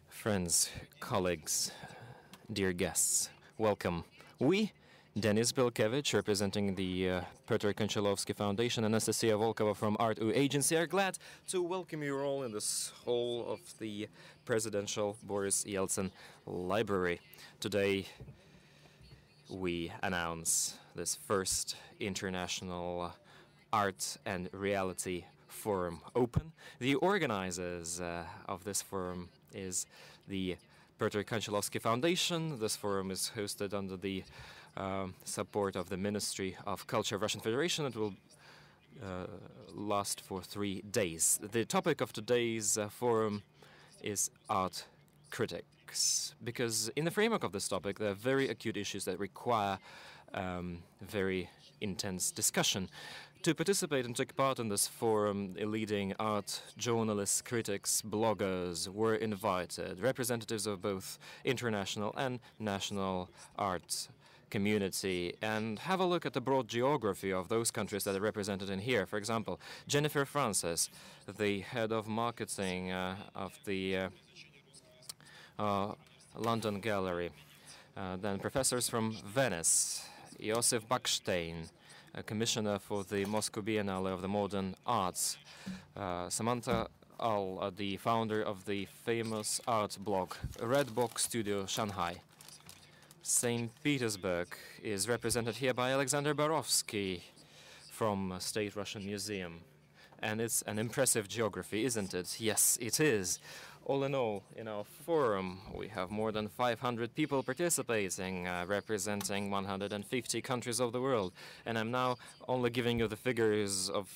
Friends, colleagues, dear guests, welcome. We, Denis Bilkevich, representing the Piotr Konchalovsky Foundation, and Anastasia Volkova from Art.U Agency, are glad to welcome you all in this hall of the Presidential Boris Yeltsin Library. Today, we announce this first international art and reality forum open. The organizers of this forum is the Piotr Konchalovsky Foundation. This forum is hosted under the support of the Ministry of Culture of Russian Federation. It will last for 3 days. The topic of today's forum is art critics, because in the framework of this topic there are very acute issues that require very intense discussion. To participate and take part in this forum, leading art journalists, critics, bloggers were invited, representatives of both international and national art community, and have a look at the broad geography of those countries that are represented in here. For example, Jennifer Francis, the head of marketing of the London Gallery. Then professors from Venice, Josef Backstein, a commissioner for the Moscow Biennale of the Modern Arts. Samantha Al, the founder of the famous art blog Red Box Studio Shanghai. St. Petersburg is represented here by Alexander Borovsky from State Russian Museum. And it's an impressive geography, isn't it? Yes, it is. All in all, in our forum, we have more than 500 people participating, representing 150 countries of the world. And I'm now only giving you the figures of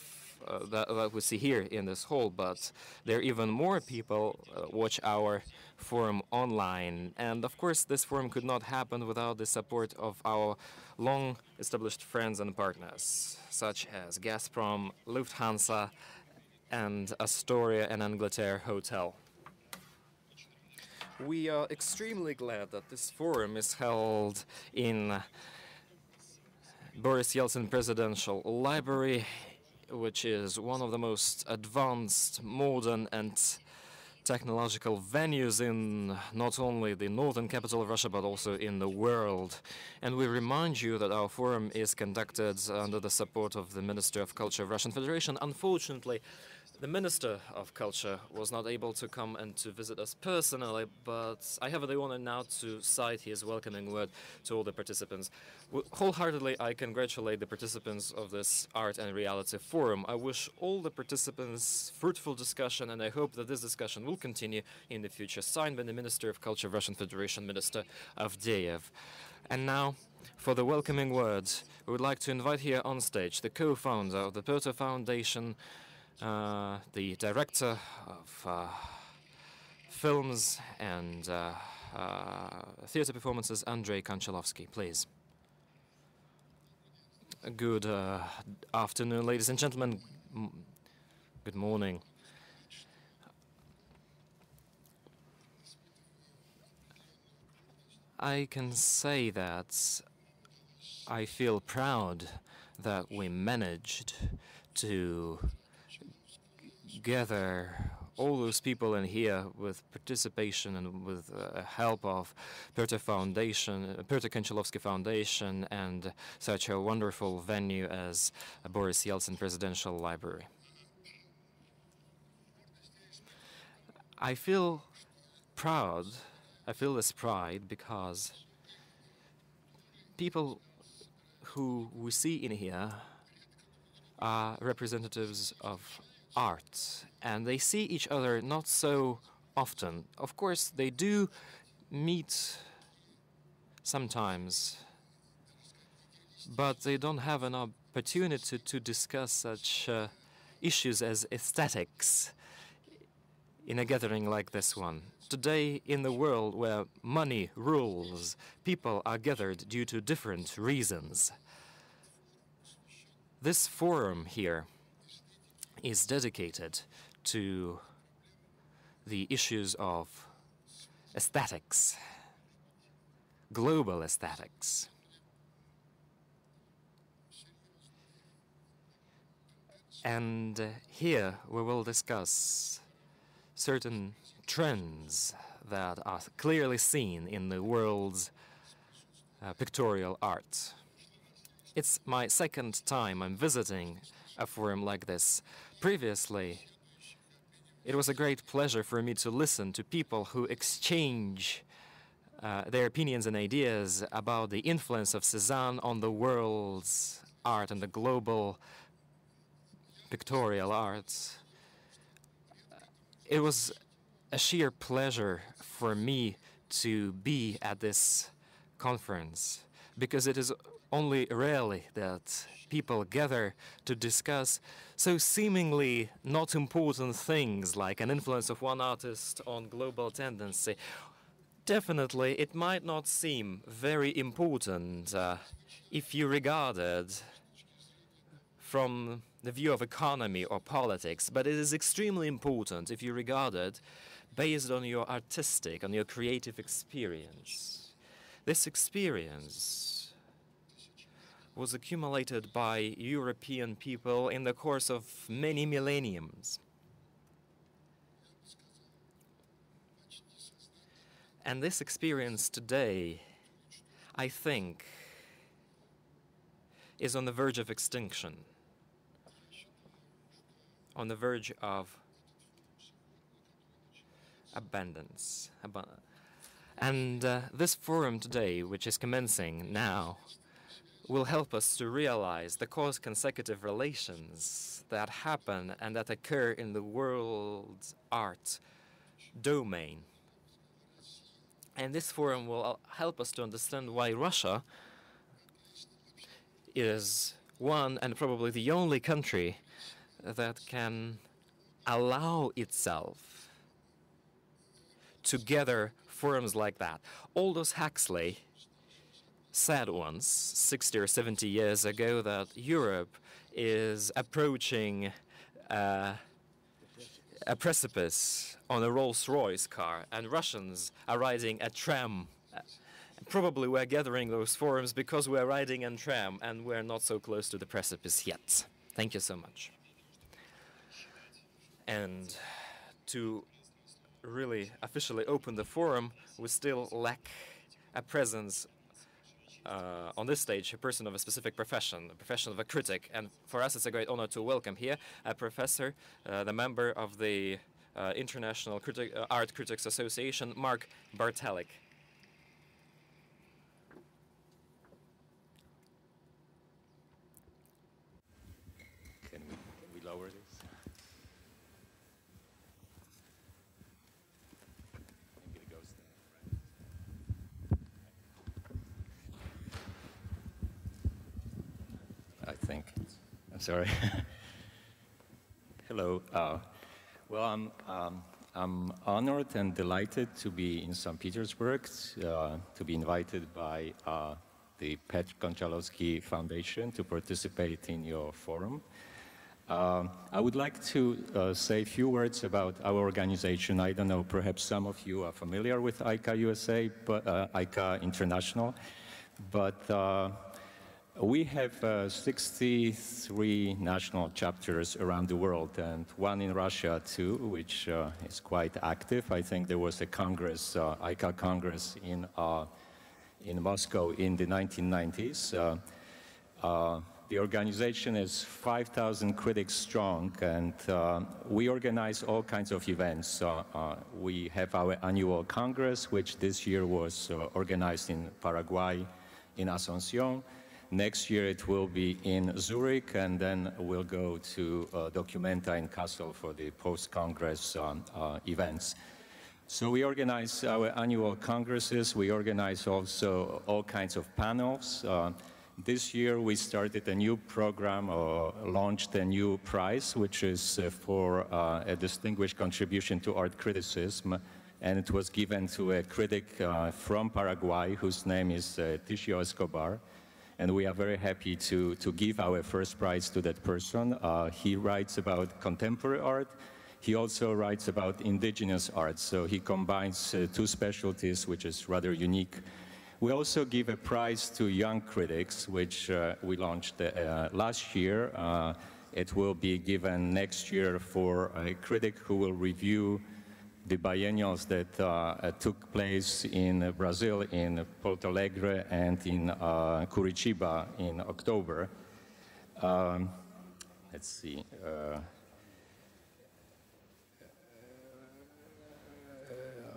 that we see here in this hall, but there are even more people watch our forum online. And of course, this forum could not happen without the support of our long-established friends and partners, such as Gazprom, Lufthansa, and Astoria and Angleterre Hotel. We are extremely glad that this forum is held in Boris Yeltsin Presidential Library, which is one of the most advanced, modern and technological venues in not only the northern capital of Russia, but also in the world. And we remind you that our forum is conducted under the support of the Ministry of Culture of Russian Federation. Unfortunately, the Minister of Culture was not able to come and to visit us personally, but I have the honor now to cite his welcoming word to all the participants. Wholeheartedly, I congratulate the participants of this Art and Reality Forum. I wish all the participants fruitful discussion, and I hope that this discussion will continue in the future. Signed by the Minister of Culture of Russian Federation, Minister Avdeyev. And now, for the welcoming words, we would like to invite here on stage the co-founder of the Piotr Foundation, the director of films and theater performances, Andrei Konchalovsky, please. Good afternoon, ladies and gentlemen. Good morning. I can say that I feel proud that we managed to gather all those people in here with participation and with help of Piotr Foundation, Piotr Konchalovsky Foundation, and such a wonderful venue as Boris Yeltsin Presidential Library. I feel proud. I feel this pride because people who we see in here are representatives of art, and they see each other not so often. Of course, they do meet sometimes, but they don't have an opportunity to discuss such issues as aesthetics in a gathering like this one. Today, in the world where money rules, people are gathered due to different reasons. This forum here is dedicated to the issues of aesthetics, global aesthetics. And here we will discuss certain trends that are clearly seen in the world's pictorial art. It's my second time I'm visiting a forum like this. Previously, it was a great pleasure for me to listen to people who exchange their opinions and ideas about the influence of Cézanne on the world's art and the global pictorial arts. It was a sheer pleasure for me to be at this conference, because it is only rarely that people gather to discuss so seemingly not important things like an influence of one artist on global tendency. Definitely, it might not seem very important if you regard it from the view of economy or politics, but it is extremely important if you regard it based on your artistic, on your creative experience. This experience was accumulated by European people in the course of many millenniums. And this experience today, I think, is on the verge of extinction, on the verge of abundance. And this forum today, which is commencing now, will help us to realize the cause-consecutive relations that happen and that occur in the world's art domain. And this forum will help us to understand why Russia is one and probably the only country that can allow itself to gather forums like that. Aldous Huxley said once, 60 or 70 years ago, that Europe is approaching a precipice on a Rolls-Royce car, and Russians are riding a tram. Probably we're gathering those forums because we're riding a tram and we're not so close to the precipice yet. Thank you so much. And to really officially open the forum, we still lack a presence on this stage, a person of a specific profession, the profession of a critic. And for us, it's a great honor to welcome here a professor, the member of the International Art Critics Association, Mark Bartalik. Can we lower this? Maybe it goes there. I think. I'm sorry. Hello. Well, I'm honored and delighted to be in St. Petersburg, to be invited by the Petr Konchalovsky Foundation to participate in your forum. I would like to say a few words about our organization. I don't know, perhaps some of you are familiar with AIFAAR USA, but AIFAAR International, but we have 63 national chapters around the world, and one in Russia too, which is quite active. I think there was a congress, AIFAAR Congress in Moscow in the 1990s. The organization is 5,000 critics strong, and we organize all kinds of events. We have our annual congress, which this year was organized in Paraguay, in Asunción. Next year it will be in Zurich, and then we'll go to Documenta in Kassel for the post-congress events. So we organize our annual congresses. We organize also all kinds of panels. This year we started a new program, or launched a new prize, which is for a distinguished contribution to art criticism. And it was given to a critic from Paraguay, whose name is Ticio Escobar. And we are very happy to give our first prize to that person. He writes about contemporary art. He also writes about indigenous art. So he combines two specialties, which is rather unique. We also give a prize to young critics, which we launched last year. It will be given next year for a critic who will review the biennials that took place in Brazil, in Porto Alegre and in Curitiba in October. Let's see.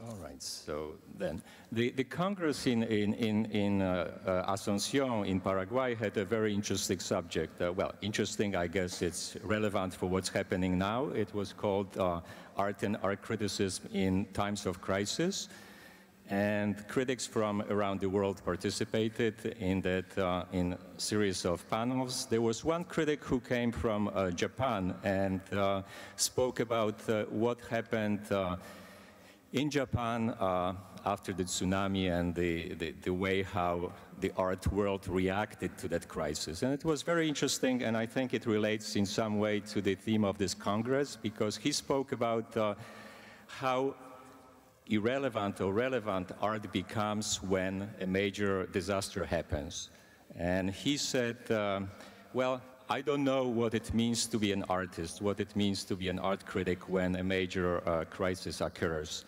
All right, so then the Congress in Asunción in Paraguay had a very interesting subject. Well, interesting, I guess it's relevant for what's happening now. It was called Art and Art Criticism in Times of Crisis. And critics from around the world participated in that in a series of panels. There was one critic who came from Japan and spoke about what happened in Japan after the tsunami and the way how the art world reacted to that crisis. And it was very interesting, and I think it relates in some way to the theme of this Congress, because he spoke about how irrelevant or relevant art becomes when a major disaster happens. And he said, well, I don't know what it means to be an artist, what it means to be an art critic when a major crisis occurs.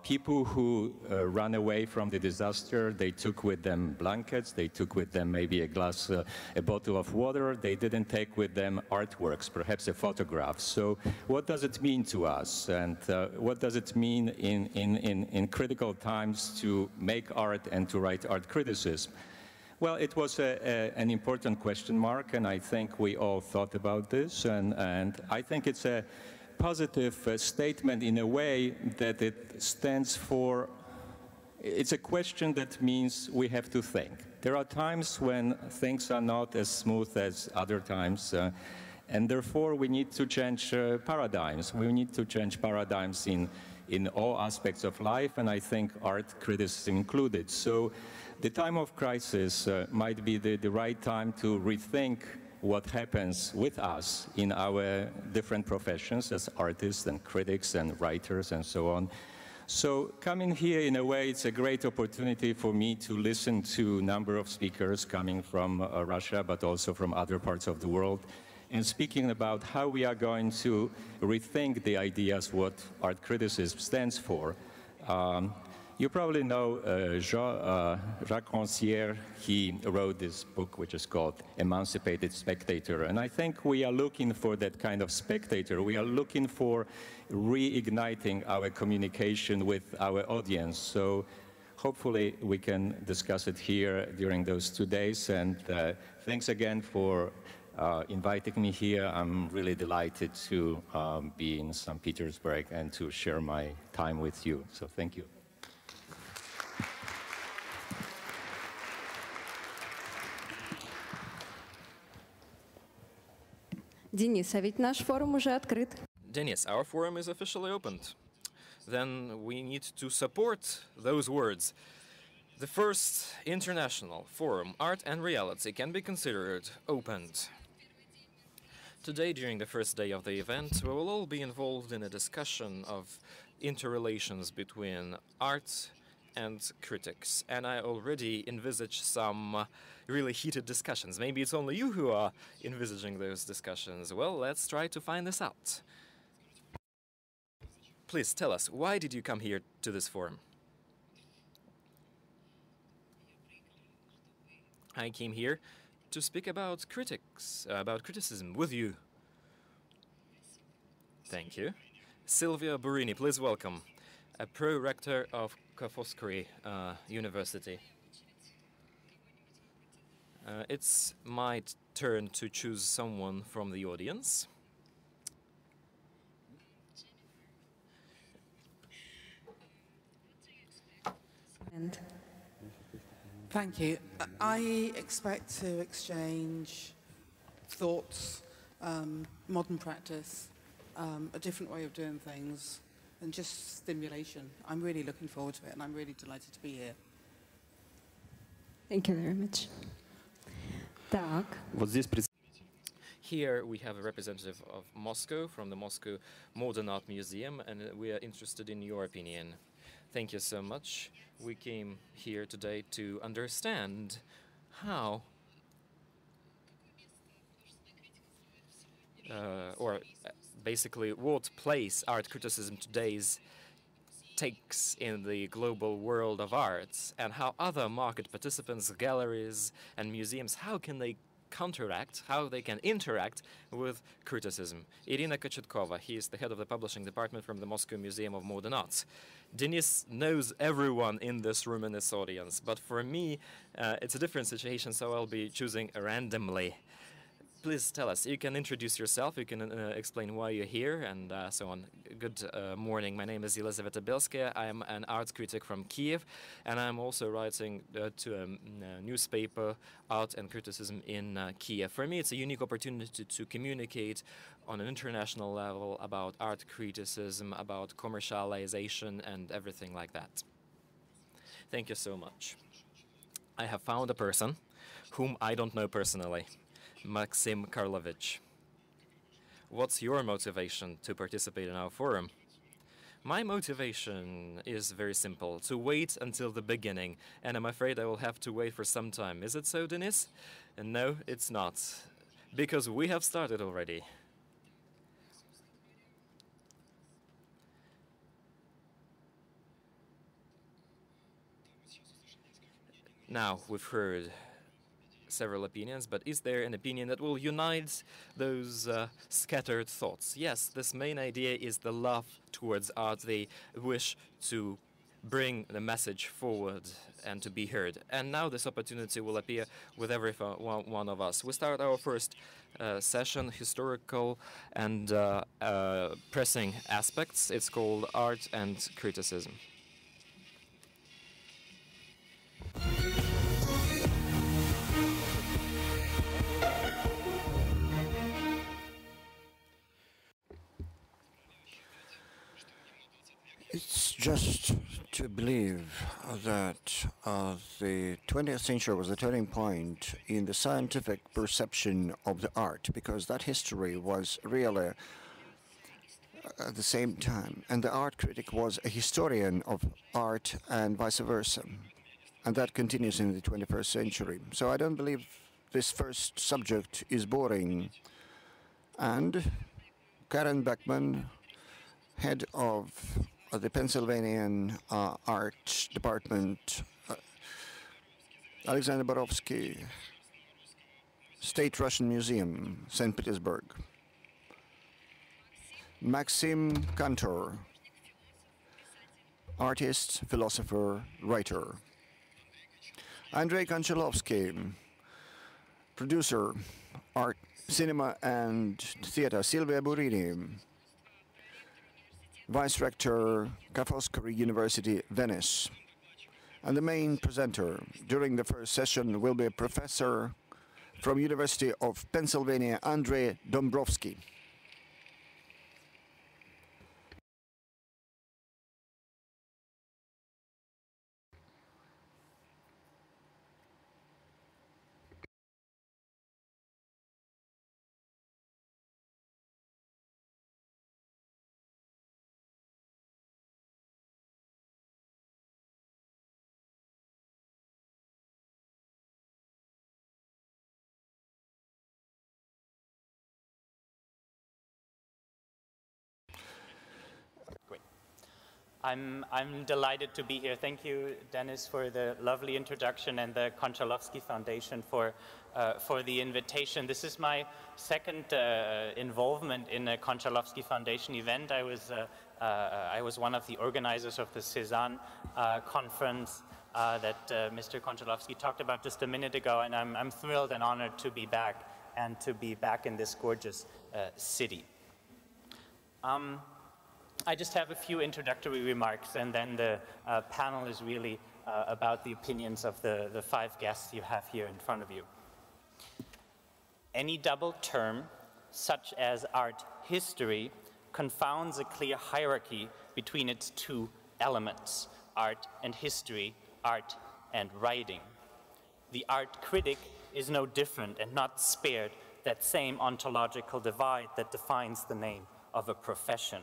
People who ran away from the disaster, they took with them blankets, they took with them maybe a bottle of water, they didn't take with them artworks, perhaps a photograph. So what does it mean to us? And what does it mean in critical times to make art and to write art criticism? Well, it was an important question mark, and I think we all thought about this, and I think it's a positive statement in a way that it stands for, it's a question that means we have to think. There are times when things are not as smooth as other times, and therefore we need to change paradigms. We need to change paradigms in all aspects of life, and I think art criticism included. So the time of crisis might be the right time to rethink what happens with us in our different professions as artists and critics and writers and so on. So coming here, in a way, it's a great opportunity for me to listen to a number of speakers coming from Russia, but also from other parts of the world, and speaking about how we are going to rethink the ideas what art criticism stands for. You probably know Jacques Rancière. He wrote this book which is called Emancipated Spectator, and I think we are looking for that kind of spectator. We are looking for reigniting our communication with our audience. So hopefully we can discuss it here during those 2 days, and thanks again for inviting me here. I'm really delighted to be in St. Petersburg and to share my time with you. So thank you. Денис, а ведь наш форум уже открыт. Denis, our forum is officially opened. Then we need to support those words. The first international forum, Art and Reality, can be considered opened. Today, during the first day of the event, we will all be involved in a discussion of interrelations between art and critics, and I already envisage some really heated discussions. Maybe it's only you who are envisaging those discussions. Well, let's try to find this out. Please tell us, why did you come here to this forum? I came here to speak about criticism with you. Thank you. Silvia Burini, please welcome, a pro-rector of Foscari University. It's my turn to choose someone from the audience. And thank you. I expect to exchange thoughts, modern practice, a different way of doing things, and just stimulation. I'm really looking forward to it, and I'm really delighted to be here. Thank you very much. Так. Here we have a representative of Moscow from the Moscow Modern Art Museum, and we are interested in your opinion. Thank you so much. We came here today to understand how basically what place art criticism today stakes in the global world of arts, and how other market participants, galleries and museums, how can they counteract, how they can interact with criticism. Irina Kochetkova, he is the head of the publishing department from the Moscow Museum of Modern Arts. Denis knows everyone in this room and this audience, but for me, it's a different situation, so I'll be choosing randomly. Please tell us. You can introduce yourself, you can explain why you're here, and so on. Good morning. My name is Elizaveta Belskaya. I'm an arts critic from Kiev, and I'm also writing to a newspaper, Art and Criticism in Kiev. For me, it's a unique opportunity to communicate on an international level about art criticism, about commercialization, and everything like that. Thank you so much. I have found a person whom I don't know personally. Maxim Karlovich. What's your motivation to participate in our forum? My motivation is very simple, to wait until the beginning, and I'm afraid I will have to wait for some time. Is it so, Denis? No, it's not, because we have started already. Now, we've heard several opinions, but is there an opinion that will unite those scattered thoughts? Yes, this main idea is the love towards art, the wish to bring the message forward and to be heard. And now this opportunity will appear with every one of us. We start our first session, historical and pressing aspects. It's called Art and Criticism. It's just to believe that the 20th century was a turning point in the scientific perception of the art, because that history was really at the same time. And the art critic was a historian of art and vice versa. And that continues in the 21st century. So I don't believe this first subject is boring. And Karen Beckman, head of the Pennsylvania Art Department, Alexander Borovsky, State Russian Museum, St. Petersburg, Maxim Kantor, artist, philosopher, writer, Andrei Konchalovsky, producer, art, cinema and theater, Silvia Burini, Vice Rector, Ca' Foscari University, Venice. And the main presenter during the first session will be a professor from University of Pennsylvania, Andrei Dombrovsky. I'm delighted to be here. Thank you, Denis, for the lovely introduction, and the Konchalovsky Foundation for the invitation. This is my second involvement in a Konchalovsky Foundation event. I was one of the organizers of the Cezanne conference that Mr. Konchalovsky talked about just a minute ago, and I'm thrilled and honored to be back, and to be back in this gorgeous city. I just have a few introductory remarks, and then the panel is really about the opinions of the five guests you have here in front of you. Any double term, such as art history, confounds a clear hierarchy between its two elements, art and history, art and writing. The art critic is no different and not spared that same ontological divide that defines the name of a profession.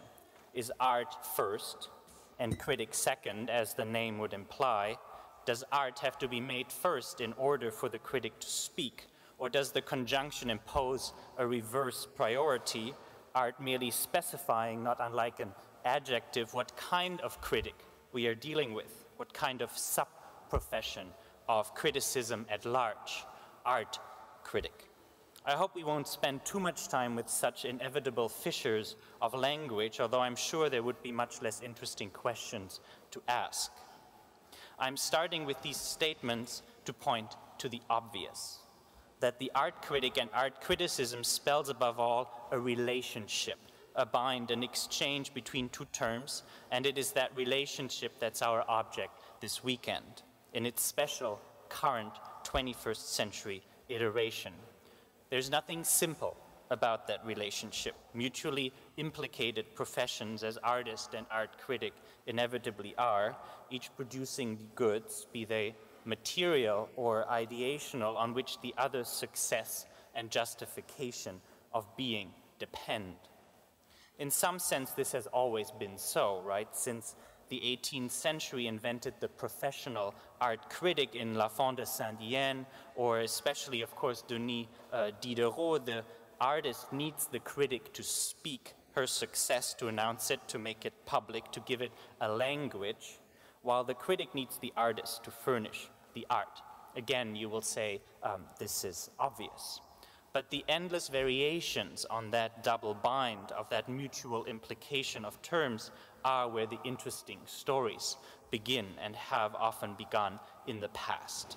Is art first and critic second, as the name would imply? Does art have to be made first in order for the critic to speak? Or does the conjunction impose a reverse priority, art merely specifying, not unlike an adjective what kind of critic we are dealing with, what kind of sub-profession of criticism at large, art critic. I hope we won't spend too much time with such inevitable fissures of language, although I'm sure there would be much less interesting questions to ask. I'm starting with these statements to point to the obvious, that the art critic and art criticism spells above all a relationship, a bind, an exchange between two terms, and it is that relationship that's our object this weekend, in its special, current 21st century iteration. There's nothing simple about that relationship. Mutually implicated professions as artist and art critic inevitably are, each producing the goods, be they material or ideational, on which the other's success and justification of being depend. In some sense, this has always been so, right? Since the 18th century invented the professional art critic in La Fond de Saint-Dié, or especially, of course, Denis Diderot, the artist needs the critic to speak her success, to announce it, to make it public, to give it a language, while the critic needs the artist to furnish the art. Again, you will say, this is obvious. But the endless variations on that double bind of that mutual implication of terms are where the interesting stories begin and have often begun in the past.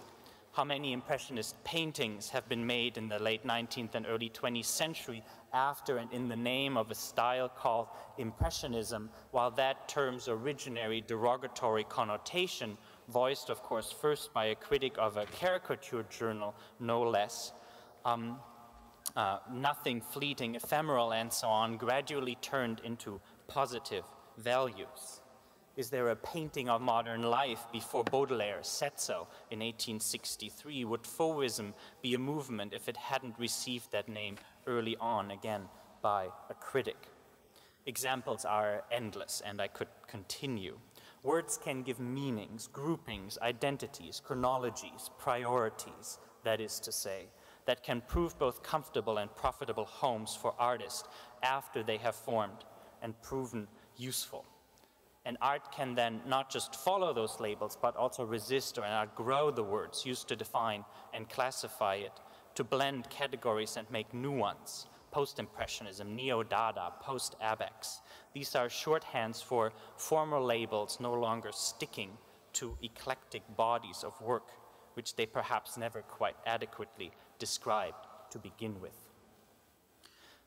How many Impressionist paintings have been made in the late 19th and early 20th century after and in the name of a style called Impressionism, while that term's originary derogatory connotation, voiced, of course, first by a critic of a caricature journal, no less, nothing, fleeting, ephemeral, and so on, gradually turned into positive values. Is there a painting of modern life before Baudelaire said so in 1863? Would Fauvism be a movement if it hadn't received that name early on, again, by a critic? Examples are endless, and I could continue. Words can give meanings, groupings, identities, chronologies, priorities, that is to say, that can prove both comfortable and profitable homes for artists after they have formed and proven useful. And art can then not just follow those labels, but also resist or outgrow the words used to define and classify it, to blend categories and make new ones. Post-Impressionism, Neo-Dada, Post-Abex. These are shorthands for former labels no longer sticking to eclectic bodies of work, which they perhaps never quite adequately described to begin with.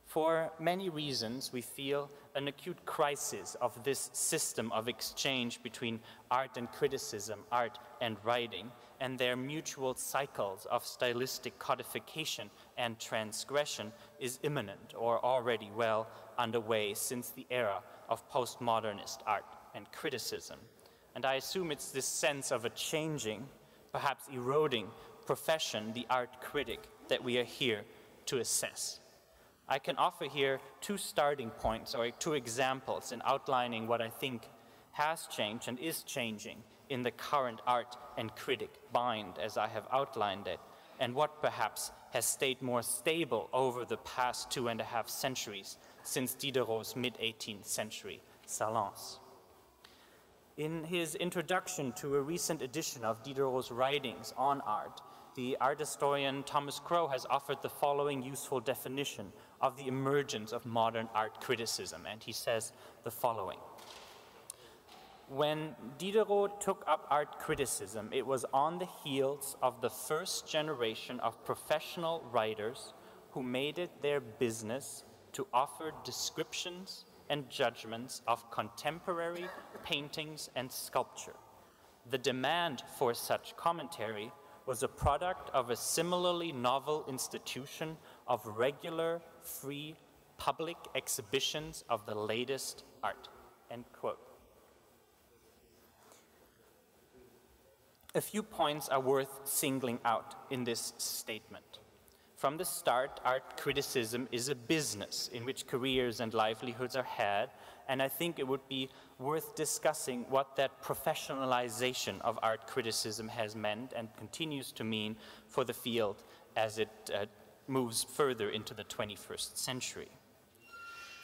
For many reasons, we feel an acute crisis of this system of exchange between art and criticism, art and writing, and their mutual cycles of stylistic codification and transgression is imminent or already well underway since the era of postmodernist art and criticism. And I assume it's this sense of a changing, perhaps eroding profession, the art critic, that we are here to assess. I can offer here two starting points or two examples in outlining what I think has changed and is changing in the current art and critic bind as I have outlined it, and what perhaps has stayed more stable over the past 2.5 centuries since Diderot's mid-18th century Salons. In his introduction to a recent edition of Diderot's writings on art, the art historian Thomas Crow has offered the following useful definition of the emergence of modern art criticism, and he says the following. When Diderot took up art criticism, it was on the heels of the first generation of professional writers who made it their business to offer descriptions and judgments of contemporary paintings and sculpture. The demand for such commentary was a product of a similarly novel institution of regular, free, public exhibitions of the latest art, end quote. A few points are worth singling out in this statement. From the start, art criticism is a business in which careers and livelihoods are had, and I think it would be worth discussing what that professionalization of art criticism has meant and continues to mean for the field as it moves further into the 21st century.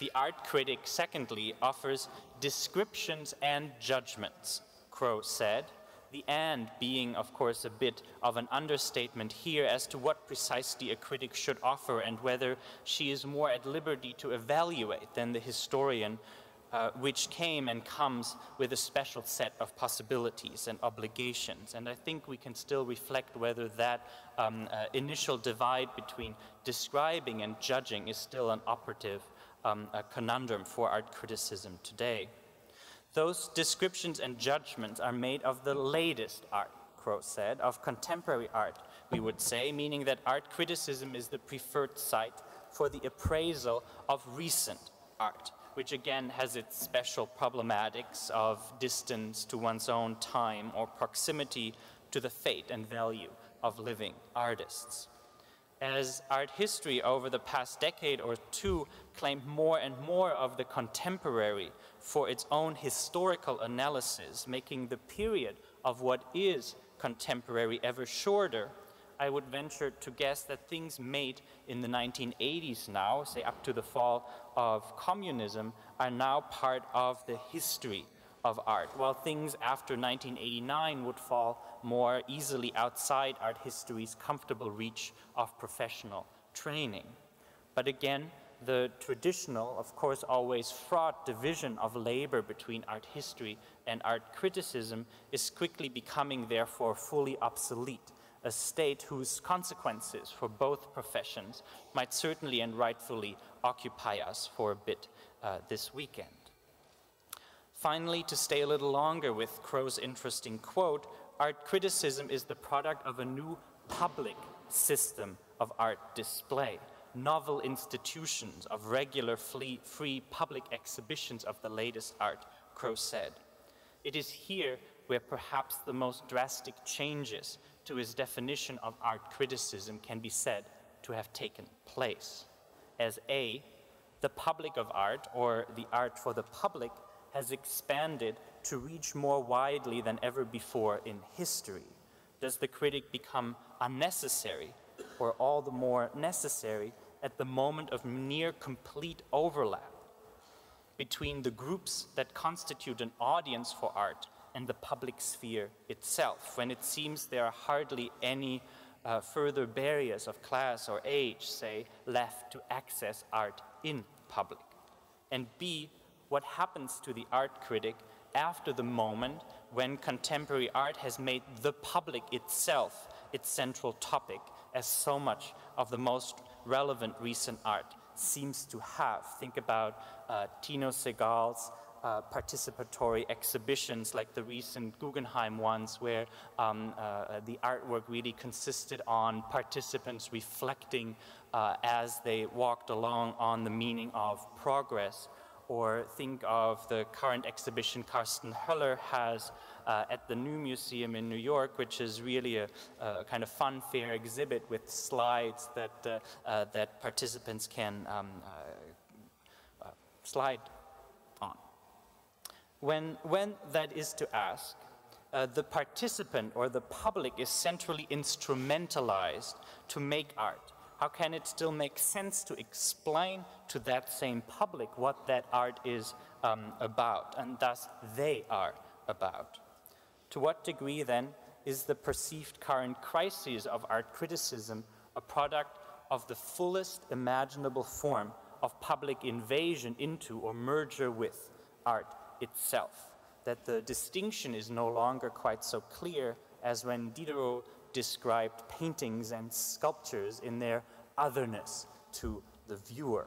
The art critic, secondly, offers descriptions and judgments, Crow said, the "and" being, of course, a bit of an understatement here as to what precisely a critic should offer and whether she is more at liberty to evaluate than the historian, which came and comes with a special set of possibilities and obligations. And I think we can still reflect whether that initial divide between describing and judging is still an operative conundrum for art criticism today. Those descriptions and judgments are made of the latest art, Crow said, of contemporary art, we would say, meaning that art criticism is the preferred site for the appraisal of recent art, which again has its special problematics of distance to one's own time or proximity to the fate and value of living artists. As art history over the past decade or two claimed more and more of the contemporary for its own historical analysis, making the period of what is contemporary ever shorter, I would venture to guess that things made in the 1980s now, say up to the fall of communism, are now part of the history of art, while things after 1989 would fall more easily outside art history's comfortable reach of professional training. But again, the traditional, of course always fraught division of labor between art history and art criticism is quickly becoming therefore fully obsolete, a state whose consequences for both professions might certainly and rightfully occupy us for a bit this weekend. Finally, to stay a little longer with Crow's interesting quote, art criticism is the product of a new public system of art display, novel institutions of regular free public exhibitions of the latest art, Crow said. It is here where perhaps the most drastic changes to his definition of art criticism can be said to have taken place. As A, the public of art, or the art for the public, has expanded to reach more widely than ever before in history. Does the critic become unnecessary, or all the more necessary, at the moment of near complete overlap between the groups that constitute an audience for art and the public sphere itself, when it seems there are hardly any further barriers of class or age, say, left to access art in public? And B, what happens to the art critic after the moment when contemporary art has made the public itself its central topic, as so much of the most relevant recent art seems to have? Think about Tino Segal's participatory exhibitions like the recent Guggenheim ones, where the artwork really consisted on participants reflecting as they walked along on the meaning of progress. Or think of the current exhibition Carsten Höller has at the New Museum in New York, which is really a kind of fun fair exhibit with slides that participants can slide on. When that is to ask, the participant or the public is centrally instrumentalized to make art, how can it still make sense to explain to that same public what that art is about, and thus they are about? To what degree, then, is the perceived current crisis of art criticism a product of the fullest imaginable form of public invasion into or merger with art itself? That the distinction is no longer quite so clear as when Diderot described paintings and sculptures in their otherness to the viewer.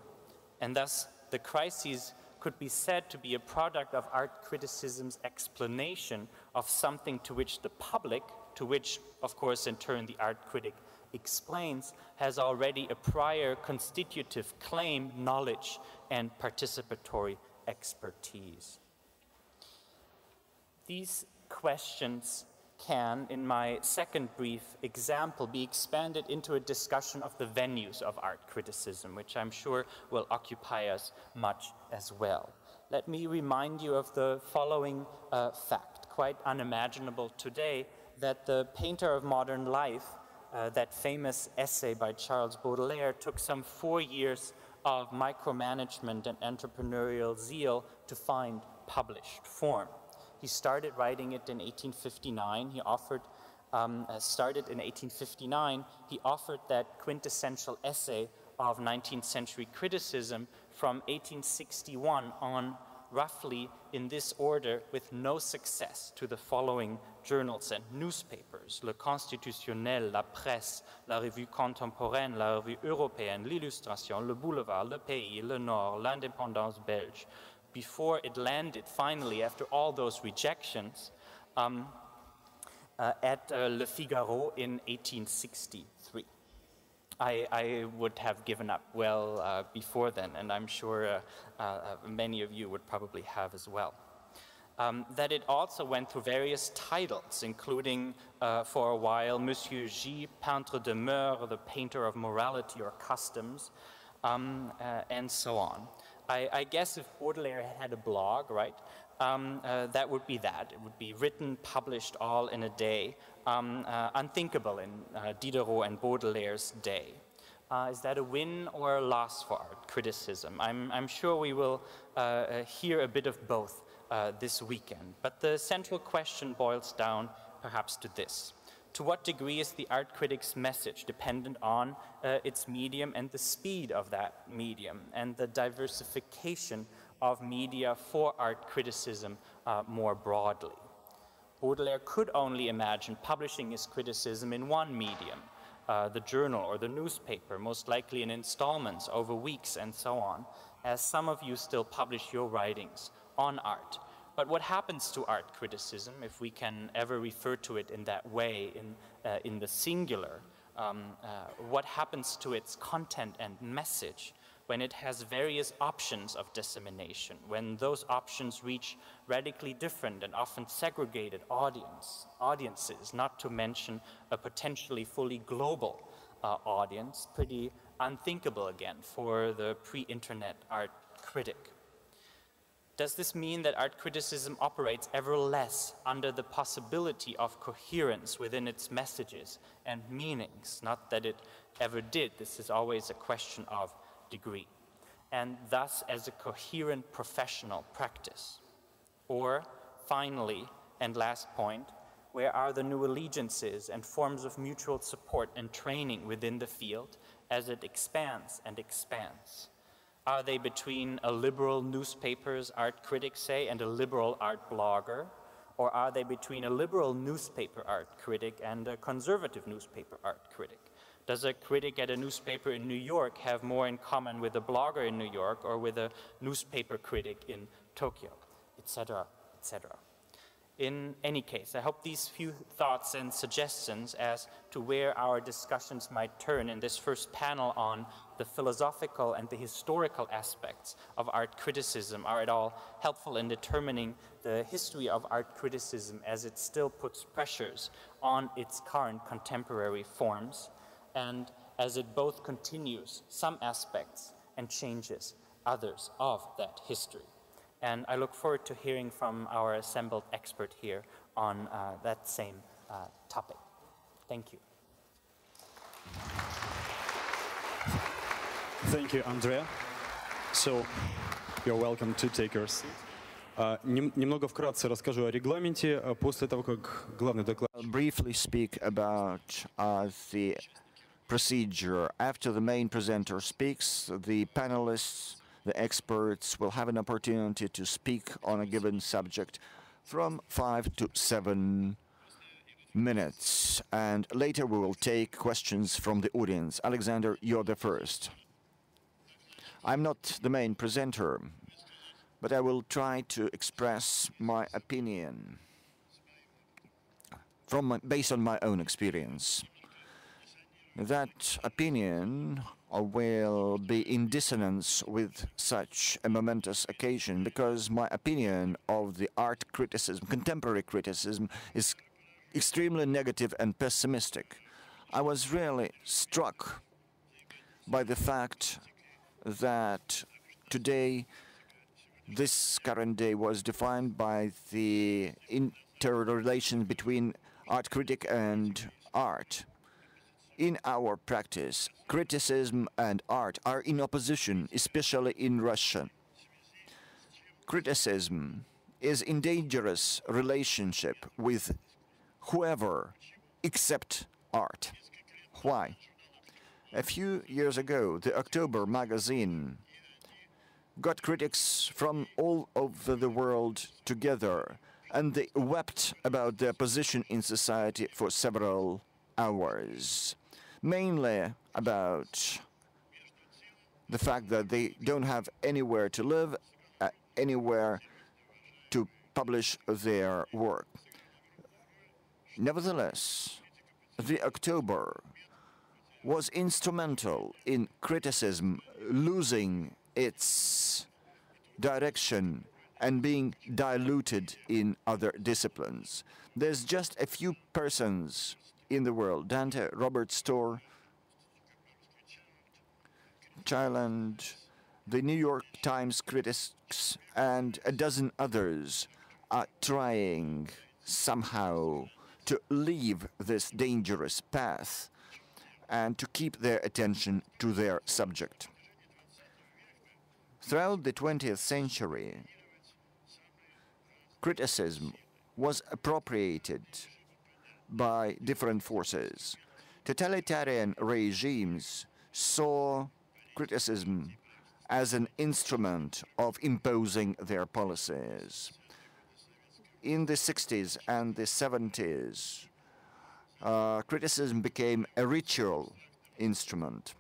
And thus, the crisis could be said to be a product of art criticism's explanation of something to which the public, to which, of course, in turn the art critic explains, has already a prior constitutive claim, knowledge, and participatory expertise. These questions can, in my second brief example, be expanded into a discussion of the venues of art criticism, which I'm sure will occupy us much as well. Let me remind you of the following fact, quite unimaginable today, that the painter of modern life, that famous essay by Charles Baudelaire, took some 4 years of micromanagement and entrepreneurial zeal to find published form. He started writing it in 1859. He offered that quintessential essay of 19th century criticism from 1861 on, roughly in this order, with no success, to the following journals and newspapers: Le Constitutionnel, La Presse, La Revue Contemporaine, La Revue Européenne, L'Illustration, Le Boulevard, Le Pays, Le Nord, L'Indépendance Belge, before it landed finally, after all those rejections, at Le Figaro in 1863. I would have given up well before then, and I'm sure many of you would probably have as well. That it also went through various titles, including for a while Monsieur J, Peintre de Mœurs, the painter of morality or customs, and so on. I guess if Baudelaire had a blog, right, that would be that. It would be written, published all in a day, unthinkable in Diderot and Baudelaire's day. Is that a win or a loss for art criticism? I'm sure we will hear a bit of both this weekend. But the central question boils down perhaps to this: to what degree is the art critic's message dependent on its medium and the speed of that medium and the diversification of media for art criticism more broadly? Baudelaire could only imagine publishing his criticism in one medium, the journal or the newspaper, most likely in installments over weeks and so on, as some of you still publish your writings on art. But what happens to art criticism, if we can ever refer to it in that way, in the singular? What happens to its content and message when it has various options of dissemination, when those options reach radically different and often segregated audiences, not to mention a potentially fully global audience, pretty unthinkable again for the pre-internet art critic? Does this mean that art criticism operates ever less under the possibility of coherence within its messages and meanings? Not that it ever did. This is always a question of degree. And thus as a coherent professional practice? Or, finally, and last point, where are the new allegiances and forms of mutual support and training within the field as it expands and expands? Are they between a liberal newspaper's art critic, say, and a liberal art blogger? Or are they between a liberal newspaper art critic and a conservative newspaper art critic? Does a critic at a newspaper in New York have more in common with a blogger in New York or with a newspaper critic in Tokyo, etc., etc.? In any case, I hope these few thoughts and suggestions as to where our discussions might turn in this first panel on the philosophical and the historical aspects of art criticism are at all helpful in determining the history of art criticism as it still puts pressures on its current contemporary forms, and as it both continues some aspects and changes others of that history. And I look forward to hearing from our assembled expert here on that same topic. Thank you. Thank you, Andrea. So, you're welcome to take your seat. Немного вкратце расскажу о регламенте после того, как главный доклад. I'll briefly speak about the procedure. After the main presenter speaks, the panelists, the experts will have an opportunity to speak on a given subject from 5 to 7 minutes. And later we will take questions from the audience. Alexander, you're the first. I'm not the main presenter, but I will try to express my opinion based on my own experience. That opinion will be in dissonance with such a momentous occasion, because my opinion of the art criticism, contemporary criticism, is extremely negative and pessimistic. I was really struck by the fact that today, this current day, was defined by the interrelation between art critic and art. In our practice, criticism and art are in opposition, especially in Russia. Criticism is in dangerous relationship with whoever except art. Why? A few years ago, the October magazine got critics from all over the world together, and they wept about their position in society for several hours, mainly about the fact that they don't have anywhere to live, anywhere to publish their work. Nevertheless, the October was instrumental in criticism losing its direction and being diluted in other disciplines. There's just a few persons in the world, Dante, Robert Storr, Chiland, the New York Times critics, and a dozen others are trying somehow to leave this dangerous path and to keep their attention to their subject. Throughout the 20th century, criticism was appropriated by different forces. Totalitarian regimes saw criticism as an instrument of imposing their policies. In the 60s and the 70s, criticism became a ritual instrument.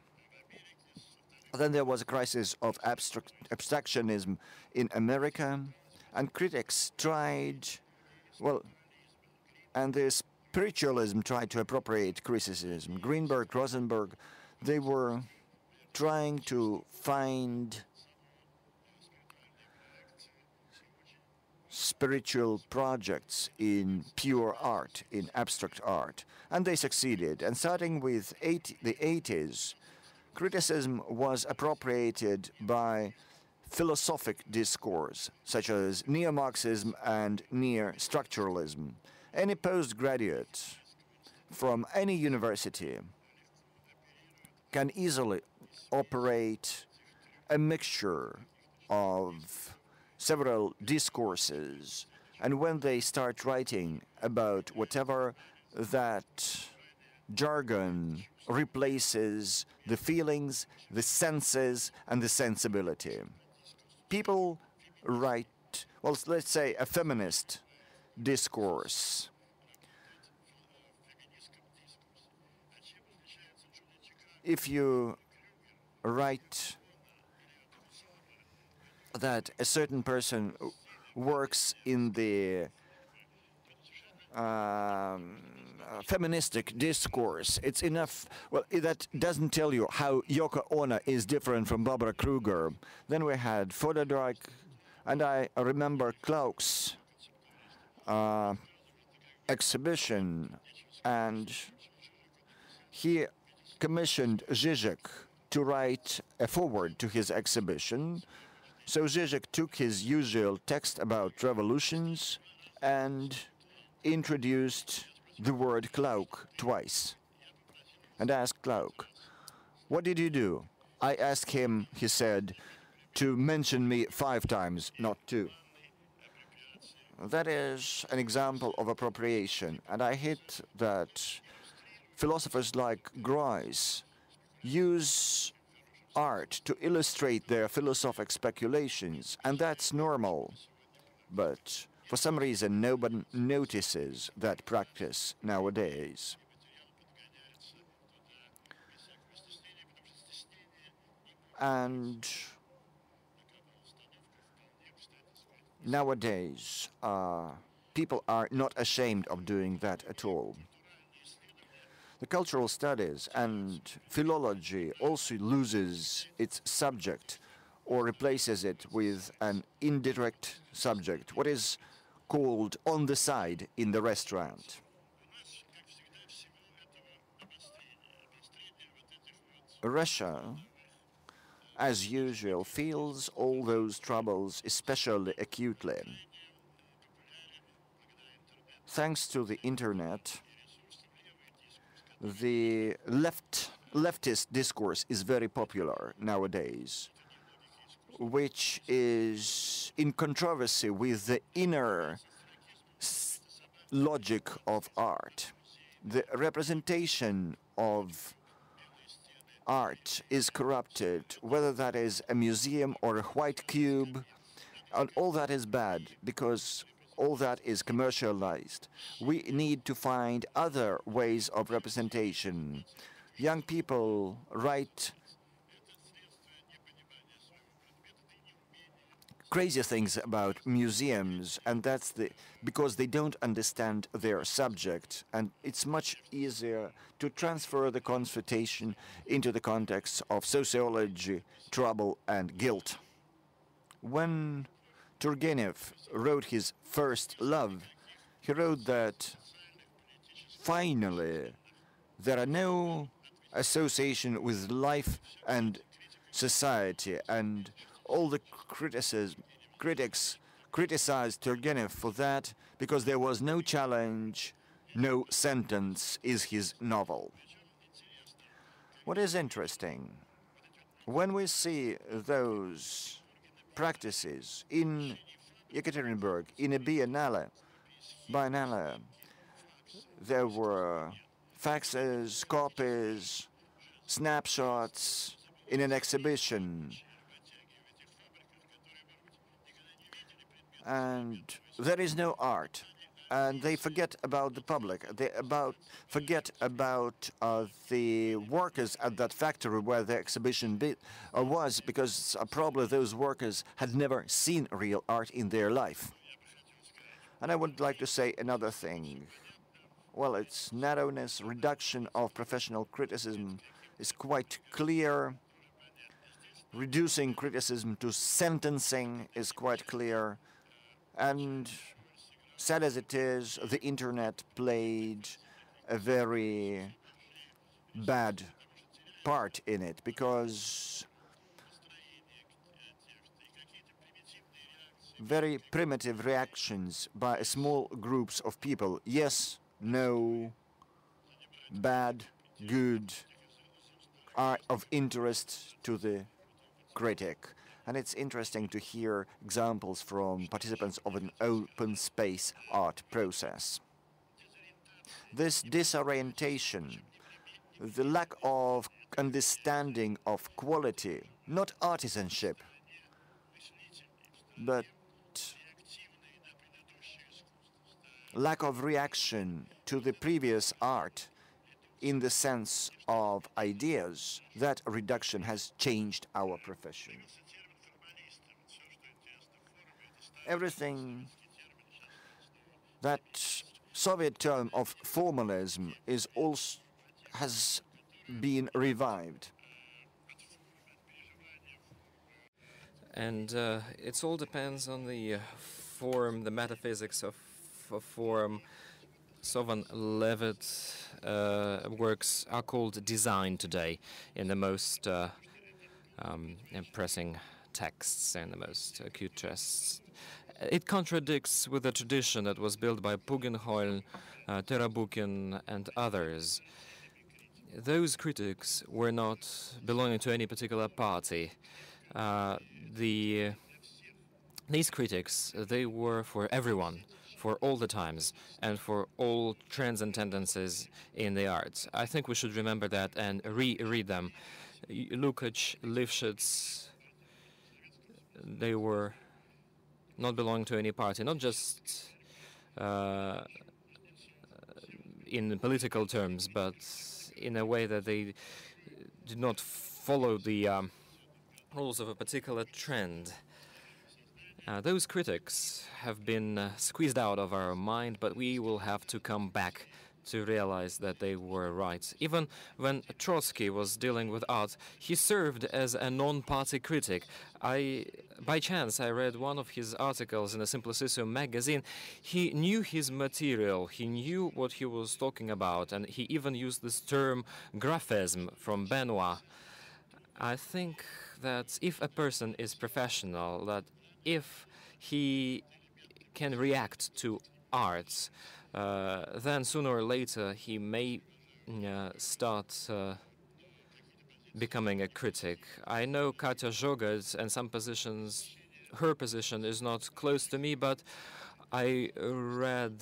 Then there was a crisis of abstractionism in America, and critics tried, and the spiritualism tried to appropriate criticism. Greenberg, Rosenberg, they were trying to find spiritual projects in pure art, in abstract art, and they succeeded. And starting with the 80s, criticism was appropriated by philosophic discourse, such as neo-Marxism and neo-structuralism. Any postgraduate from any university can easily operate a mixture of several discourses, and when they start writing about whatever, that jargon replaces the feelings, the senses, and the sensibility. People write, let's say a feminist discourse. If you write that a certain person works in the feministic discourse, it's enough. That doesn't tell you how Yoko Ono is different from Barbara Kruger. Then we had Fodorek, and I remember Klauk's exhibition, and he commissioned Zizek to write a foreword to his exhibition. So Zizek took his usual text about revolutions and introduced the word Klauk twice, and asked Klauk, "What did you do?" I asked him, he said, to mention me 5 times, not 2. That is an example of appropriation, and I hit that philosophers like Groys use art to illustrate their philosophic speculations, and that's normal. But for some reason, no one notices that practice nowadays. And nowadays, people are not ashamed of doing that at all. The cultural studies and philology also loses its subject or replaces it with an indirect subject, what is called on the side in the restaurant. Russia, as usual, feels all those troubles especially acutely. Thanks to the internet, the leftist discourse is very popular nowadays, which is in controversy with the inner logic of art. The representation of art is corrupted, whether that is a museum or a white cube, and all that is bad because all that is commercialized. We need to find other ways of representation. Young people write crazy things about museums, and that's because they don't understand their subject, and it's much easier to transfer the confrontation into the context of sociology, trouble, and guilt. When Turgenev wrote his first love, he wrote that finally there are no association with life and society, and all the critics criticized Turgenev for that because there was no challenge, no sentence is his novel. What is interesting, when we see those practices in Yekaterinburg, in a biennale, there were faxes, copies, snapshots in an exhibition, and there is no art, and they forget about the public. They forget about the workers at that factory where the exhibition was, because probably those workers had never seen real art in their life. And I would like to say another thing. Well, its narrowness, reduction of professional criticism is quite clear. Reducing criticism to sentencing is quite clear. And sad as it is, the internet played a very bad part in it, because very primitive reactions by small groups of people, yes, no, bad, good, are of interest to the critic. And it's interesting to hear examples from participants of an open space art process. This disorientation, the lack of understanding of quality, not artisanship, but lack of reaction to the previous art in the sense of ideas, that reduction has changed our profession. Everything, that Soviet term of formalism has been revived. And it all depends on the form, the metaphysics of form. Sovan Levitt works are called design today in the most impressing texts and the most acute tests. It contradicts with the tradition that was built by Pugenheul, Terabukin, and others. Those critics were not belonging to any particular party. These critics, they were for everyone, for all the times, and for all trends and tendencies in the arts. I think we should remember that and reread them. Lukács, Lifshitz, they were not belonging to any party, not just in political terms, but in a way that they did not follow the rules of a particular trend. Those critics have been squeezed out of our mind, but we will have to come back to realize that they were right. Even when Trotsky was dealing with art, he served as a non-party critic. By chance, I read one of his articles in a Simplicissimo magazine. He knew his material, he knew what he was talking about, and he even used this term graphism from Benoit. I think that if a person is professional, that if he can react to arts, then sooner or later he may start becoming a critic. I know Katya Zhogad, and some positions, her position is not close to me, but I read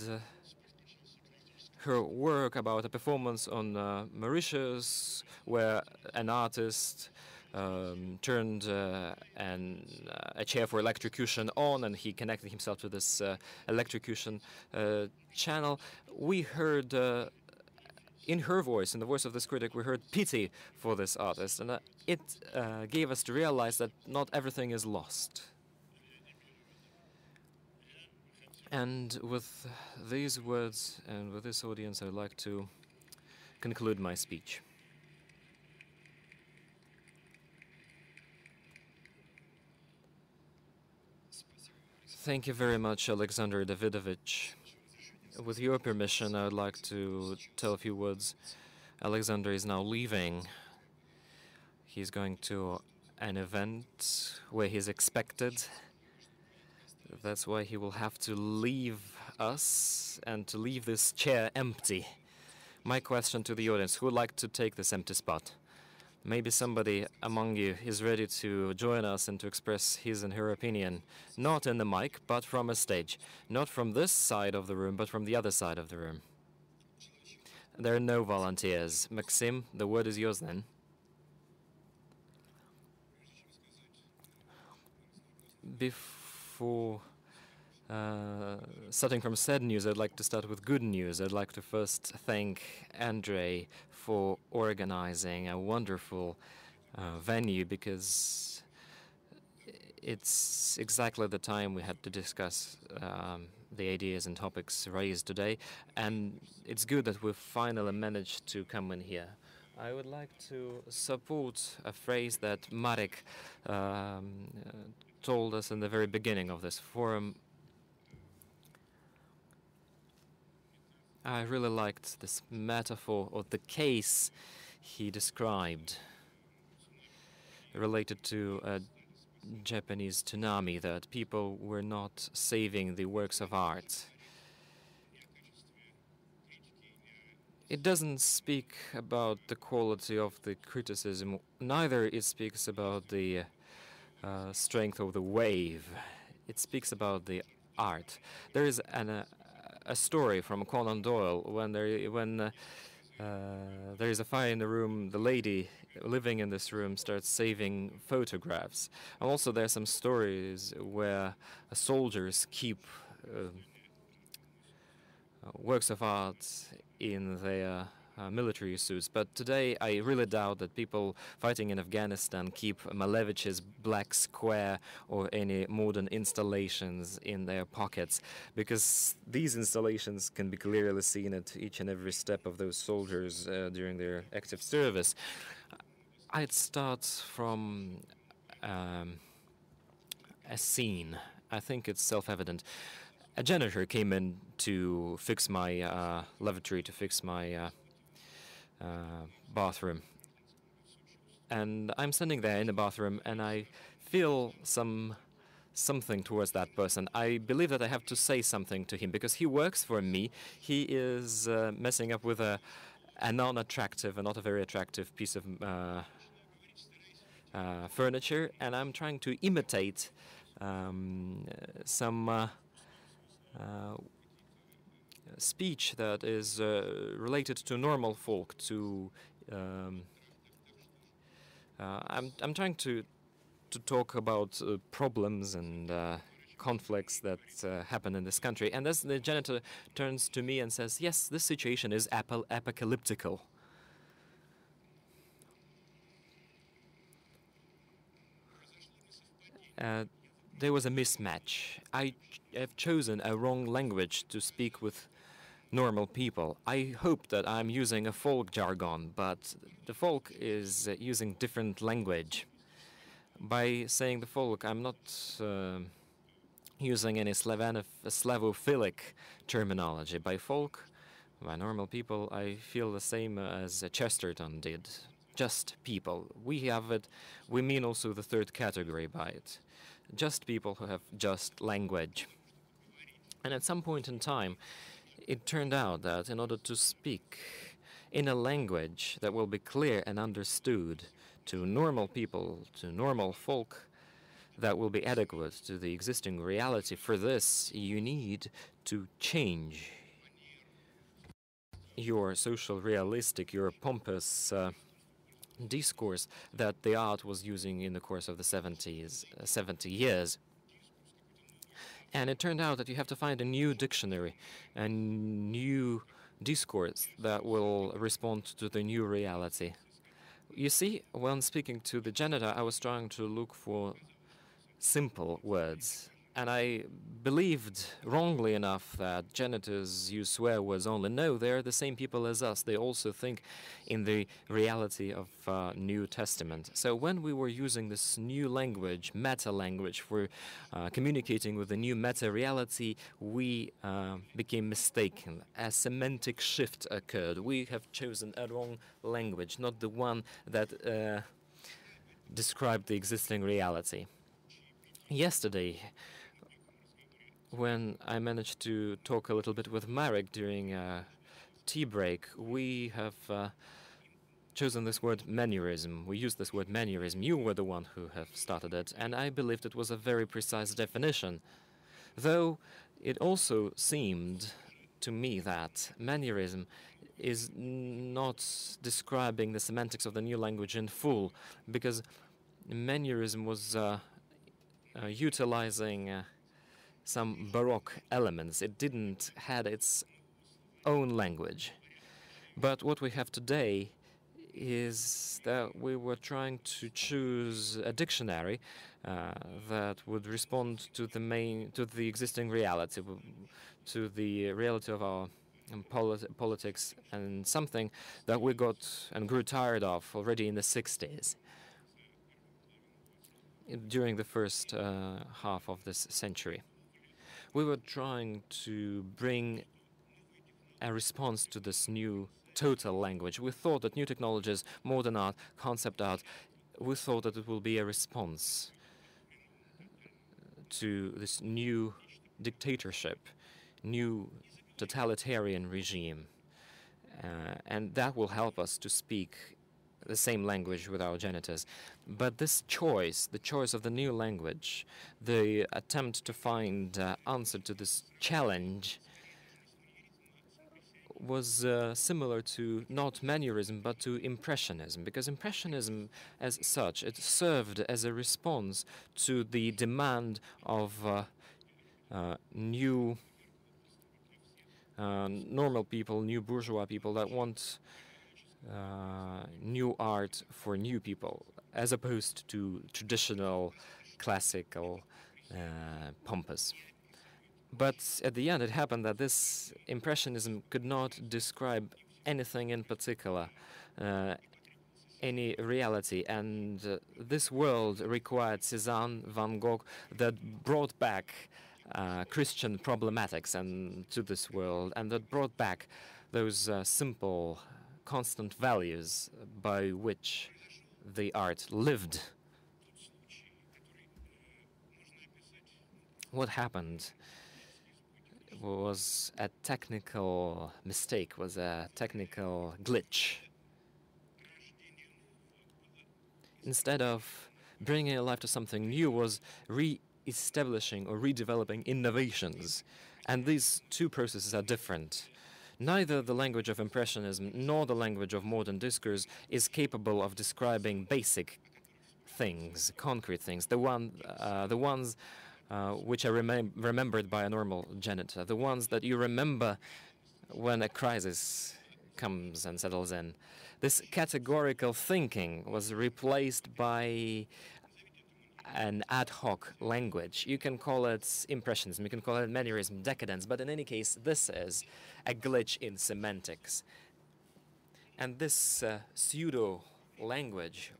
her work about a performance on Mauritius, where an artist turned a chair for electrocution on, and he connected himself to this electrocution channel. We heard in her voice, in the voice of this critic, we heard pity for this artist, and it gave us to realize that not everything is lost. And with these words and with this audience, I would like to conclude my speech. Thank you very much, Alexander Davidovich. With your permission, I would like to tell a few words. Alexander is now leaving. He's going to an event where he's expected. That's why he will have to leave us and to leave this chair empty. My question to the audience, who would like to take this empty spot? Maybe somebody among you is ready to join us and to express his and her opinion, not in the mic, but from a stage. Not from this side of the room, but from the other side of the room. There are no volunteers. Maxim, the word is yours then. Before starting from sad news, I'd like to start with good news. I'd like to first thank Andrei for organizing a wonderful venue, because it's exactly the time we had to discuss the ideas and topics raised today, and it's good that we've finally managed to come in here. I would like to support a phrase that Marek told us in the very beginning of this forum. I really liked this metaphor, or the case he described, related to a Japanese tsunami, that people were not saving the works of art. It doesn't speak about the quality of the criticism, neither it speaks about the strength of the wave. It speaks about the art. There is a story from Conan Doyle when there is a fire in the room. The lady living in this room starts saving photographs. And also there are some stories where soldiers keep works of art in their military suits. But today I really doubt that people fighting in Afghanistan keep Malevich's Black Square or any modern installations in their pockets, because these installations can be clearly seen at each and every step of those soldiers during their active service. I'd start from a scene. I think it's self-evident. A janitor came in to fix my lavatory, to fix my bathroom. And I'm standing there in the bathroom, and I feel something towards that person. I believe that I have to say something to him, because he works for me. He is messing up with a non-attractive and not a very attractive piece of furniture, and I'm trying to imitate some speech that is related to normal folk. I'm trying to talk about problems and conflicts that happen in this country. And as the janitor turns to me and says, "Yes, this situation is apocalyptical." There was a mismatch. I have chosen a wrong language to speak with normal people. I hope that I'm using a folk jargon, but the folk is using different language. By saying the folk, I'm not using any Slavophilic terminology. By folk, by normal people, I feel the same as Chesterton did. Just people. We mean also the third category by it. Just people who have just language. And at some point in time, it turned out that in order to speak in a language that will be clear and understood to normal people, to normal folk, that will be adequate to the existing reality. For this, you need to change your social realistic, your pompous discourse that the art was using in the course of the 70 years. And it turned out that you have to find a new dictionary, a new discourse that will respond to the new reality. You see, when speaking to the janitor, I was trying to look for simple words. And I believed, wrongly enough, that janitors use swear words only. No, they're the same people as us. They also think in the reality of New Testament. So when we were using this new language, meta-language, for communicating with the new meta-reality, we became mistaken. A semantic shift occurred. We have chosen a wrong language, not the one that described the existing reality. Yesterday, when I managed to talk a little bit with Marek during a tea break, we have chosen this word mannerism. We used this word mannerism. You were the one who have started it, and I believed it was a very precise definition. Though it also seemed to me that mannerism is not describing the semantics of the new language in full, because mannerism was utilizing some Baroque elements. It didn't had its own language. But what we have today is that we were trying to choose a dictionary that would respond to the existing reality, to the reality of our politics, and something that we got and grew tired of already in the 60s. During the first half of this century, we were trying to bring a response to this new total language. We thought that new technologies, modern art, concept art, we thought that it will be a response to this new dictatorship, new totalitarian regime. And that will help us to speak the same language with our janitors. But this choice, the choice of the new language, the attempt to find answer to this challenge, was similar to not mannerism but to impressionism, because impressionism as such, it served as a response to the demand of new normal people, new bourgeois people that want new art for new people, as opposed to traditional, classical, pompous. But at the end, it happened that this impressionism could not describe anything in particular, any reality, and this world required Cézanne, Van Gogh, that brought back Christian problematics and to this world, and that brought back those simple, constant values by which the art lived. What happened was a technical mistake, was a technical glitch. Instead of bringing life to something new, was re-establishing or redeveloping innovations. And these two processes are different. Neither the language of Impressionism nor the language of modern discourse is capable of describing basic things, concrete things, the ones which are remembered by a normal janitor, the ones that you remember when a crisis comes and settles in. This categorical thinking was replaced by an ad hoc language. You can call it impressionism, you can call it mannerism, decadence, but in any case, this is a glitch in semantics. And this pseudo-language,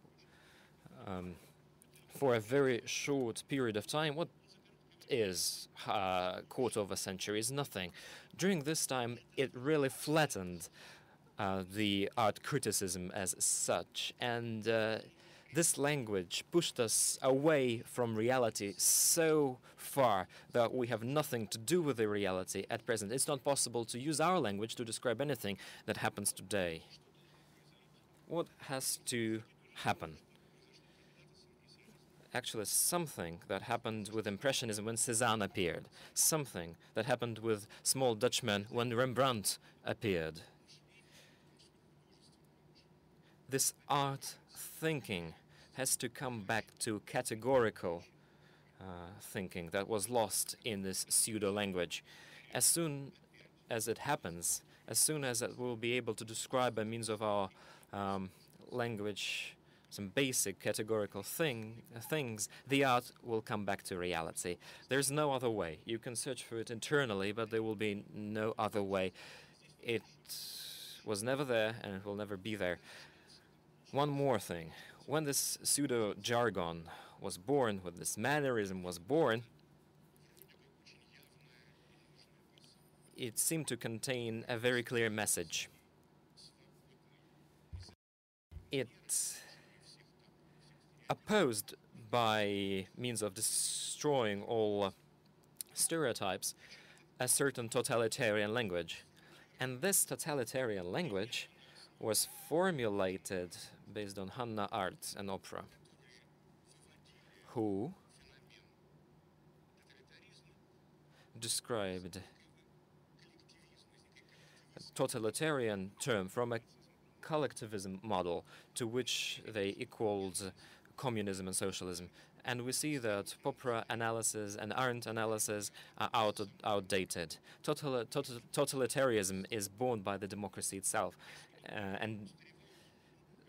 for a very short period of time, what is a quarter of a century is nothing. During this time, it really flattened the art criticism as such, and This language pushed us away from reality so far that we have nothing to do with the reality at present. It's not possible to use our language to describe anything that happens today. What has to happen? Actually, something that happened with Impressionism when Cézanne appeared, something that happened with small Dutchmen when Rembrandt appeared. This art thinking has to come back to categorical thinking that was lost in this pseudo-language. As soon as it happens, as soon as we'll be able to describe by means of our language some basic categorical things, the art will come back to reality. There's no other way. You can search for it internally, but there will be no other way. It was never there, and it will never be there. One more thing. When this pseudo-jargon was born, when this mannerism was born, it seemed to contain a very clear message. It opposed, by means of destroying all stereotypes, a certain totalitarian language. And this totalitarian language was formulated based on Hannah Arendt and opera, who described a totalitarian term from a collectivism model to which they equaled communism and socialism. And we see that Popper analysis and Arendt analysis are outdated. Totalitarianism is born by the democracy itself. And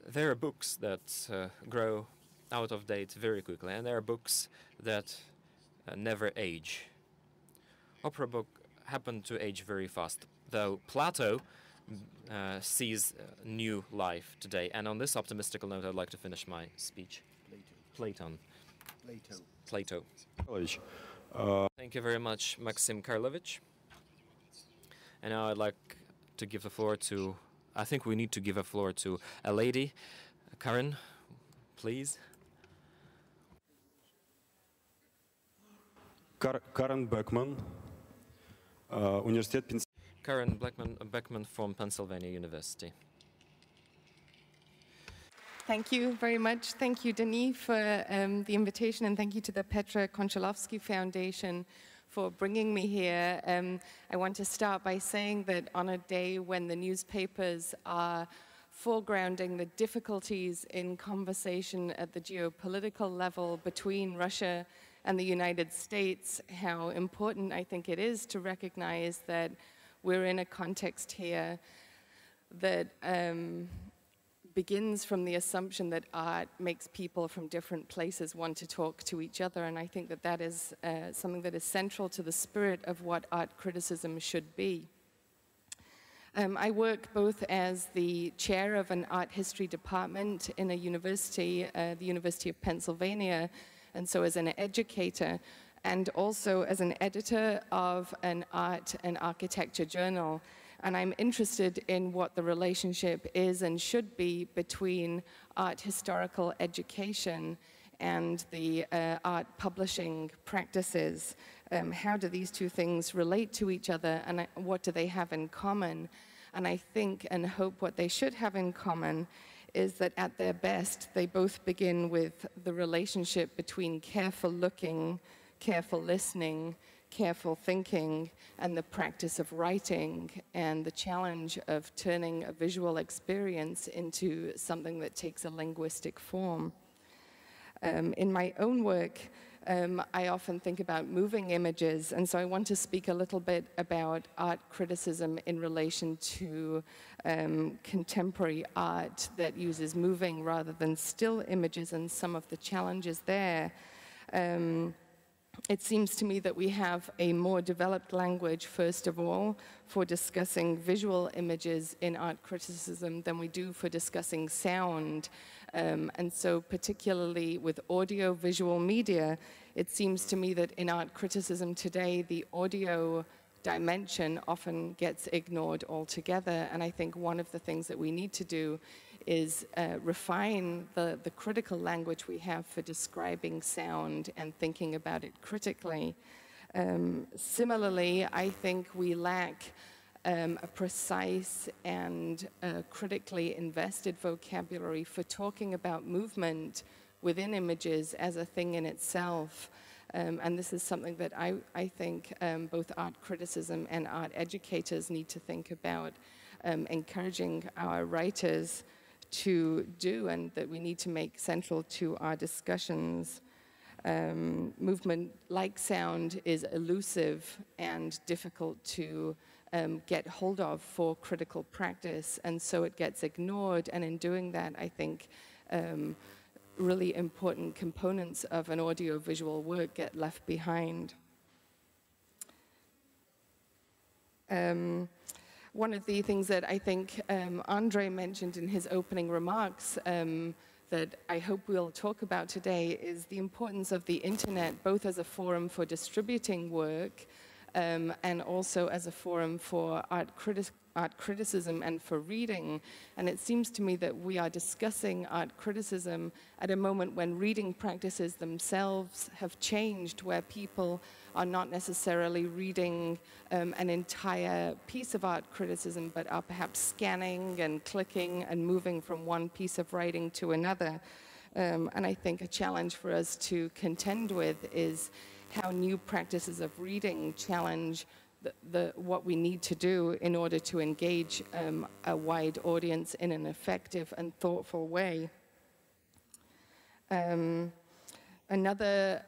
there are books that grow out of date very quickly, and there are books that never age. Opera book happened to age very fast, though Plato sees new life today. And on this optimistic note, I'd like to finish my speech. Plato. Thank you very much, Maxim Karlovich. And now I'd like to give the floor to, I think we need to give a floor to a lady. Karen, please. Karen Beckman, Universitet Pennsylvania. Karen Beckman from Pennsylvania University. Thank you very much. Thank you, Denis, for the invitation, and thank you to the Petra Konchalovsky Foundation for bringing me here. I want to start by saying that on a day when the newspapers are foregrounding the difficulties in conversation at the geopolitical level between Russia and the United States, how important I think it is to recognize that we're in a context here that begins from the assumption that art makes people from different places want to talk to each other, and I think that that is something that is central to the spirit of what art criticism should be. I work both as the chair of an art history department in a university, the University of Pennsylvania, and so as an educator, and also as an editor of an art and architecture journal. And I'm interested in what the relationship is and should be between art historical education and the art publishing practices. How do these two things relate to each other, and what do they have in common? And I think and hope what they should have in common is that at their best, they both begin with the relationship between careful looking, careful listening, careful thinking, and the practice of writing, and the challenge of turning a visual experience into something that takes a linguistic form. In my own work, I often think about moving images, and so I want to speak a little bit about art criticism in relation to contemporary art that uses moving rather than still images, and some of the challenges there. It seems to me that we have a more developed language, first of all, for discussing visual images in art criticism than we do for discussing sound. And so particularly with audio-visual media, it seems to me that in art criticism today, the audio dimension often gets ignored altogether. And I think one of the things that we need to do is refine the critical language we have for describing sound and thinking about it critically. Similarly, I think we lack a precise and critically invested vocabulary for talking about movement within images as a thing in itself. And this is something that I think both art criticism and art educators need to think about, encouraging our writers to do, and that we need to make central to our discussions. Movement, like sound, is elusive and difficult to get hold of for critical practice, and so it gets ignored. And in doing that, I think really important components of an audiovisual work get left behind. One of the things that I think Andre mentioned in his opening remarks that I hope we'll talk about today is the importance of the internet, both as a forum for distributing work and also as a forum for art criticism and for reading. And it seems to me that we are discussing art criticism at a moment when reading practices themselves have changed, where people are not necessarily reading an entire piece of art criticism, but are perhaps scanning and clicking and moving from one piece of writing to another. And I think a challenge for us to contend with is how new practices of reading challenge what we need to do in order to engage a wide audience in an effective and thoughtful way. Another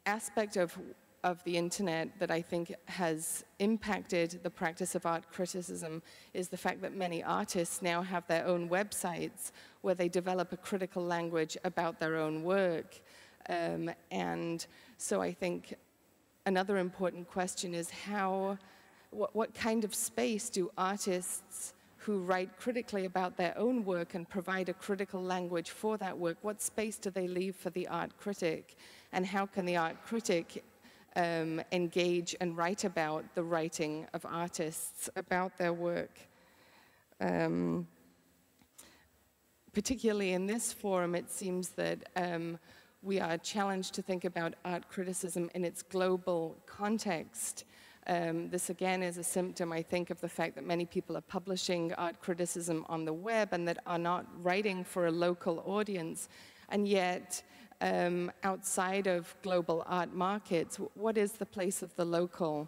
aspect of the internet that I think has impacted the practice of art criticism is the fact that many artists now have their own websites where they develop a critical language about their own work. And so I think another important question is what kind of space do artists who write critically about their own work and provide a critical language for that work, what space do they leave for the art critic? And how can the art critic engage and write about the writing of artists about their work? Particularly in this forum, it seems that we are challenged to think about art criticism in its global context. This again is a symptom, I think, of the fact that many people are publishing art criticism on the web and that are not writing for a local audience. And yet, outside of global art markets, what is the place of the local?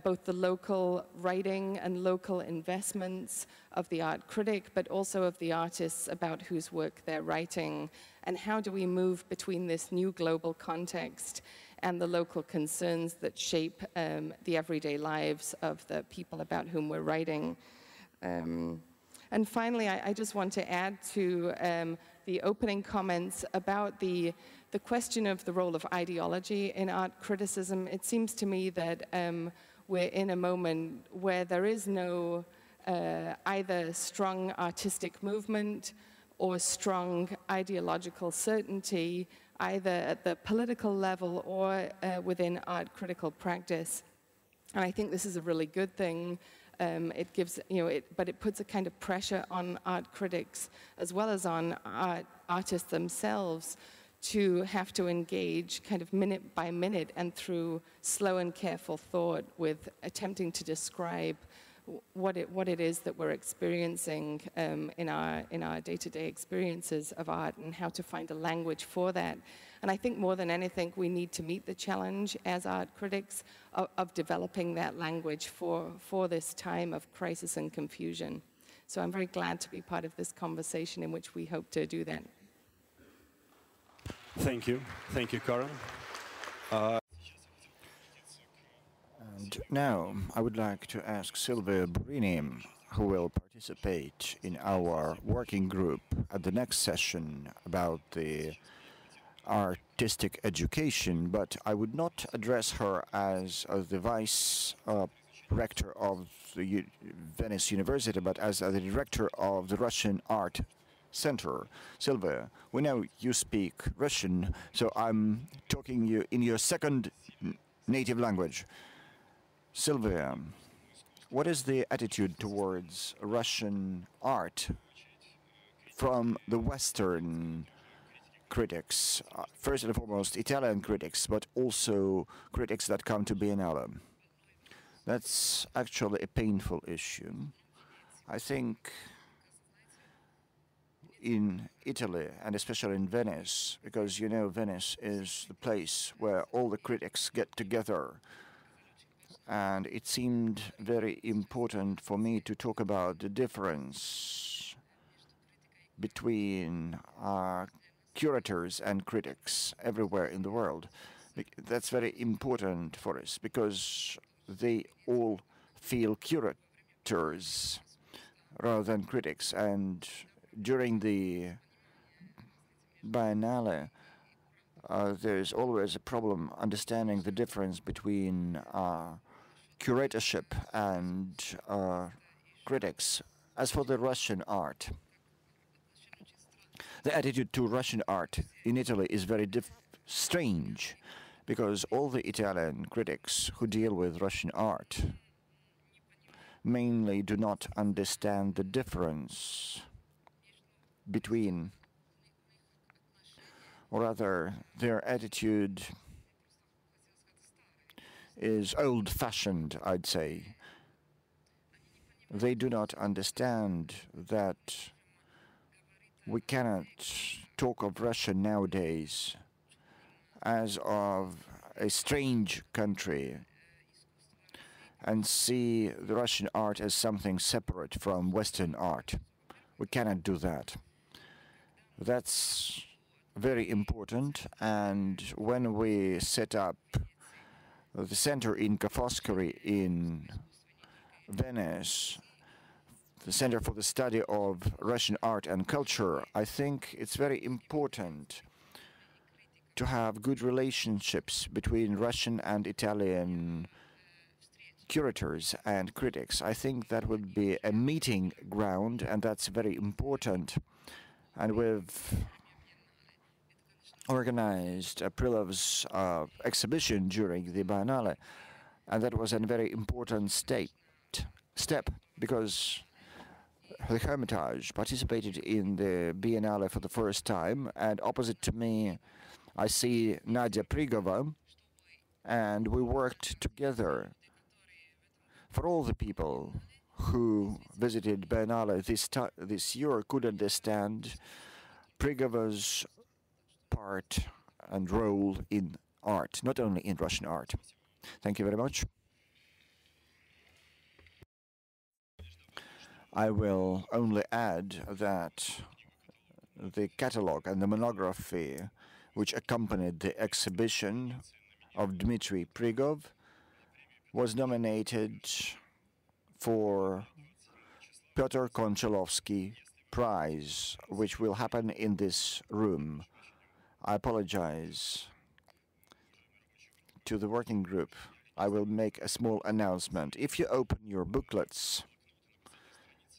Both the local writing and local investments of the art critic, but also of the artists about whose work they're writing. And how do we move between this new global context and the local concerns that shape the everyday lives of the people about whom we're writing? And finally, I just want to add to the opening comments about the question of the role of ideology in art criticism. It seems to me that we're in a moment where there is no either strong artistic movement or strong ideological certainty, either at the political level or within art critical practice. And I think this is a really good thing. It gives, but it puts a kind of pressure on art critics as well as on artists themselves to have to engage kind of minute by minute and through slow and careful thought with attempting to describe what it is that we're experiencing in our day-to-day experiences of art, and how to find a language for that. And I think more than anything, we need to meet the challenge as art critics of developing that language for this time of crisis and confusion. So I'm very glad to be part of this conversation in which we hope to do that. Thank you, Karen. And now I would like to ask Silvia Brini, who will participate in our working group at the next session about the artistic education, but I would not address her as the vice rector of the Venice University, but as the director of the Russian Art Center. Silvia, we know you speak Russian, so I'm talking you in your second native language. Sylvia, what is the attitude towards Russian art from the Western critics? First and foremost, Italian critics, but also critics that come to Biennale. That's actually a painful issue. I think in Italy, and especially in Venice, because you know Venice is the place where all the critics get together, and it seemed very important for me to talk about the difference between curators and critics everywhere in the world. That's very important for us because they all feel curators rather than critics. And during the Biennale, there's always a problem understanding the difference between curatorship and critics. As for the Russian art, the attitude to Russian art in Italy is very strange, because all the Italian critics who deal with Russian art mainly do not understand the difference between, or rather, their attitude is old-fashioned, I'd say. They do not understand that we cannot talk of Russia nowadays as of a strange country and see the Russian art as something separate from Western art. We cannot do that. That's very important, and when we set up the center in Foscari in Venice, the Center for the Study of Russian Art and Culture, I think it's very important to have good relationships between Russian and Italian curators and critics. I think that would be a meeting ground, and that's very important. And we've organized Prilov's exhibition during the Biennale, and that was a very important step, because the Hermitage participated in the Biennale for the first time, and opposite to me I see Nadia Prigova, and we worked together. For all the people who visited Biennale this year could understand Prigova's part and role in art, not only in Russian art. Thank you very much. I will only add that the catalogue and the monography which accompanied the exhibition of Dmitry Prigov was nominated for Pyotr Konchalovsky Prize, which will happen in this room. I apologize to the working group. I will make a small announcement. If you open your booklets,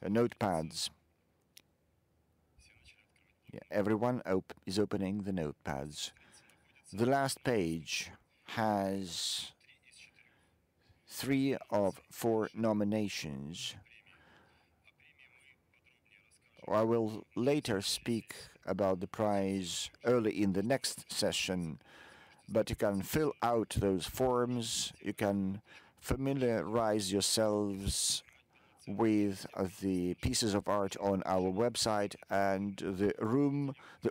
notepads, everyone is opening the notepads. The last page has 3 of 4 nominations. I will later speak about the prize early in the next session, but you can fill out those forms, you can familiarize yourselves with the pieces of art on our website, and the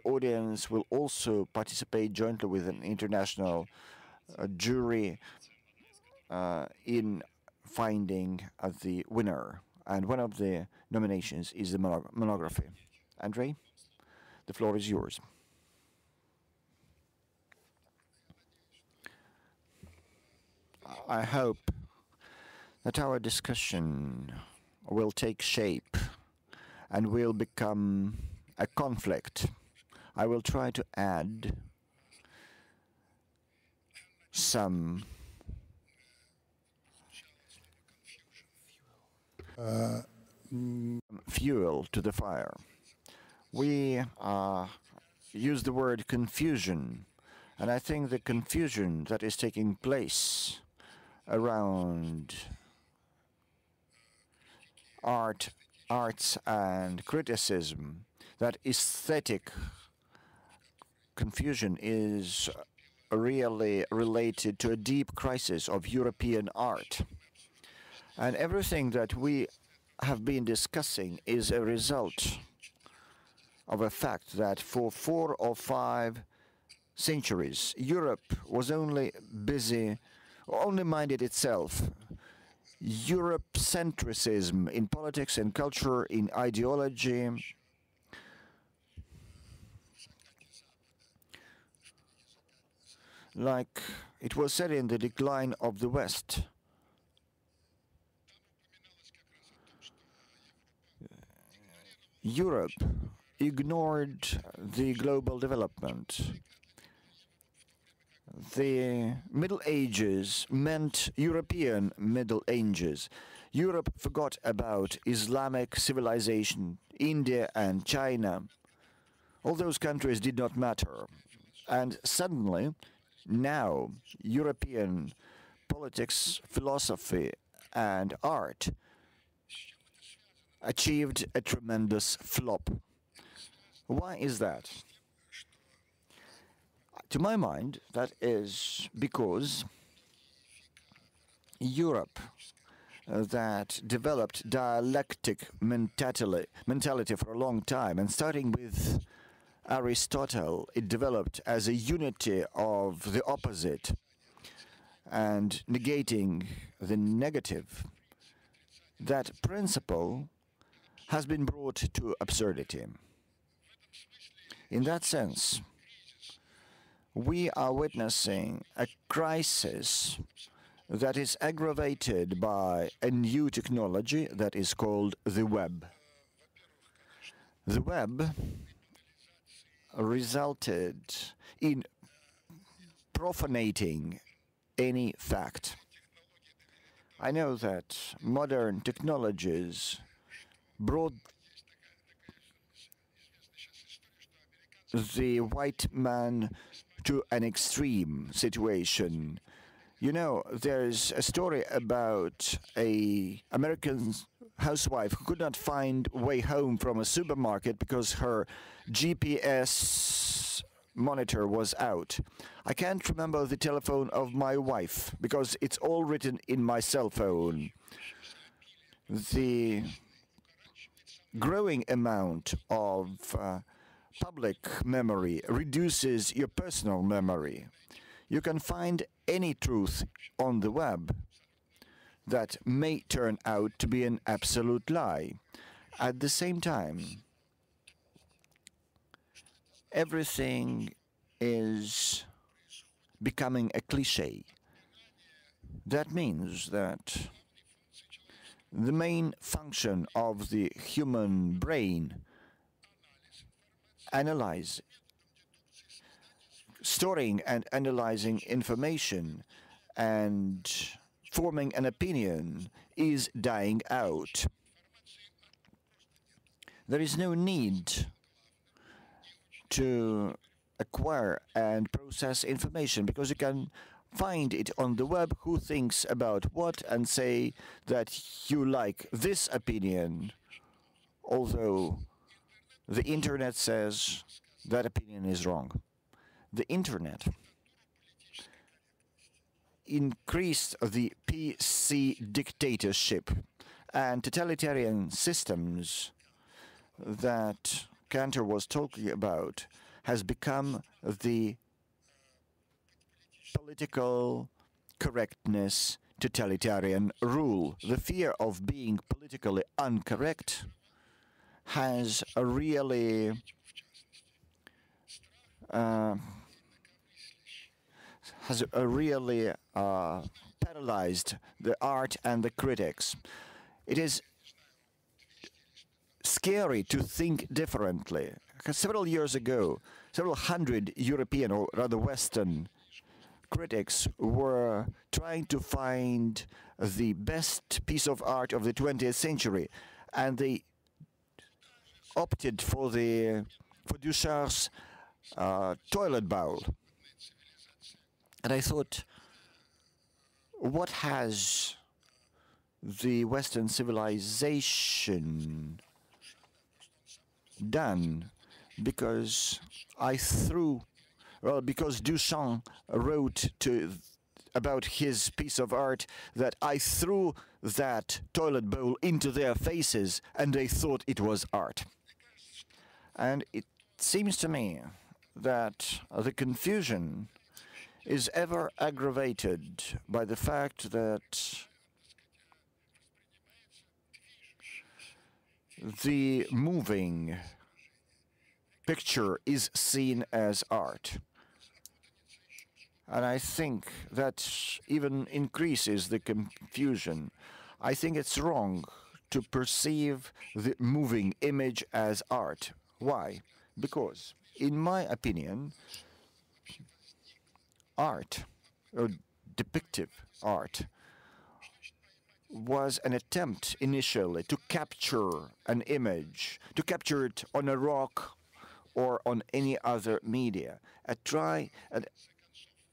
audience will also participate jointly with an international jury in finding the winner. And one of the nominations is the monography. Andrei, the floor is yours. I hope that our discussion will take shape and will become a conflict. I will try to add some fuel to the fire. We use the word confusion, and I think the confusion that is taking place around arts and criticism, that aesthetic confusion is really related to a deep crisis of European art. And everything that we have been discussing is a result of a fact that for 4 or 5 centuries, Europe was only minded itself. Europe-centricism in politics and culture, in ideology, like it was said in The Decline of the West. Europe ignored the global development. The Middle Ages meant European Middle Ages. Europe forgot about Islamic civilization, India and China. All those countries did not matter. And suddenly, now, European politics, philosophy and art achieved a tremendous flop. Why is that? To my mind, that is because Europe that developed dialectic mentality for a long time, and starting with Aristotle, it developed as a unity of the opposite and negating the negative. That principle has been brought to absurdity. In that sense, we are witnessing a crisis that is aggravated by a new technology that is called the web. The web resulted in profanating any fact. I know that modern technologies brought the white man to an extreme situation. You know, there's a story about an American housewife who could not find a way home from a supermarket because her GPS monitor was out. I can't remember the telephone of my wife because it's all written in my cell phone. The growing amount of public memory reduces your personal memory. You can find any truth on the web that may turn out to be an absolute lie. At the same time, everything is becoming a cliché. That means that the main function of the human brain, storing and analyzing information and forming an opinion, is dying out. There is no need to acquire and process information because you can find it on the web who thinks about what and say that you like this opinion, although the internet says that opinion is wrong. The internet increased the PC dictatorship and totalitarian systems that Cantor was talking about has become the political correctness totalitarian rule. The fear of being politically incorrect has really paralyzed the art and the critics. It is scary to think differently. Several years ago, several hundred European, or rather Western, critics were trying to find the best piece of art of the 20th century, and they opted for Duchart's toilet bowl. And I thought, what has the Western civilization done? Because because Duchamp wrote about his piece of art that I threw that toilet bowl into their faces and they thought it was art. And it seems to me that the confusion is ever aggravated by the fact that the moving picture is seen as art. And I think that even increases the confusion. I think it's wrong to perceive the moving image as art. Why? Because, in my opinion, art, or depictive art, was an attempt initially to capture an image, to capture it on a rock or on any other media. An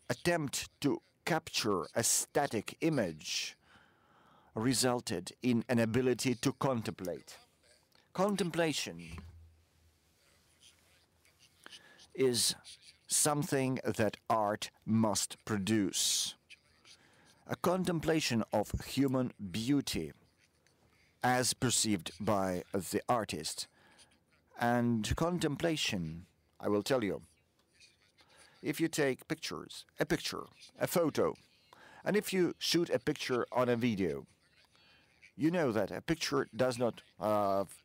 attempt to capture a static image resulted in an ability to contemplate. Contemplation is something that art must produce. A contemplation of human beauty as perceived by the artist. And contemplation, I will tell you, if you take pictures, a photo, and if you shoot a picture on a video, you know that a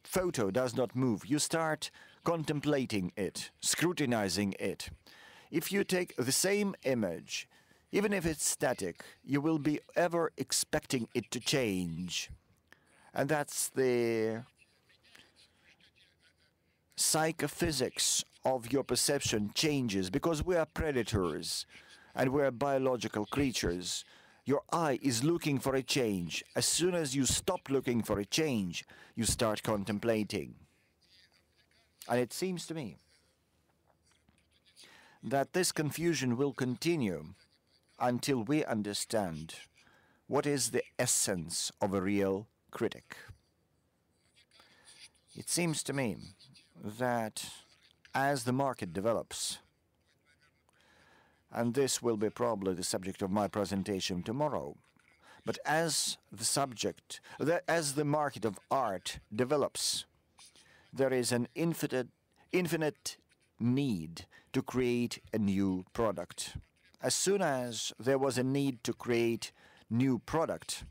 photo does not move. You start contemplating it, scrutinizing it. If you take the same image, even if it's static, you will be ever expecting it to change. And that's the psychophysics of your perception changes, because we are predators and we are biological creatures. Your eye is looking for a change. As soon as you stop looking for a change, you start contemplating. And it seems to me that this confusion will continue until we understand what is the essence of a real critic. It seems to me that as the market develops, and this will be probably the subject of my presentation tomorrow, but as the market of art develops, there is an infinite need to create a new product. As soon as there was a need to create new product,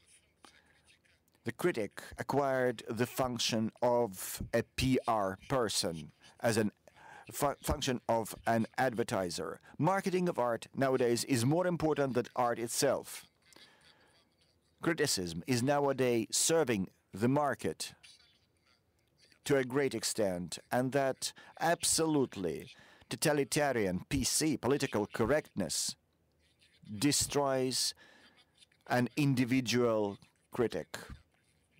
the critic acquired the function of a PR person, as a function of an advertiser. Marketing of art nowadays is more important than art itself. Criticism is nowadays serving the market to a great extent, and that absolutely totalitarian PC, political correctness, destroys an individual critic.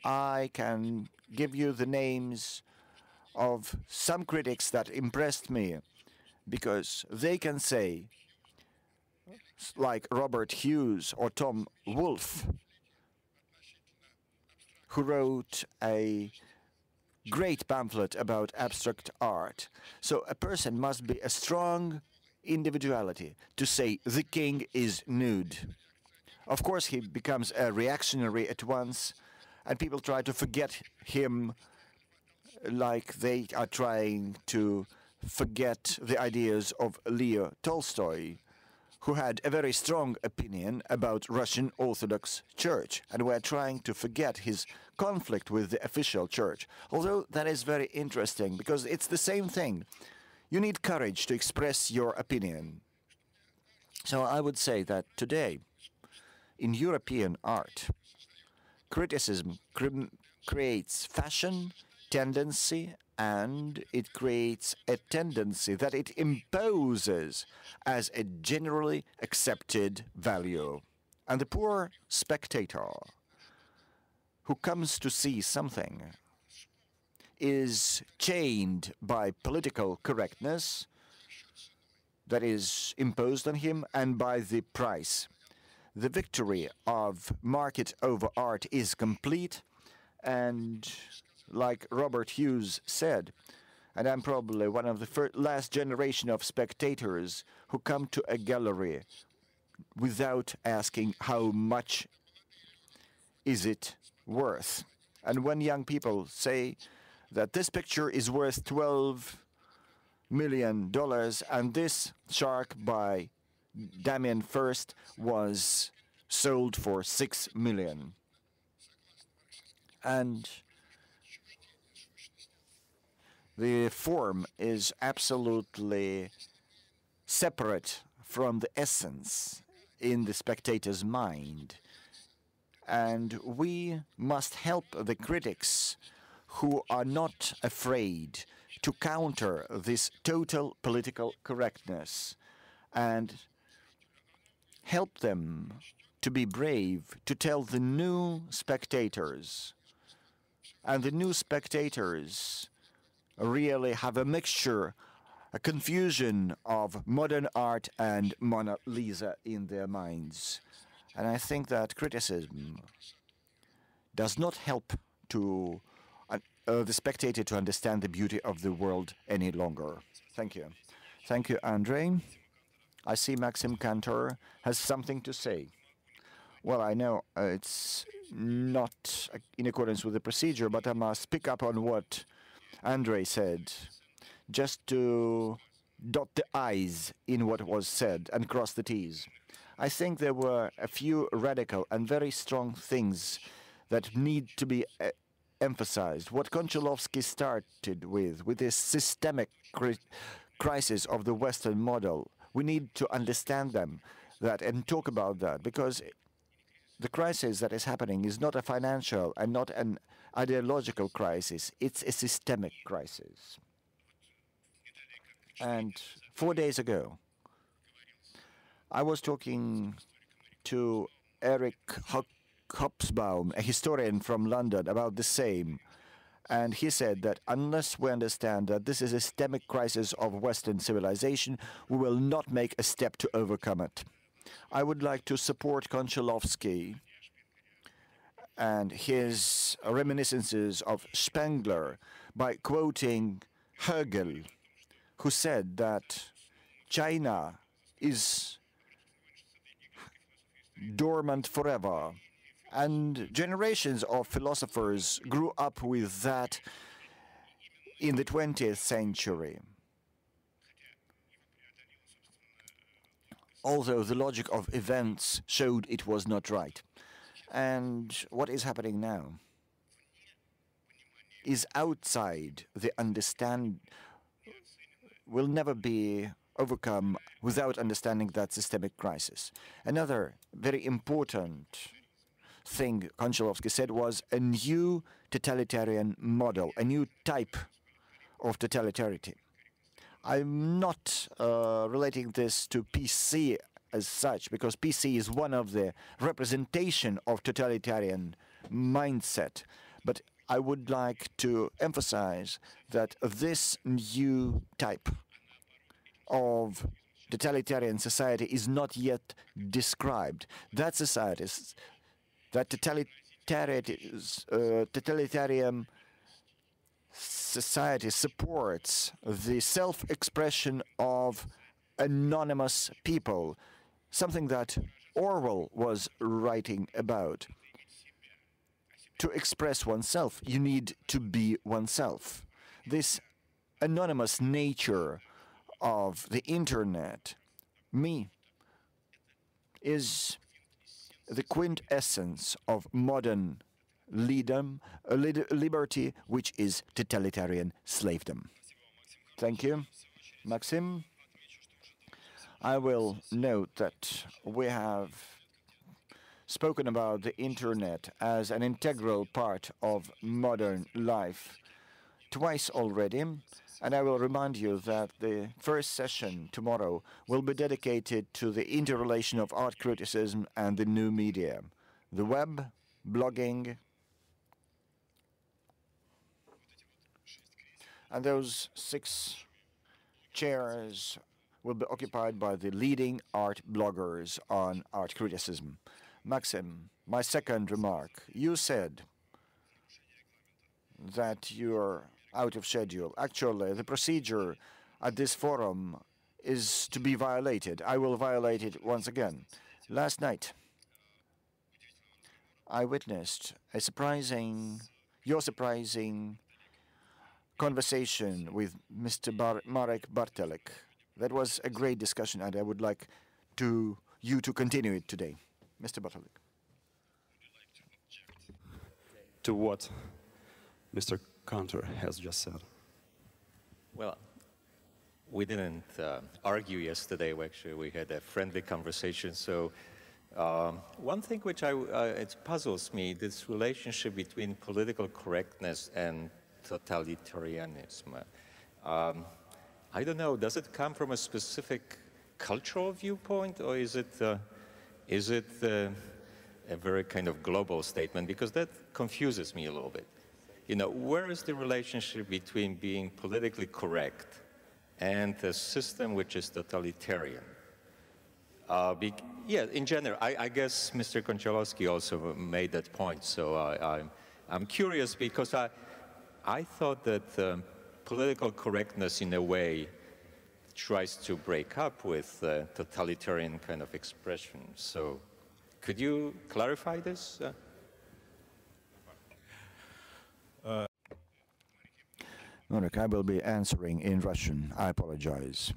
I can give you the names of some critics that impressed me, because they can say, like Robert Hughes or Tom Wolfe, who wrote a great pamphlet about abstract art. So a person must be a strong individuality to say the king is nude. Of course, he becomes a reactionary at once, and people try to forget him like they are trying to forget the ideas of Leo Tolstoy, who had a very strong opinion about Russian Orthodox Church, and we're trying to forget his conflict with the official church. Although that is very interesting, because it's the same thing. You need courage to express your opinion. So I would say that today, in European art, criticism creates fashion, tendency, and it creates a tendency that it imposes as a generally accepted value. And the poor spectator who comes to see something is chained by political correctness that is imposed on him and by the price. the victory of market over art is complete, and like Robert Hughes said, and I'm probably one of the last generation of spectators who come to a gallery without asking how much is it worth. And when young people say that this picture is worth $12 million and this shark by Damien Hirst was sold for $6 million. And the form is absolutely separate from the essence in the spectator's mind. And we must help the critics who are not afraid to counter this total political correctness and help them to be brave, to tell the new spectators. And the new spectators really have a mixture, a confusion of modern art and Mona Lisa in their minds. And I think that criticism does not help to the spectator to understand the beauty of the world any longer. Thank you. Thank you, Andrei. I see Maxim Kantor has something to say. Well, I know it's not in accordance with the procedure, but I must pick up on what Andrei said, just to dot the I's in what was said and cross the T's. I think there were a few radical and very strong things that need to be emphasized. What Konchalovsky started with this systemic crisis of the Western model, we need to understand that and talk about that, because the crisis that is happening is not a financial and not an ideological crisis. It's a systemic crisis. And 4 days ago, I was talking to Eric Hobsbawm, a historian from London, about the same. And he said that unless we understand that this is a systemic crisis of Western civilization, we will not make a step to overcome it. I would like to support Konchalovsky and his reminiscences of Spengler by quoting Hegel, who said that China is dormant forever. And generations of philosophers grew up with that in the 20th century. Although the logic of events showed it was not right. And what is happening now is outside the understand, will never be overcome without understanding that systemic crisis. Another very important thing Konchalovsky said was a new totalitarian model, a new type of totalitarian. I'm not relating this to PC as such, because PC is one of the representation of totalitarian mindset. But I would like to emphasize that this new type of totalitarian society is not yet described. That society, that totalitarian society supports the self-expression of anonymous people, something that Orwell was writing about. To express oneself, you need to be oneself. This anonymous nature of the internet, is the quintessence of modern liberty, which is totalitarian slavedom. Thank you, Maxim. I will note that we have spoken about the internet as an integral part of modern life twice already, and I will remind you that the first session tomorrow will be dedicated to the interrelation of art criticism and the new media, the web, blogging, and those 6 chairs will be occupied by the leading art bloggers on art criticism. Maxim, my second remark. You said that you're out of schedule. Actually, the procedure at this forum is to be violated. I will violate it once again. Last night, I witnessed your surprising conversation with Mr. Marek Bartelek. That was a great discussion, and I would like you to continue it today. Mr. Bartelek. To what Mr. Counter has just said. Well, we didn't argue yesterday. Actually, we had a friendly conversation. So one thing which it puzzles me, this relationship between political correctness and totalitarianism. I don't know, does it come from a specific cultural viewpoint, or is it a very kind of global statement? Because that confuses me a little bit. You know, where is the relationship between being politically correct and a system which is totalitarian? Yeah, in general, I guess Mr. Konchalovsky also made that point. So I'm curious, because I thought that political correctness, in a way, tries to break up with totalitarian kind of expression. So could you clarify this? Marek, I will be answering in Russian. I apologize.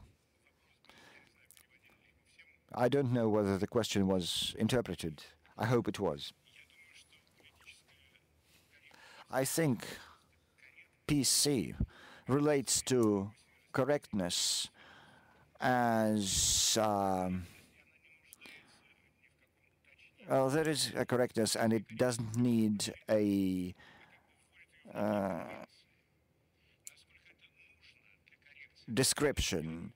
I don't know whether the question was interpreted. I hope it was. I think PC relates to correctness as well, there is a correctness, and it doesn't need a description.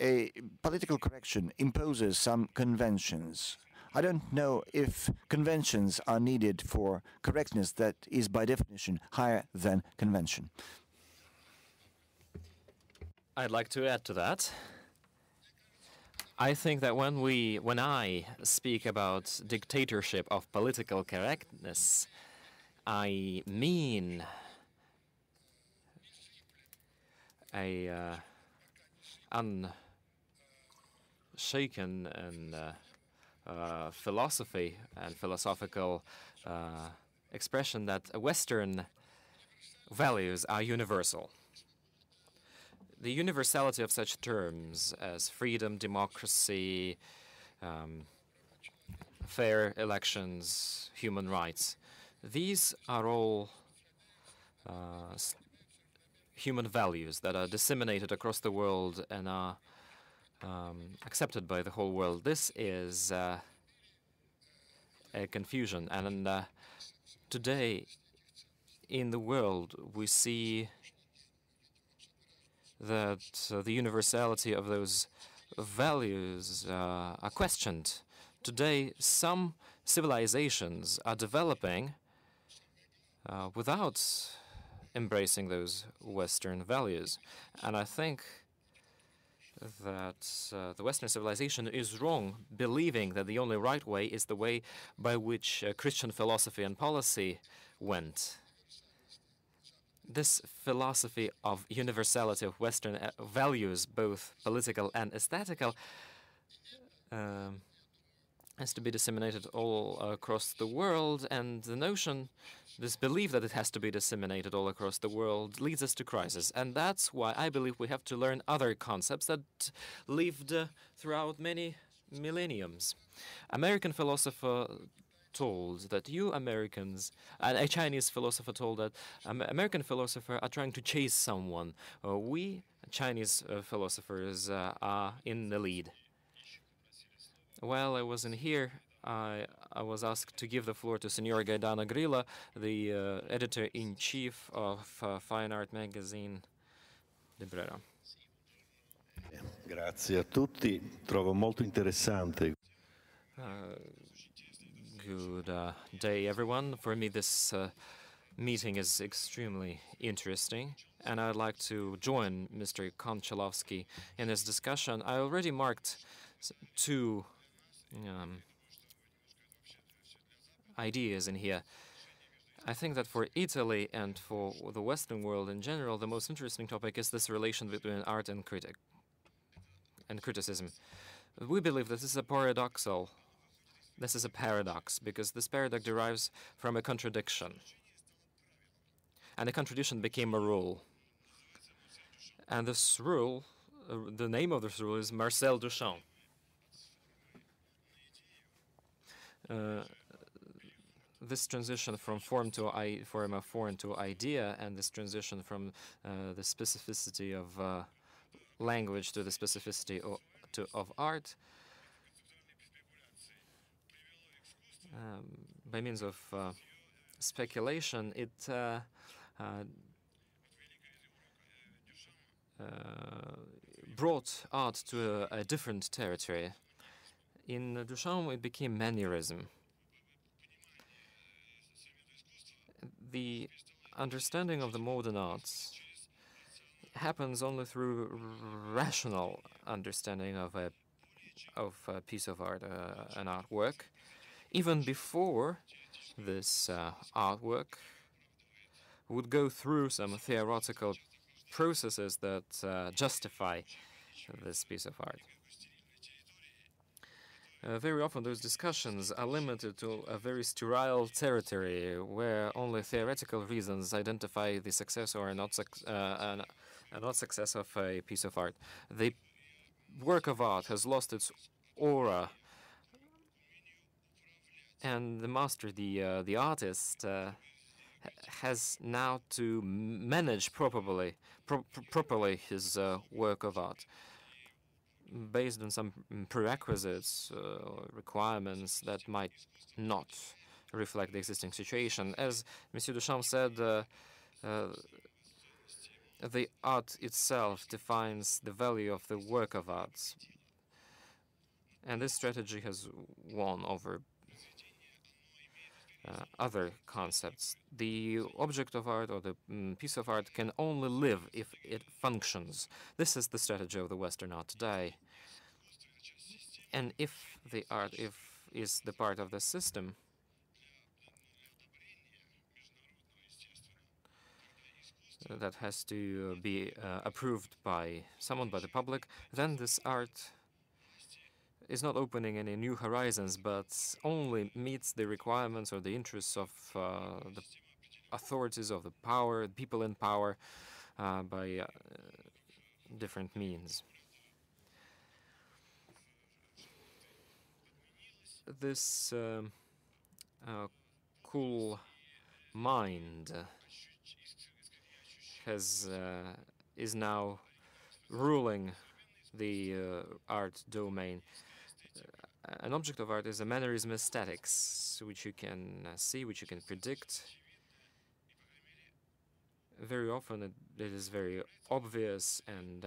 A political correction imposes some conventions. I don't know if conventions are needed for correctness that is by definition higher than convention. I'd like to add to that. I think that when I speak about dictatorship of political correctness, I mean a unshaken and philosophy and philosophical expression that Western values are universal. The universality of such terms as freedom, democracy, fair elections, human rights, these are all human values that are disseminated across the world and are accepted by the whole world. This is a confusion, and today in the world we see that the universality of those values are questioned. Today, some civilizations are developing without embracing those Western values. And I think that the Western civilization is wrong, believing that the only right way is the way by which Christian philosophy and policy went. This philosophy of universality of Western values, both political and aesthetical, has to be disseminated all across the world, and the notion, this belief that it has to be disseminated all across the world leads us to crisis. And that's why I believe we have to learn other concepts that lived throughout many millenniums. American philosopher told that you Americans, and a Chinese philosopher told that American philosophers are trying to chase someone. We Chinese philosophers are in the lead. While I wasn't here, I was asked to give the floor to Signora Gaetana Grilla, the editor-in-chief of Fine Art magazine. Librera. Grazie a tutti. Trovo molto interessante. Good day, everyone. For me, this meeting is extremely interesting, and I'd like to join Mr. Konchalovsky in this discussion. I already marked two ideas in here. I think that for Italy and for the Western world in general, the most interesting topic is this relation between art and criticism. We believe that this is a paradox, because this paradox derives from a contradiction. And the contradiction became a rule. And this rule, the name of this rule is Marcel Duchamp. This transition from form to idea, and this transition from the specificity of language to the specificity of art, by means of speculation, it brought art to a different territory. In Duchamp, it became mannerism. The understanding of the modern arts happens only through rational understanding of a piece of art, an artwork. Even before this artwork would go through some theoretical processes that justify this piece of art. Very often those discussions are limited to a very sterile territory where only theoretical reasons identify the success or not success of a piece of art. The work of art has lost its aura, and the master, the artist, has now to manage properly his work of art, based on some prerequisites, requirements that might not reflect the existing situation. As Monsieur Duchamp said, the art itself defines the value of the work of art. And this strategy has won over other concepts. The object of art or the piece of art can only live if it functions. This is the strategy of the Western art today. And if the art is the part of the system, that has to be approved by someone, by the public, then this art is not opening any new horizons, but only meets the requirements or the interests of the authorities, of the power, people in power, by different means. This cool mind is now ruling the art domain. An object of art is a mannerism aesthetics, which you can see, which you can predict. Very often it is very obvious, and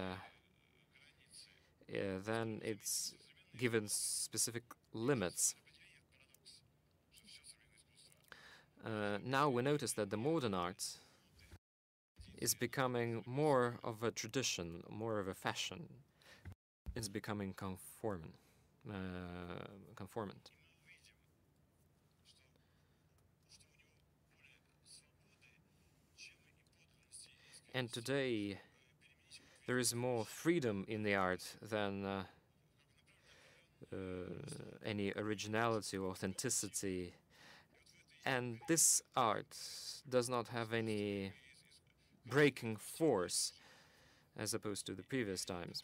then it's given specific limits. Now we notice that the modern art is becoming more of a tradition, more of a fashion. It's becoming conformant. And today, there is more freedom in the art than any originality or authenticity. And this art does not have any breaking force as opposed to the previous times.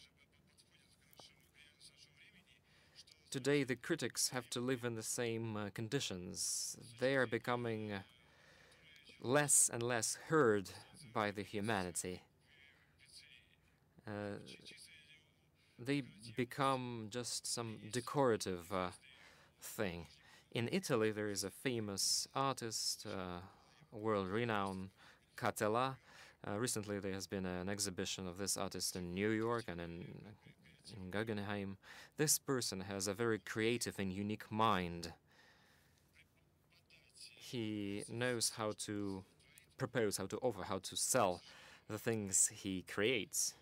Today, the critics have to live in the same conditions. They are becoming less and less heard by the humanity. They become just some decorative thing. In Italy, there is a famous artist, world-renowned, Catella. Recently, there has been an exhibition of this artist in New York and in Guggenheim. This person has a very creative and unique mind. He knows how to propose, how to offer, how to sell the things he creates.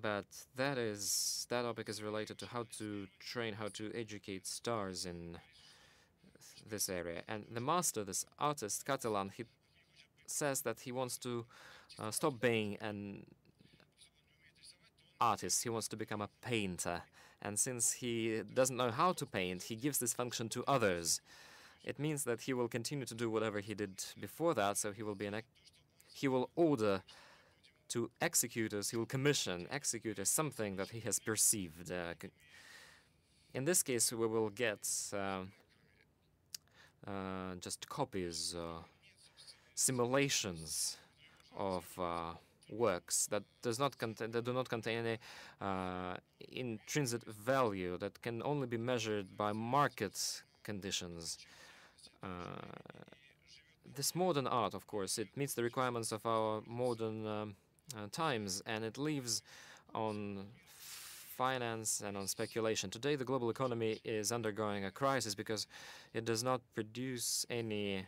But that topic is related to how to train, how to educate stars in this area. And the master, this artist, Catalan, he says that he wants to stop being an artist. He wants to become a painter. And since he doesn't know how to paint, he gives this function to others. It means that he will continue to do whatever he did before that, so he will be he will order to executors, he will commission executors something that he has perceived. In this case, we will get just copies, simulations of works that do not contain any intrinsic value, that can only be measured by market conditions. This modern art, of course, it meets the requirements of our modern times, and it lives on finance and on speculation. Today, the global economy is undergoing a crisis because it does not produce any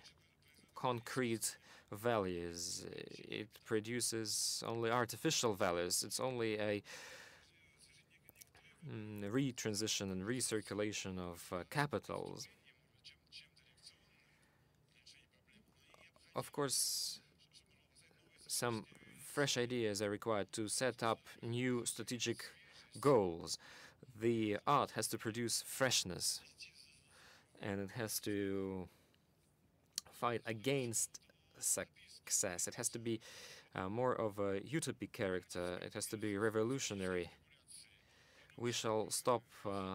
concrete values. It produces only artificial values. It's only a retransition and recirculation of capitals. Of course, some fresh ideas are required to set up new strategic goals. The art has to produce freshness, and it has to fight against success. It has to be more of a utopic character. It has to be revolutionary. We shall stop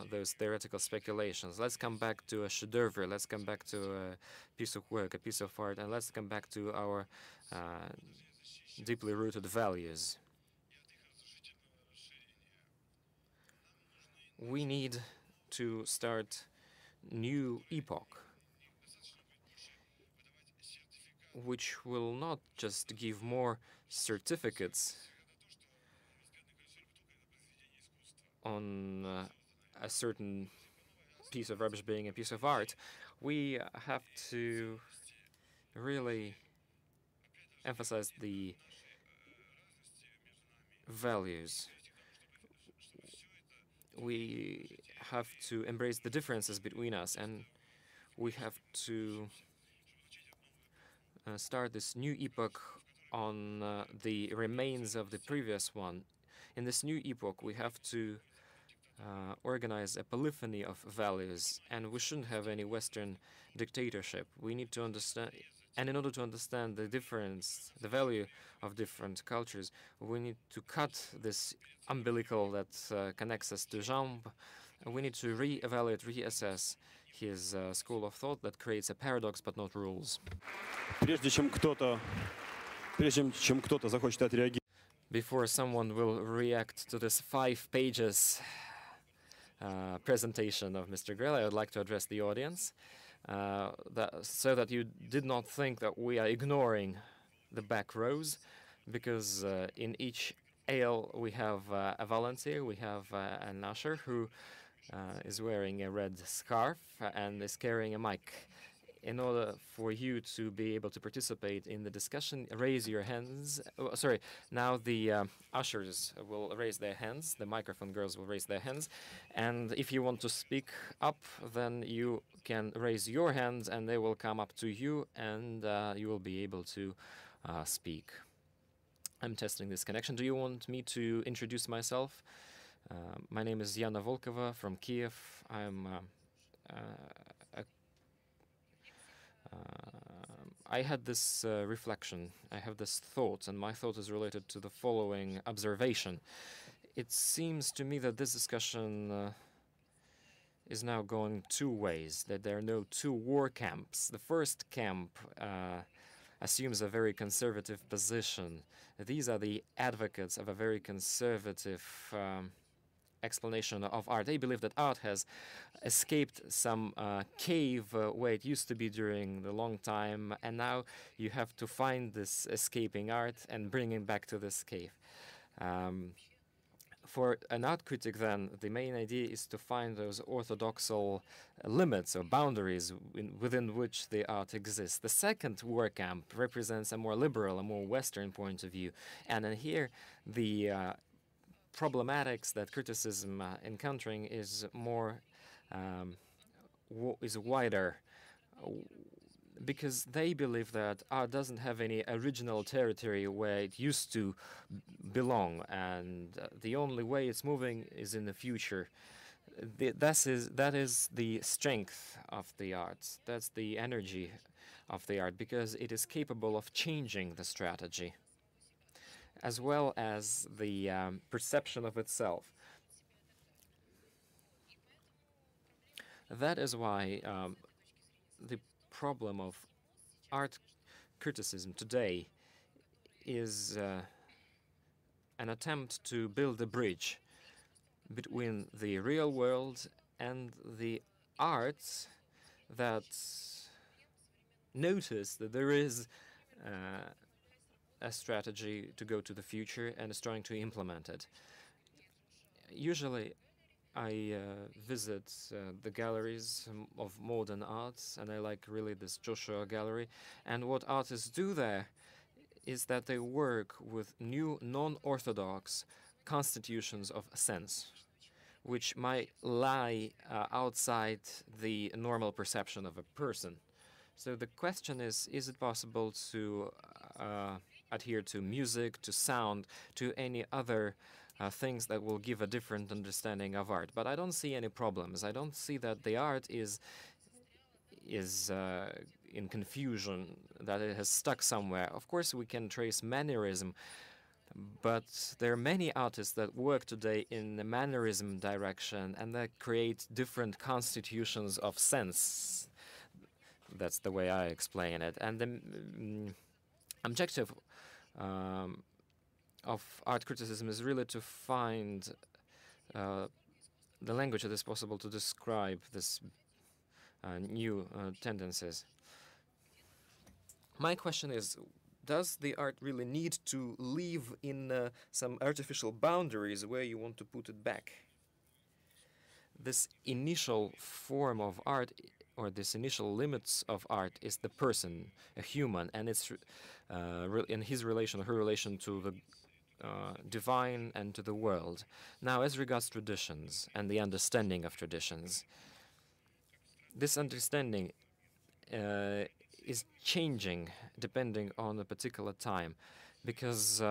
those theoretical speculations. Let's come back to a chef-d'oeuvre. Let's come back to a piece of work, a piece of art, and let's come back to our deeply rooted values. We need to start new epoch, which will not just give more certificates on a certain piece of rubbish being a piece of art. We have to really emphasize the values. We have to embrace the differences between us, and we have to start this new epoch on the remains of the previous one. In this new epoch, we have to organize a polyphony of values, and we shouldn't have any Western dictatorship. We need to understand, and in order to understand the difference, the value of different cultures, we need to cut this umbilical that connects us to Jean. We need to re-evaluate, reassess his school of thought that creates a paradox but not rules. Прежде чем кто-то захочет отреагировать. Before someone will react to this 5 pages presentation of Mr. Grell, I would like to address the audience so that you did not think that we are ignoring the back rows, because in each aisle we have a volunteer, we have an usher who is wearing a red scarf and is carrying a mic. In order for you to be able to participate in the discussion, raise your hands. Oh, sorry, now the ushers will raise their hands, the microphone girls will raise their hands, and if you want to speak up, then you can raise your hands and they will come up to you, and you will be able to speak. I'm testing this connection. Do you want me to introduce myself? My name is Yana Volkova from Kiev. I'm I had this reflection, I have this thought, and my thought is related to the following observation. It seems to me that this discussion is now going 2 ways, that there are no 2 war camps. The first camp assumes a very conservative position. These are the advocates of a very conservative explanation of art. They believe that art has escaped some cave where it used to be during the long time, and now you have to find this escaping art and bring it back to this cave. For an art critic, then, the main idea is to find those orthodoxal limits or boundaries within which the art exists. The second work camp represents a more liberal, a more Western point of view. And in here, the problematics that criticism encountering is more is wider, because they believe that art doesn't have any original territory where it used to belong, and the only way it's moving is in the future. That is the strength of the arts. That's the energy of the art, because it is capable of changing the strategy as well as the perception of itself. That is why the problem of art criticism today is an attempt to build a bridge between the real world and the arts that notice that there is a strategy to go to the future and is trying to implement it. Usually, I visit the galleries of modern arts, and I like really this Joshua gallery. And what artists do there is that they work with new non-orthodox constitutions of sense, which might lie outside the normal perception of a person. So the question is it possible to adhere to music, to sound, to any other things that will give a different understanding of art? But I don't see any problems. I don't see that the art is in confusion, that it has stuck somewhere. Of course, we can trace mannerism, but there are many artists that work today in the mannerism direction and that create different constitutions of sense. That's the way I explain it. And the objective of art criticism is really to find the language that is possible to describe this new tendencies. My question is, does the art really need to live in some artificial boundaries where you want to put it back? This initial form of art, or this initial limits of art, is the person, a human, and it's in his relation, her relation to the divine and to the world. Now, as regards traditions and the understanding of traditions, this understanding is changing depending on a particular time, because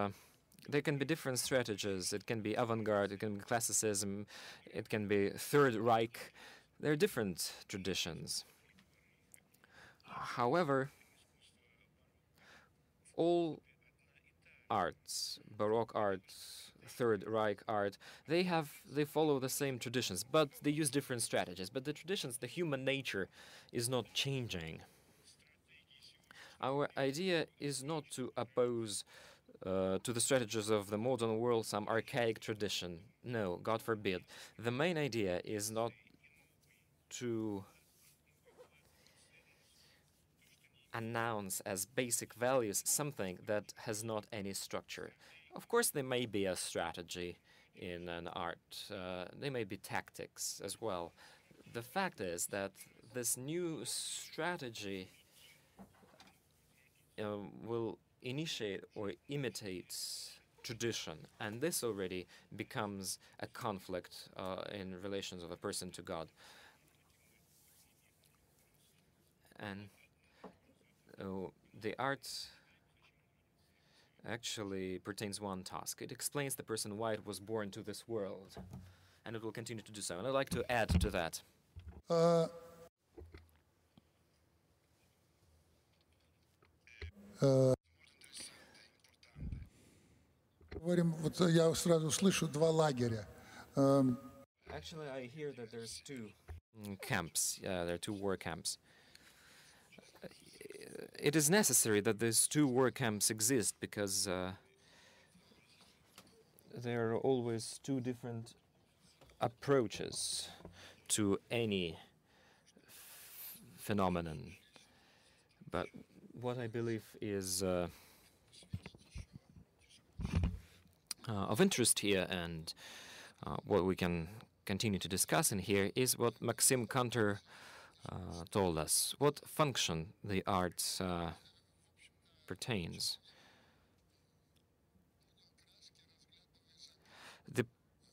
there can be different strategies. It can be avant-garde, it can be classicism, it can be Third Reich. There are different traditions. However, all arts, Baroque art, Third Reich art, they follow the same traditions, but they use different strategies. But the traditions, the human nature is not changing. Our idea is not to oppose to the strategies of the modern world some archaic tradition. No, God forbid. The main idea is not to announce as basic values something that has not any structure. Of course, there may be a strategy in an art. There may be tactics as well. The fact is that this new strategy will initiate or imitate tradition, and this already becomes a conflict in relations of a person to God. And the art actually pertains one task. It explains the person why it was born to this world, and it will continue to do so. And I'd like to add to that. Я сразу слышу два лагеря. Actually, I hear that there's two camps. There are two war camps. It is necessary that these two war camps exist because there are always two different approaches to any phenomenon. But what I believe is of interest here and what we can continue to discuss in here is what Maxim Kantor told us, what function the art pertains.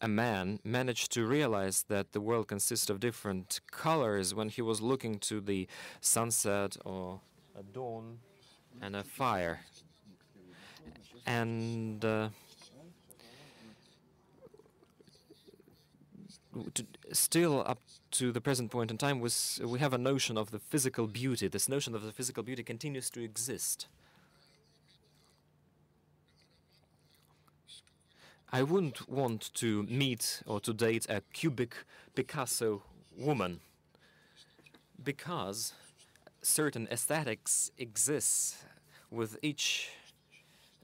A man managed to realize that the world consists of different colors when he was looking to the sunset or a dawn and a fire. And still up to the present point in time, we have a notion of the physical beauty. This notion of the physical beauty continues to exist. I wouldn't want to meet or to date a cubic Picasso woman because certain aesthetics exists with each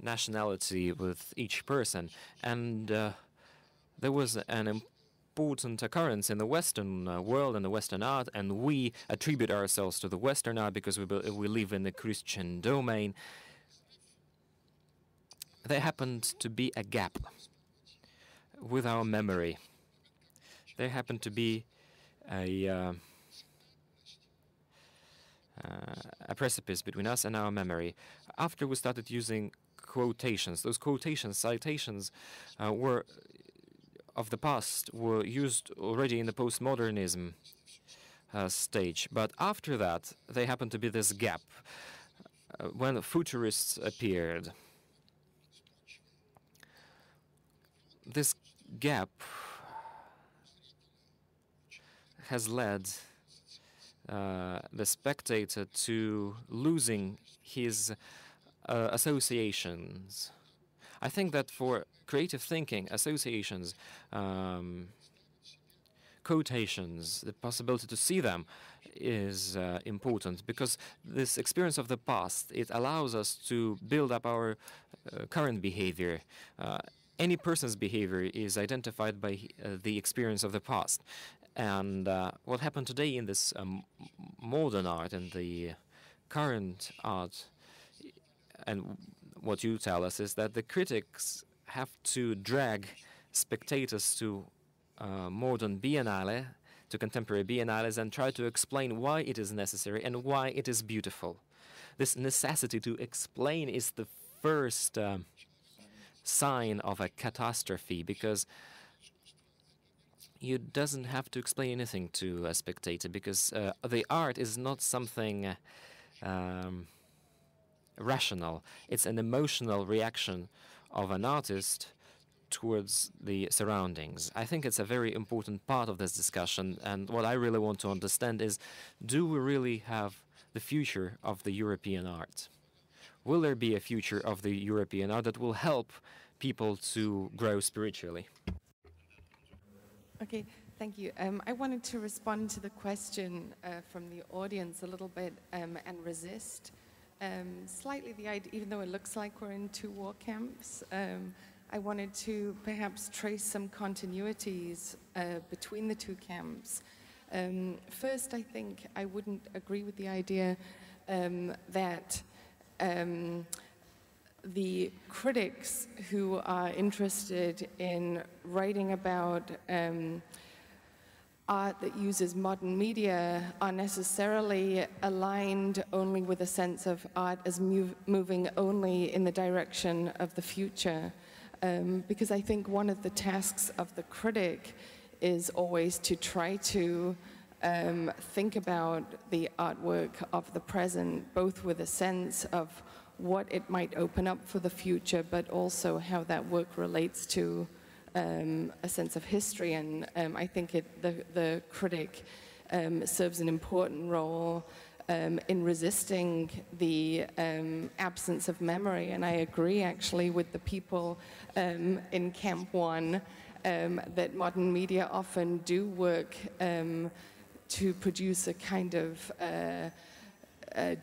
nationality, with each person. And there was an important occurrence in the Western world and the Western art, and we attribute ourselves to the Western art because we live in the Christian domain. There happened to be a gap with our memory. There happened to be a precipice between us and our memory. After we started using quotations, those quotations, citations were of the past, were used already in the postmodernism stage. But after that, there happened to be this gap when futurists appeared. This gap has led the spectator to losing his associations. I think that for creative thinking, associations, quotations, the possibility to see them is important, because this experience of the past, it allows us to build up our current behavior. Any person's behavior is identified by the experience of the past. And what happened today in this modern art and the current art, and what you tell us, is that the critics have to drag spectators to modern biennale, to contemporary biennales, and try to explain why it is necessary and why it is beautiful. This necessity to explain is the first sign of a catastrophe, because you doesn't have to explain anything to a spectator, because the art is not something rational. It's an emotional reaction of an artist towards the surroundings. I think it's a very important part of this discussion, and what I really want to understand is, do we really have the future of the European art? Will there be a future of the European art that will help people to grow spiritually? Okay, thank you. I wanted to respond to the question from the audience a little bit and resist slightly the idea, even though it looks like we're in two war camps, I wanted to perhaps trace some continuities between the two camps. First, I think I wouldn't agree with the idea that the critics who are interested in writing about art that uses modern media are necessarily aligned only with a sense of art as moving only in the direction of the future. Because I think one of the tasks of the critic is always to try to think about the artwork of the present, both with a sense of what it might open up for the future, but also how that work relates to a sense of history. And I think the critic serves an important role in resisting the absence of memory. And I agree actually with the people in Camp 1 that modern media often do work to produce a kind of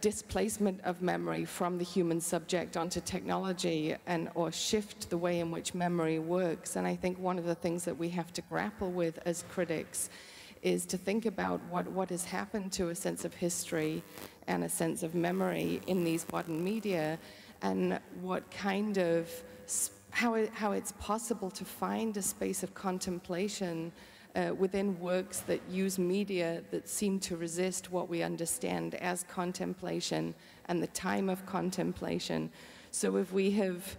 displacement of memory from the human subject onto technology, and or shift the way in which memory works. And I think one of the things that we have to grapple with as critics is to think about what has happened to a sense of history and a sense of memory in these modern media, and what kind of how it's possible to find a space of contemplation within works that use media that seem to resist what we understand as contemplation and the time of contemplation. So if we have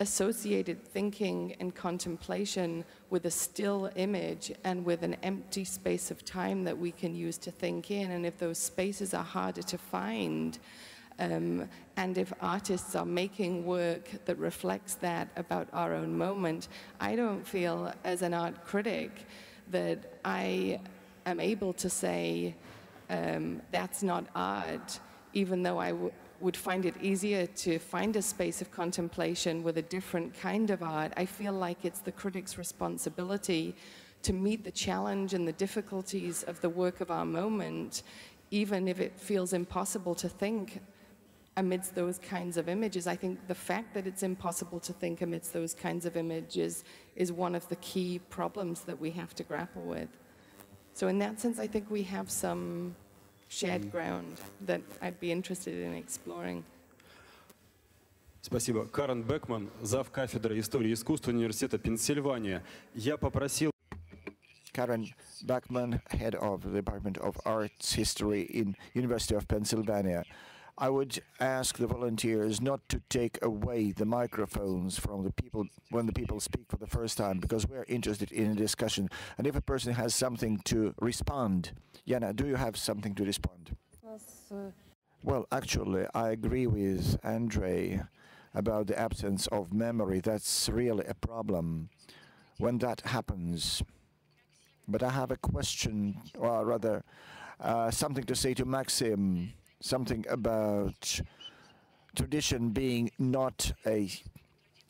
associated thinking and contemplation with a still image and with an empty space of time that we can use to think in, and if those spaces are harder to find, and if artists are making work that reflects that about our own moment, I don't feel as an art critic that I am able to say that's not art, even though I would find it easier to find a space of contemplation with a different kind of art. I feel like it's the critic's responsibility to meet the challenge and the difficulties of the work of our moment, even if it feels impossible to think amidst those kinds of images. I think the fact that it's impossible to think amidst those kinds of images is one of the key problems that we have to grapple with. So in that sense, I think we have some shared ground that I'd be interested in exploring. Спасибо. Карен Бекман, зав. Кафедры истории искусства Университета Пенсильвания. Я попросил... Karen Bachman, head of the Department of Arts History in University of Pennsylvania. I would ask the volunteers not to take away the microphones from the people when the people speak for the first time, because we're interested in a discussion. And if a person has something to respond, Jana, do you have something to respond? Well, actually, I agree with Andrei about the absence of memory. That's really a problem when that happens. But I have a question, or rather, something to say to Maxim. Something about tradition being not a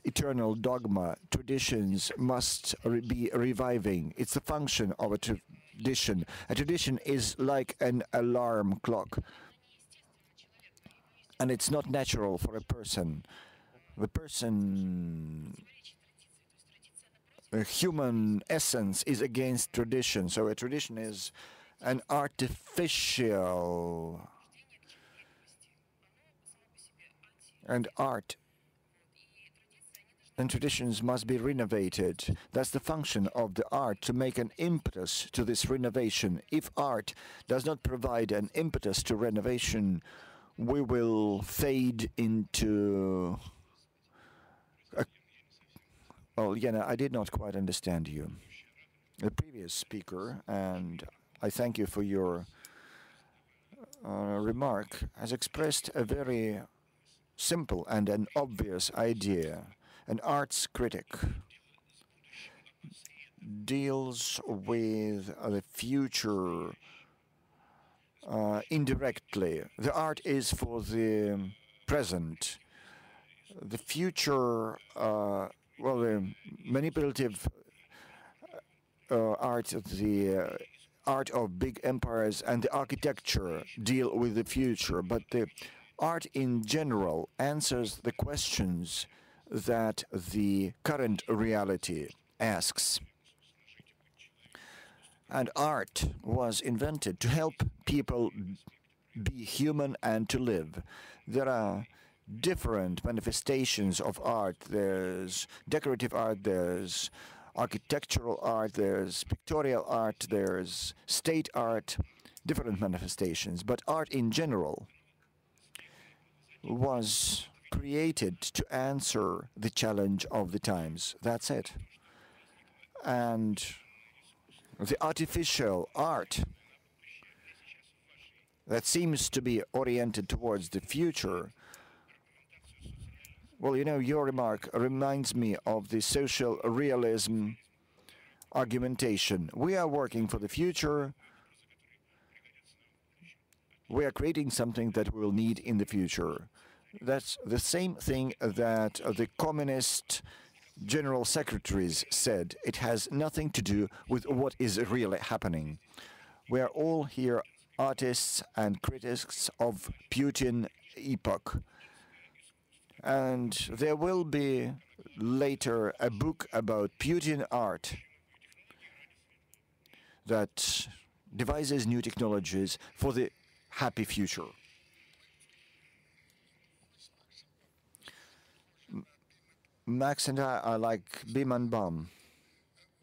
eternal dogma. Traditions must be reviving. It's the function of a tradition. A tradition is like an alarm clock. And it's not natural for a person. The human essence is against tradition. So a tradition is an artificial... And art and traditions must be renovated. That's the function of the art, to make an impetus to this renovation. If art does not provide an impetus to renovation, we will fade into... Well, Jana, I did not quite understand you. The previous speaker, and I thank you for your remark, has expressed a very simple and an obvious idea. An arts critic deals with the future indirectly. The art is for the present. The future, well, the manipulative art, the art of big empires and the architecture deal with the future, but the art in general answers the questions that the current reality asks. And art was invented to help people be human and to live. There are different manifestations of art. There's decorative art, there's architectural art, there's pictorial art, there's state art, different manifestations. But art in general was created to answer the challenge of the times. That's it. And the artificial art that seems to be oriented towards the future, well, you know, your remark reminds me of the social realism argumentation. We are working for the future. We are creating something that we will need in the future. That's the same thing that the communist general secretaries said. It has nothing to do with what is really happening. We are all here artists and critics of Putin epoch. And there will be later a book about Putin art that devises new technologies for the happy future. Max and I are like Bim and Bum.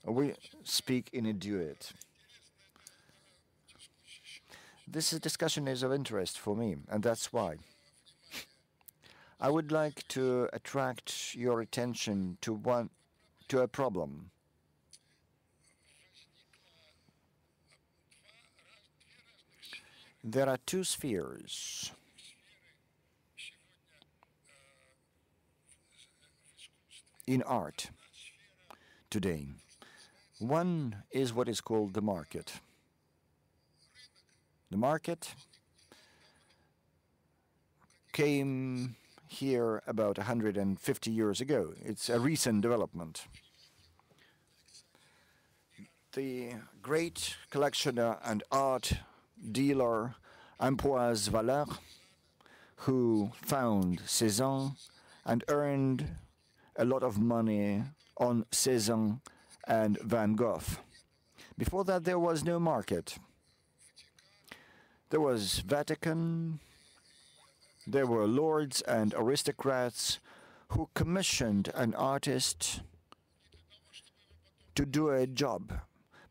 We speak in a duet. This discussion is of interest for me, and that's why. I would like to attract your attention to a problem. There are two spheres in art today. One is what is called the market. The market came here about 150 years ago. It's a recent development. The great collectioner and art dealer Ambroise Valère, who found Cézanne and earned a lot of money on Cézanne and Van Gogh. Before that, there was no market. There was Vatican, there were lords and aristocrats who commissioned an artist to do a job.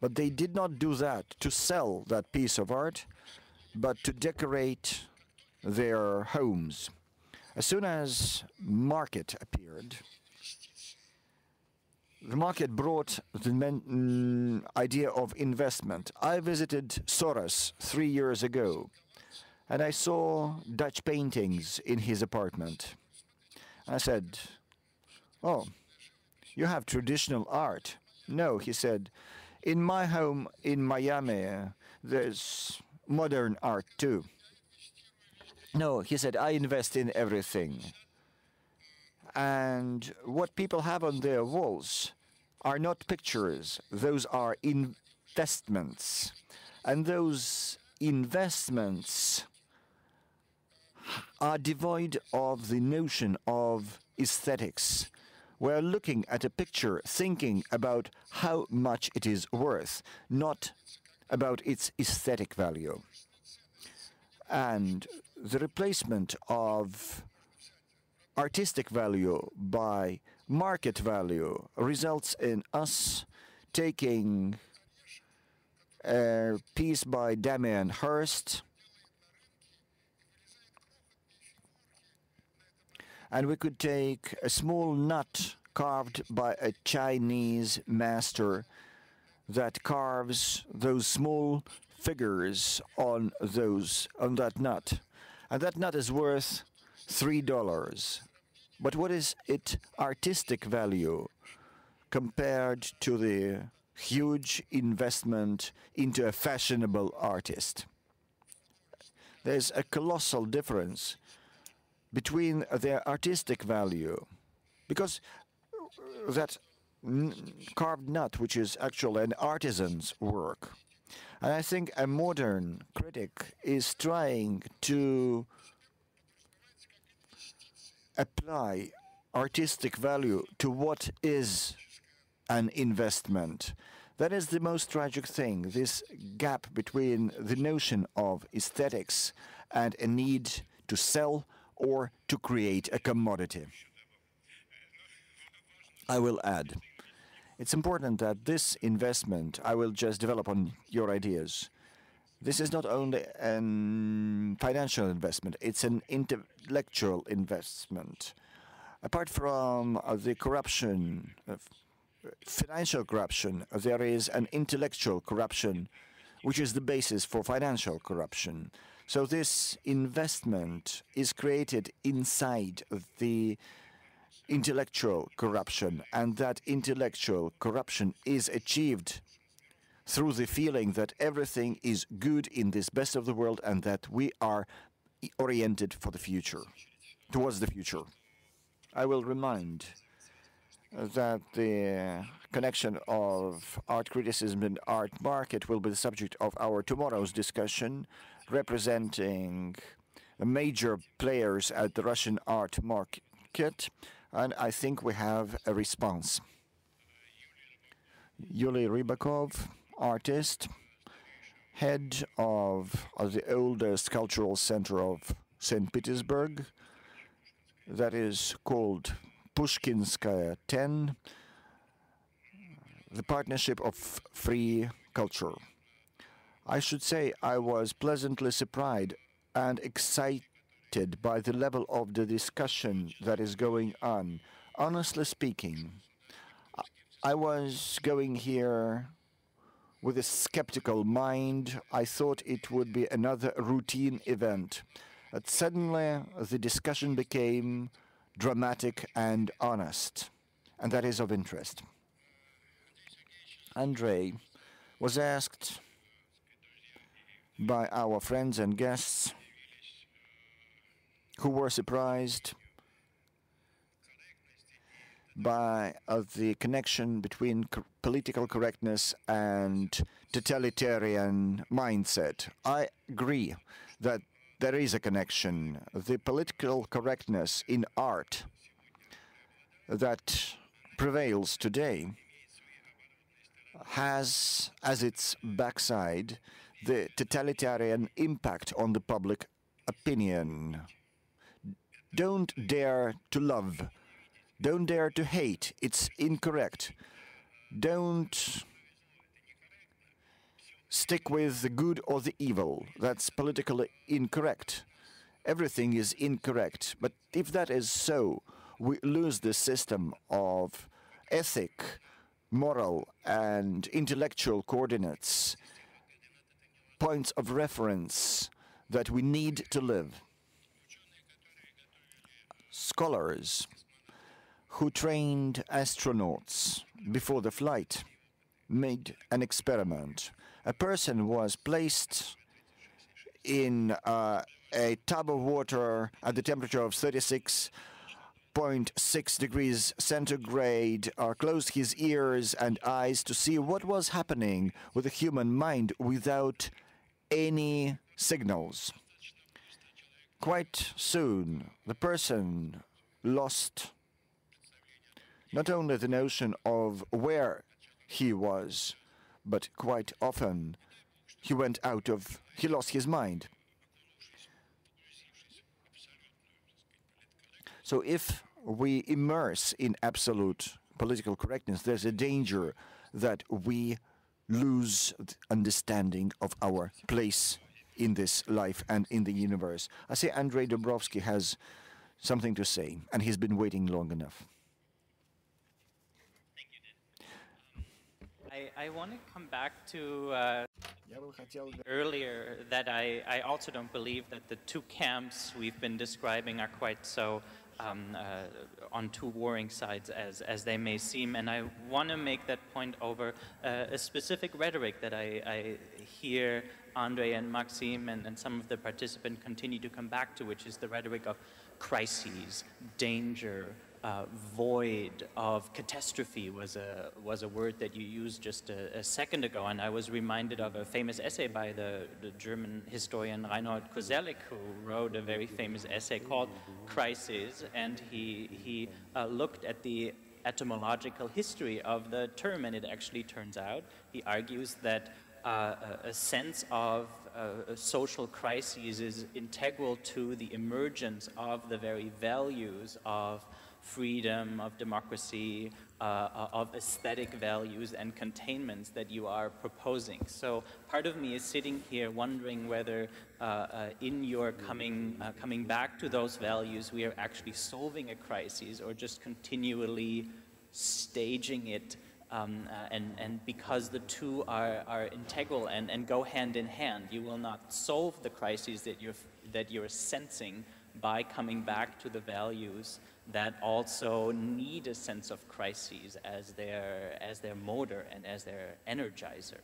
But they did not do that to sell that piece of art, but to decorate their homes. As soon as market appeared, the market brought the idea of investment. I visited Soros 3 years ago, and I saw Dutch paintings in his apartment. I said, "Oh, you have traditional art." "No," he said, "in my home in Miami, there's modern art too." "No," he said, "I invest in everything." And what people have on their walls are not pictures, those are investments. And those investments are devoid of the notion of aesthetics. We're looking at a picture thinking about how much it is worth, not about its aesthetic value. And the replacement of artistic value by market value results in us taking a piece by Damien Hirst, and we could take a small nut carved by a Chinese master that carves those small figures on that nut. And that nut is worth $3. But what is its artistic value compared to the huge investment into a fashionable artist? There's a colossal difference between their artistic value, because that carved nut, which is actually an artisan's work. And I think a modern critic is trying to apply artistic value to what is an investment. That is the most tragic thing, this gap between the notion of aesthetics and a need to sell or to create a commodity. I will add, it's important that this investment, I will just develop on your ideas, this is not only a financial investment, it's an intellectual investment. Apart from the corruption, financial corruption, there is an intellectual corruption, which is the basis for financial corruption. So this investment is created inside the intellectual corruption, and that intellectual corruption is achieved through the feeling that everything is good in this best of the world and that we are oriented for the future, towards the future. I will remind that the connection of art criticism and art market will be the subject of our tomorrow's discussion, representing major players at the Russian art market, and I think we have a response. Yuliy Rybakov, artist, head of the oldest cultural center of St. Petersburg, that is called Pushkinskaya 10, the partnership of free culture. I should say I was pleasantly surprised and excited by the level of the discussion that is going on. Honestly speaking, I was going here with a skeptical mind. I thought it would be another routine event. But suddenly the discussion became dramatic and honest, and that is of interest. Andrei was asked by our friends and guests who were surprised by the connection between political correctness and totalitarian mindset. I agree that there is a connection. The political correctness in art that prevails today has as its backside the totalitarian impact on the public opinion. Don't dare to love. Don't dare to hate. It's incorrect. Don't stick with the good or the evil. That's politically incorrect. Everything is incorrect. But if that is so, we lose the system of ethic, moral and intellectual coordinates, points of reference that we need to live. Scholars who trained astronauts before the flight made an experiment. A person was placed in a tub of water at the temperature of 36.6 degrees centigrade, closed his ears and eyes to see what was happening with the human mind without any signals. Quite soon, the person lost not only the notion of where he was, but quite often he lost his mind. So if we immerse in absolute political correctness, there's a danger that we lose the understanding of our place in this life and in the universe. I say Andrei Dubrovsky has something to say, and he's been waiting long enough. I want to come back to earlier that I also don't believe that the two camps we've been describing are quite so on two warring sides as they may seem, and I want to make that point over a specific rhetoric that I hear Andrei and Maxim and some of the participants continue to come back to, which is the rhetoric of crises, danger, void, of catastrophe was a word that you used just a second ago, and I was reminded of a famous essay by the German historian Reinhold Koselleck, who wrote a very famous essay called Crises, and he looked at the etymological history of the term, and it actually turns out, he argues that a sense of social crises is integral to the emergence of the very values of freedom, of democracy, of aesthetic values and containments that you are proposing. So part of me is sitting here wondering whether in your coming back to those values we are actually solving a crisis or just continually staging it, and because the two are integral and go hand in hand, you will not solve the crises that you're sensing by coming back to the values that also need a sense of crises as their motor and as their energizer.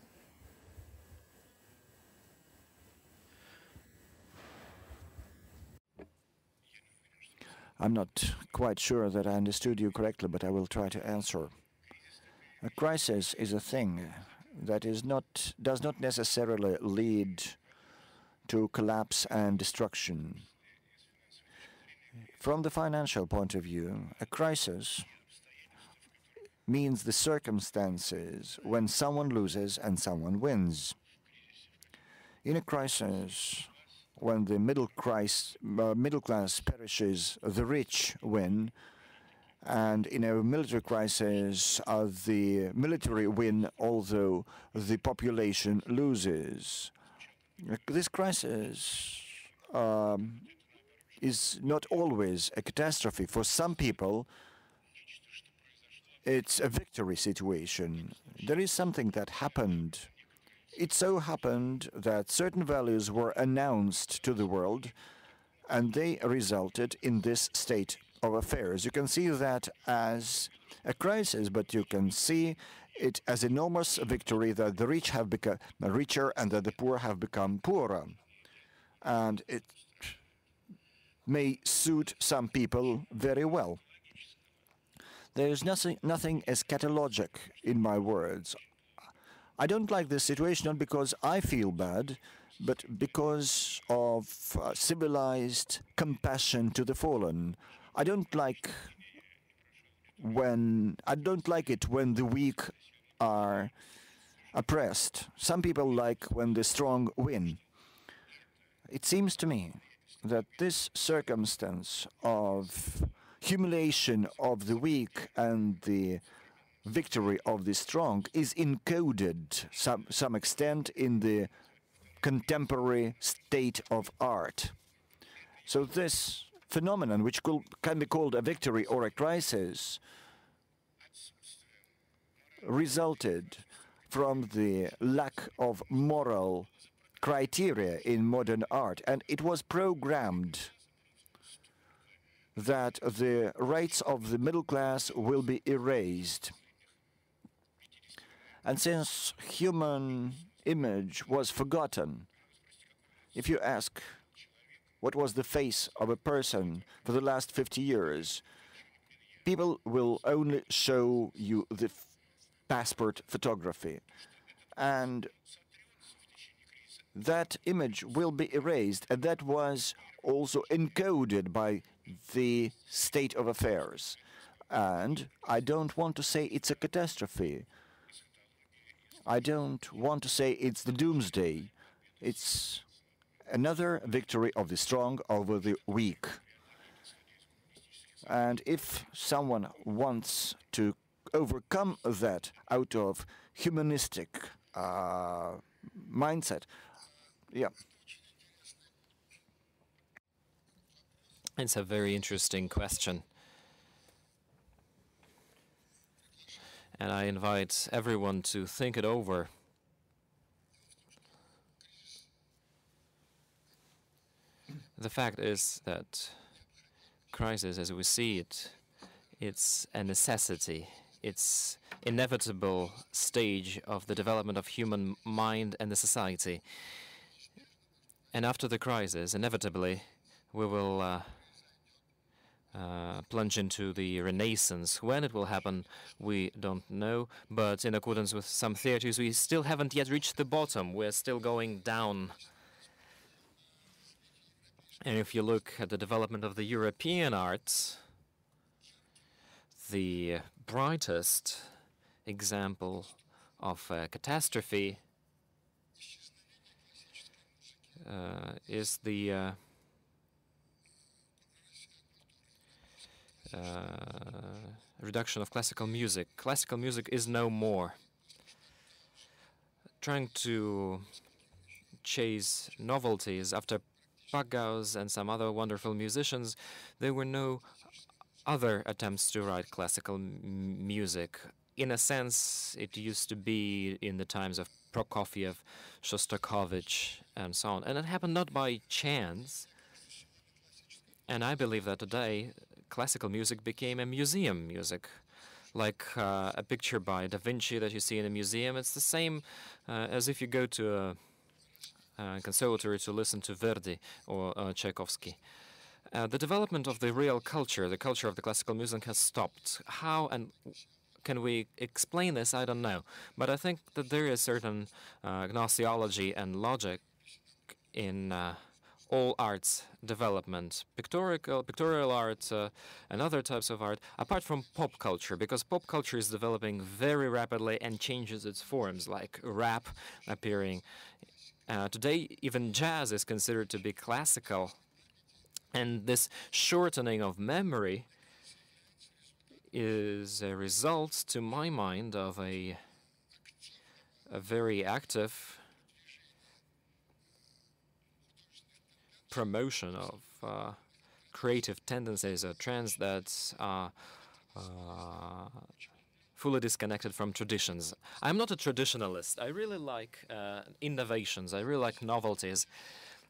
I'm not quite sure that I understood you correctly, but I will try to answer. A crisis is a thing that does not necessarily lead to collapse and destruction. From the financial point of view, a crisis means the circumstances when someone loses and someone wins. In a crisis, when the middle class perishes, the rich win, And in a military crisis, the military win, although the population loses. This crisis is not always a catastrophe. For some people, it's a victory situation. There is something that happened. It so happened that certain values were announced to the world, and they resulted in this state of affairs. You can see that as a crisis, but you can see it as an enormous victory that the rich have become richer and that the poor have become poorer. And it may suit some people very well. There is nothing eschatologic in my words. I don't like this situation not because I feel bad, but because of civilized compassion to the fallen. I don't like it when the weak are oppressed. Some people like when the strong win. It seems to me that this circumstance of humiliation of the weak and the victory of the strong is encoded some extent in the contemporary state of art. So this phenomenon, which can be called a victory or a crisis, resulted from the lack of moral criteria in modern art, and it was programmed that the rights of the middle class will be erased. And since human image was forgotten, if you ask what was the face of a person for the last 50 years, people will only show you the passport photography. And that image will be erased, and that was also encoded by the state of affairs. And I don't want to say it's a catastrophe. I don't want to say it's the doomsday. It's another victory of the strong over the weak. And if someone wants to overcome that out of humanistic mindset, yeah. It's a very interesting question. And I invite everyone to think it over. The fact is that crisis, as we see it, it's a necessity. It's inevitable stage of the development of human mind and the society. And after the crisis, inevitably, we will plunge into the Renaissance. When it will happen, we don't know. But in accordance with some theories, we still haven't yet reached the bottom. We're still going down. And if you look at the development of the European arts, the brightest example of a catastrophe is the reduction of classical music. Classical music is no more. Trying to chase novelties after Pagaus and some other wonderful musicians, there were no other attempts to write classical music. In a sense, it used to be in the times of Prokofiev, Shostakovich, and so on. And it happened not by chance. And I believe that today, classical music became a museum music. Like a picture by Da Vinci that you see in a museum. It's the same as if you go to a conservatory to listen to Verdi or Tchaikovsky. The development of the real culture, the culture of the classical music, has stopped. How and can we explain this? I don't know. But I think that there is certain gnoseology and logic in all arts development, pictorial art and other types of art, apart from pop culture, because pop culture is developing very rapidly and changes its forms, like rap appearing. Today, even jazz is considered to be classical. And this shortening of memory is a result, to my mind, of a very active promotion of creative tendencies or trends that are fully disconnected from traditions. I'm not a traditionalist. I really like innovations. I really like novelties.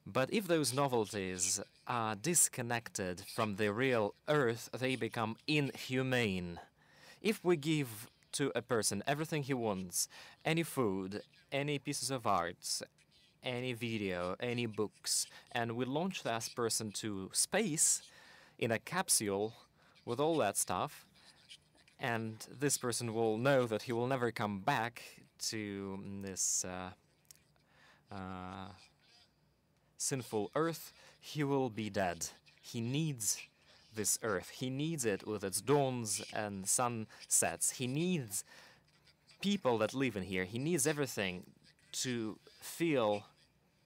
But if those novelties are disconnected from the real earth, they become inhumane. If we give to a person everything he wants, any food, any pieces of art, any video, any books, and we launch that person to space in a capsule with all that stuff, and this person will know that he will never come back to this sinful earth, he will be dead. He needs this earth. He needs it with its dawns and sunsets. He needs people that live in here. He needs everything to feel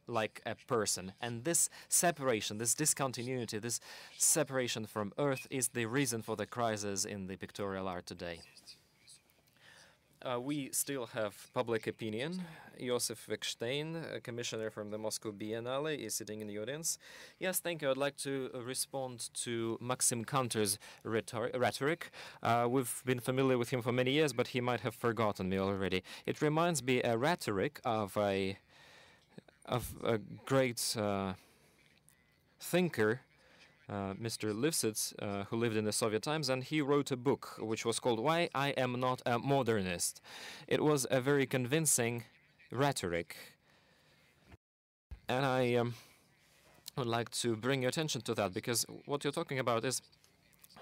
like a person. And this separation, this discontinuity, this separation from earth is the reason for the crisis in the pictorial art today. We still have public opinion. Josef Wickstein, a commissioner from the Moscow Biennale, is sitting in the audience. Yes, thank you. I'd like to respond to Maxim Kantor's rhetoric. We've been familiar with him for many years, but he might have forgotten me already. It reminds me a rhetoric of a great thinker, Mr. Lifshitz, who lived in the Soviet times, and he wrote a book which was called Why I Am Not a Modernist. It was a very convincing rhetoric. And I would like to bring your attention to that, because what you're talking about is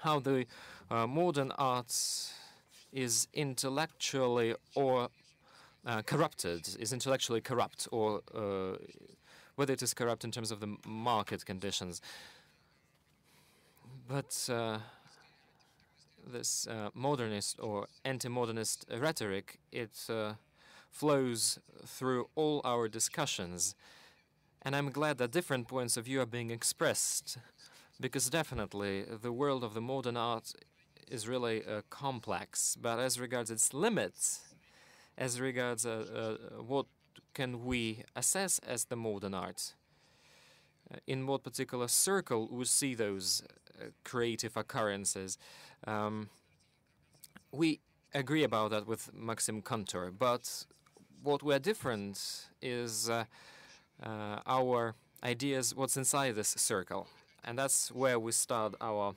how the modern arts is intellectually or corrupted, is intellectually corrupt, or whether it is corrupt in terms of the market conditions. But this modernist or anti-modernist rhetoric, it flows through all our discussions. And I'm glad that different points of view are being expressed, because definitely the world of the modern art is really complex. But as regards its limits, as regards what can we assess as the modern art, in what particular circle we see those creative occurrences. We agree about that with Maxim Kantor, but what we're different is our ideas, what's inside this circle. And that's where we start our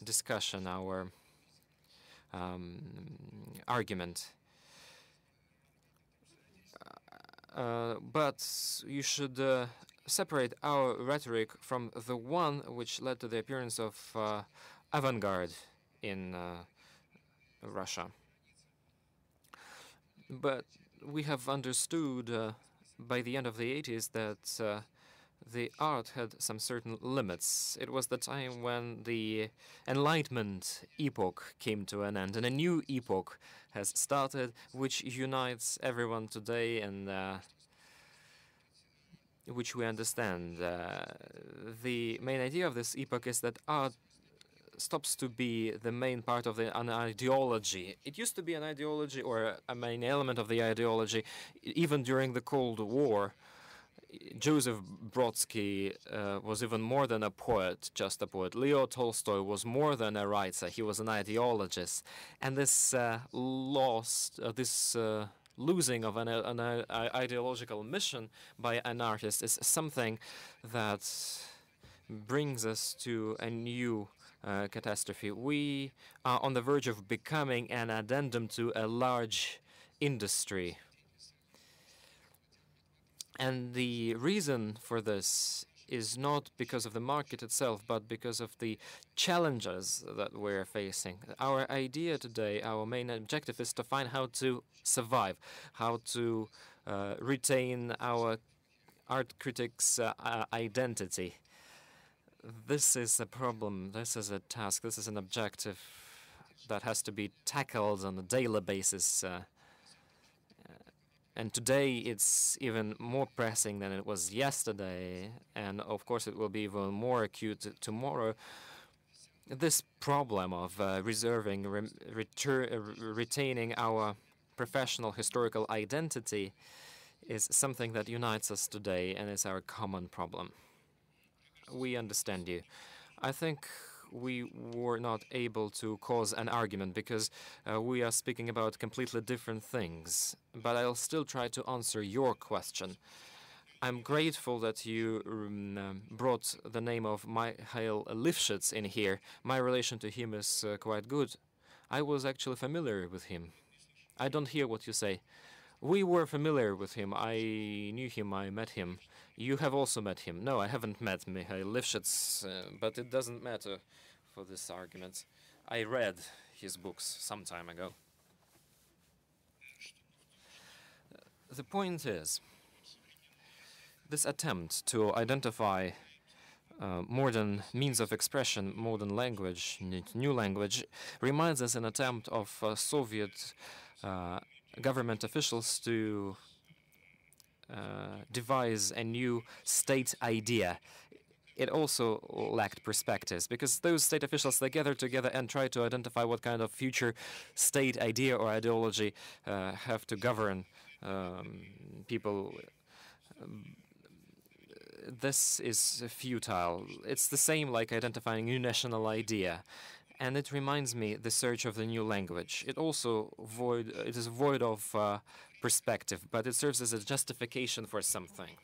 discussion, our argument. But you should separate our rhetoric from the one which led to the appearance of avant-garde in Russia. But we have understood by the end of the 80s that the art had some certain limits. It was the time when the Enlightenment epoch came to an end, and a new epoch has started, which unites everyone today and which we understand. The main idea of this epoch is that art stops to be the main part of an ideology. It used to be an ideology or a main element of the ideology even during the Cold War. Joseph Brodsky was even more than a poet, just a poet. Leo Tolstoy was more than a writer. He was an ideologist. And this losing of an ideological mission by an artist is something that brings us to a new catastrophe. We are on the verge of becoming an addendum to a large industry. And the reason for this is not because of the market itself, but because of the challenges that we're facing. Our idea today, our main objective is to find how to survive, how to retain our art critics' identity. This is a problem, this is a task, this is an objective that has to be tackled on a daily basis. And today it's even more pressing than it was yesterday, and of course it will be even more acute tomorrow. This problem of retaining our professional historical identity is something that unites us today, and is our common problem. We understand you. I think we were not able to cause an argument because we are speaking about completely different things. But I'll still try to answer your question. I'm grateful that you brought the name of Mikhail Lifshitz in here. My relation to him is quite good. I was actually familiar with him. I don't hear what you say. We were familiar with him. I knew him. I met him. You have also met him. No, I haven't met Mikhail Lifshitz, but it doesn't matter for this argument. I read his books some time ago. The point is, this attempt to identify modern means of expression, modern language, new language, reminds us an attempt of Soviet government officials to devise a new state idea. It also lacked perspectives, because those state officials, they gathered together and tried to identify what kind of future state idea or ideology have to govern people. This is futile. It's the same like identifying a new national idea. And it reminds me the search of the new language. It also is void of perspective, but it serves as a justification for something.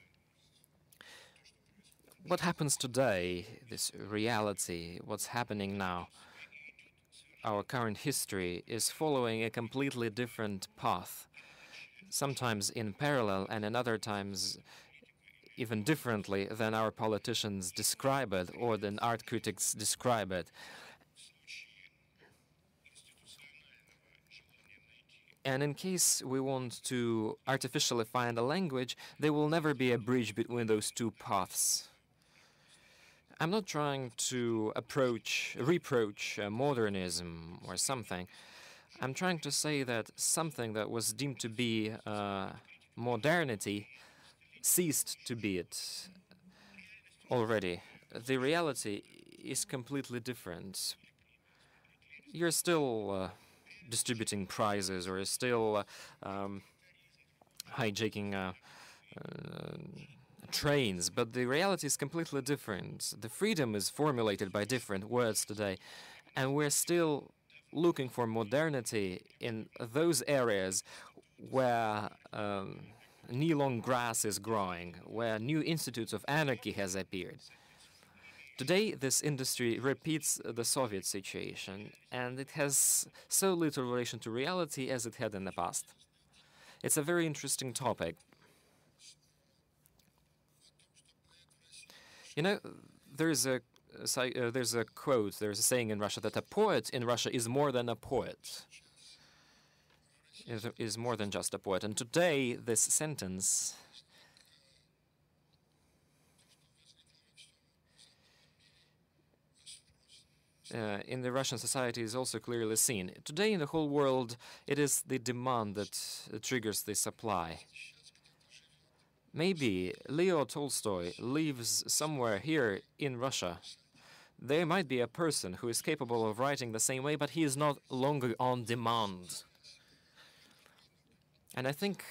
What happens today, this reality, what's happening now, our current history, is following a completely different path, sometimes in parallel and in other times even differently than our politicians describe it or than art critics describe it. And in case we want to artificially find a language, there will never be a bridge between those two paths. I'm not trying to reproach modernism or something. I'm trying to say that something that was deemed to be modernity ceased to be it already. The reality is completely different. You're still distributing prizes, or still hijacking trains, but the reality is completely different. The freedom is formulated by different words today, and we're still looking for modernity in those areas where knee-long grass is growing, where new institutes of anarchy has appeared. Today, this industry repeats the Soviet situation, and it has so little relation to reality as it had in the past. It's a very interesting topic. You know, there's a quote, there's a saying in Russia that a poet in Russia is more than a poet. Is more than just a poet. And today, this sentence in the Russian society is also clearly seen. Today in the whole world, it is the demand that triggers the supply. Maybe Leo Tolstoy lives somewhere here in Russia. There might be a person who is capable of writing the same way, but he is not longer on demand. And I think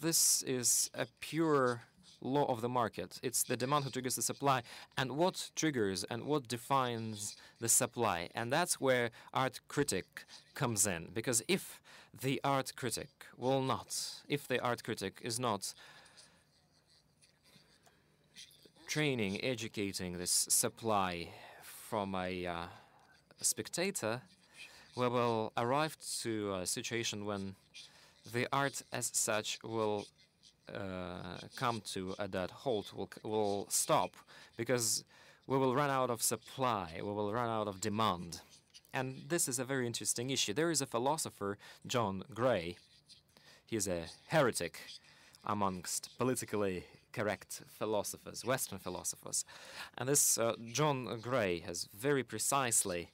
this is a pure law of the market. It's the demand who triggers the supply, and what triggers and what defines the supply. And that's where art critic comes in, because if the art critic is not training, educating this supply from a spectator, we will arrive to a situation when the art as such will come to a dead halt, will stop, because we will run out of supply, we will run out of demand. And this is a very interesting issue. There is a philosopher, John Gray. He is a heretic amongst politically correct philosophers, Western philosophers. And this John Gray has very precisely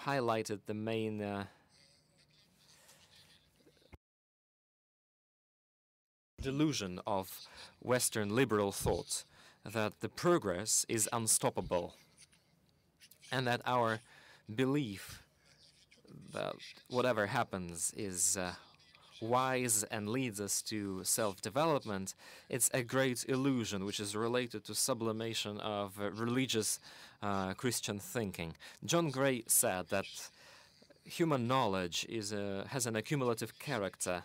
highlighted the main delusion of Western liberal thought. that the progress is unstoppable, and that our belief that whatever happens is wise and leads us to self-development, it's a great illusion which is related to sublimation of religious Christian thinking. John Gray said that human knowledge has an accumulative character,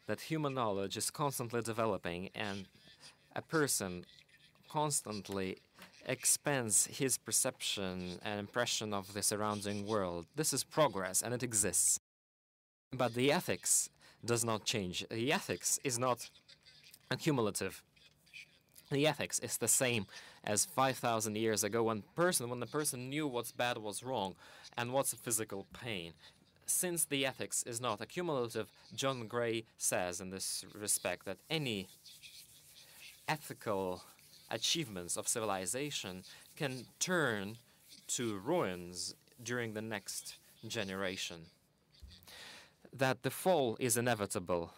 that human knowledge is constantly developing, and a person constantly expands his perception and impression of the surrounding world. This is progress, and it exists. But the ethics does not change. The ethics is not accumulative. The ethics is the same as 5,000 years ago when the person knew what's bad, what's wrong, and what's physical pain. Since the ethics is not accumulative, John Gray says in this respect that any ethical achievements of civilization can turn to ruins during the next generation. That the fall is inevitable,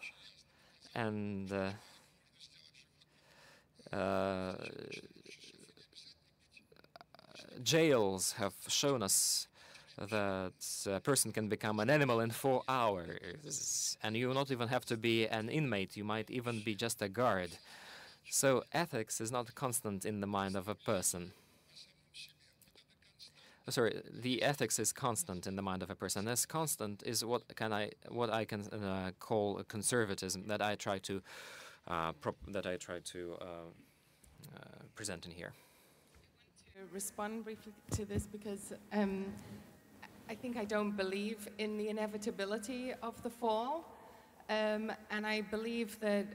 and jails have shown us that a person can become an animal in 4 hours, and you not even have to be an inmate, you might even be just a guard. So ethics is not constant in the mind of a person. Sorry, the ethics is constant in the mind of a person. As constant is what I can call a conservatism that I try to present in here. To respond briefly to this, because I think I don't believe in the inevitability of the fall, and I believe that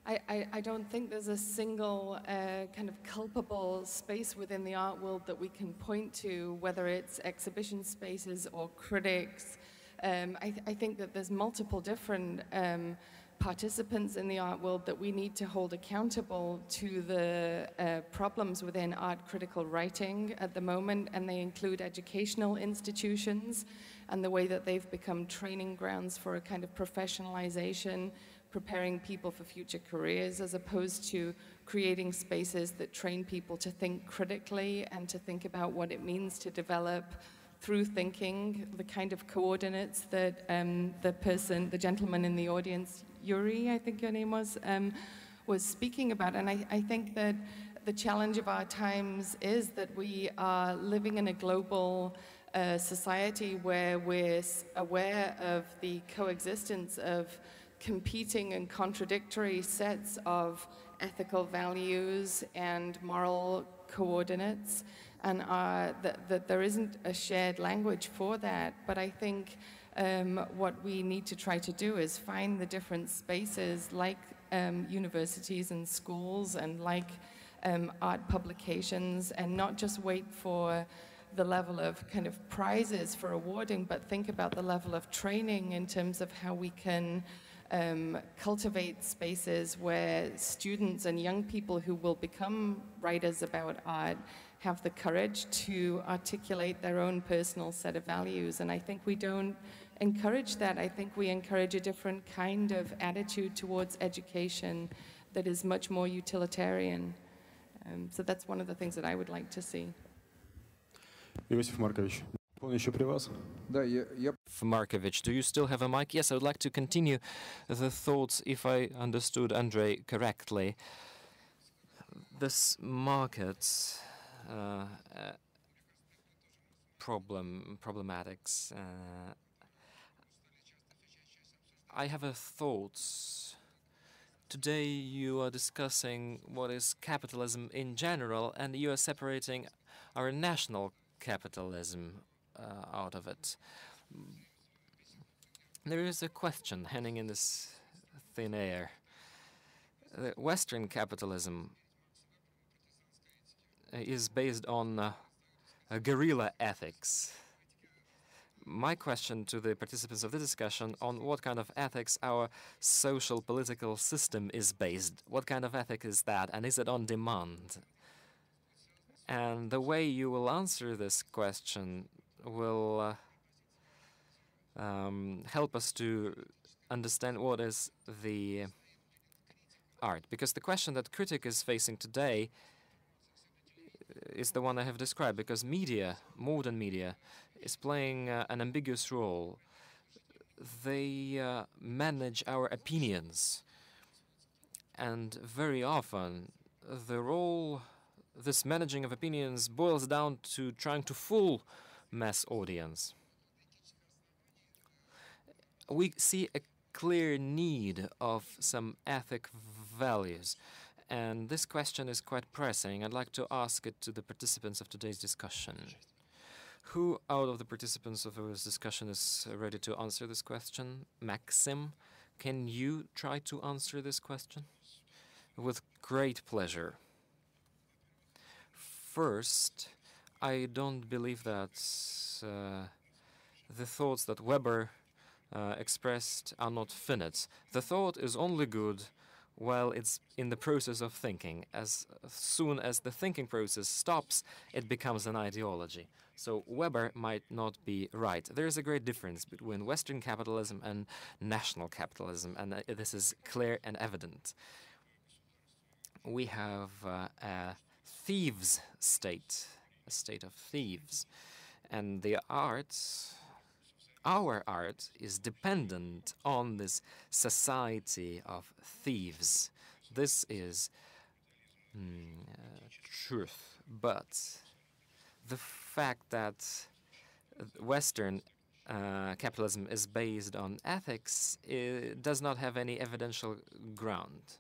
I don't think there's a single kind of culpable space within the art world that we can point to, whether it's exhibition spaces or critics. I think that there's multiple different participants in the art world that we need to hold accountable to the problems within art critical writing at the moment, and they include educational institutions and the way that they've become training grounds for a kind of professionalization, preparing people for future careers, as opposed to creating spaces that train people to think critically and to think about what it means to develop through thinking the kind of coordinates that the gentleman in the audience, Yuri, I think your name was speaking about. And I think that the challenge of our times is that we are living in a global society where we're aware of the coexistence of competing and contradictory sets of ethical values and moral coordinates, and that there isn't a shared language for that. But I think what we need to try to do is find the different spaces like universities and schools and like art publications, and not just wait for the level of kind of prizes for awarding, but think about the level of training in terms of how we can cultivate spaces where students and young people who will become writers about art have the courage to articulate their own personal set of values. And I think we don't encourage that. I think we encourage a different kind of attitude towards education that is much more utilitarian. So that's one of the things that I would like to see. Иосиф Маркович, он еще при вас? Markovich, do you still have a mic? Yes, I would like to continue the thoughts, if I understood Andrei correctly. This market problematics. I have a thought. Today you are discussing what is capitalism in general, and you are separating our national capitalism out of it. There is a question hanging in this thin air. The Western capitalism is based on guerrilla ethics. My question to the participants of the discussion on what kind of ethics our social political system is based. What kind of ethic is that, and is it on demand? And the way you will answer this question will help us to understand what is the art, because the question that critic is facing today is the one I have described, because media, modern media, is playing an ambiguous role. They manage our opinions, and very often this managing of opinions boils down to trying to fool mass audience. We see a clear need of some ethic values, and this question is quite pressing. I'd like to ask it to the participants of today's discussion. Who out of the participants of this discussion is ready to answer this question? Maxim, can you try to answer this question? With great pleasure. First, I don't believe that the thoughts that Weber expressed are not finite. The thought is only good while it's in the process of thinking. As soon as the thinking process stops, it becomes an ideology. So Weber might not be right. There is a great difference between Western capitalism and national capitalism, and this is clear and evident. We have a thieves state, a state of thieves, and the arts, our art, is dependent on this society of thieves. This is truth, but the fact that Western capitalism is based on ethics does not have any evidential ground.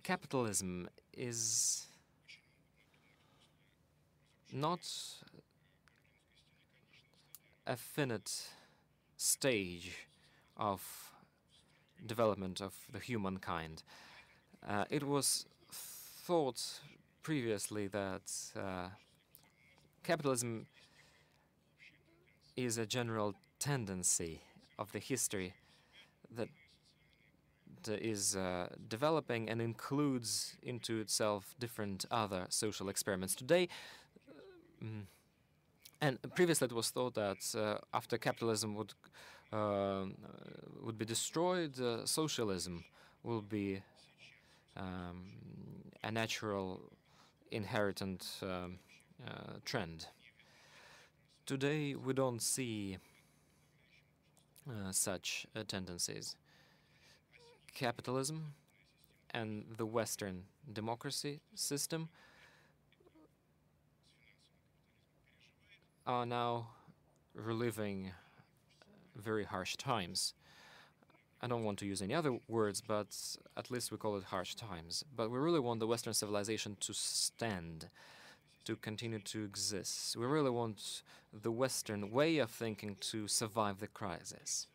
Capitalism is not a finite stage of development of the humankind. It was thought previously that capitalism is a general tendency of the history that is developing and includes into itself different other social experiments. Today, and previously it was thought that after capitalism would be destroyed, socialism will be a natural inherent trend. Today we don't see such tendencies. Capitalism and the Western democracy system are now reliving very harsh times. I don't want to use any other words, but at least we call it harsh times. But we really want the Western civilization to stand, to continue to exist. We really want the Western way of thinking to survive the crisis.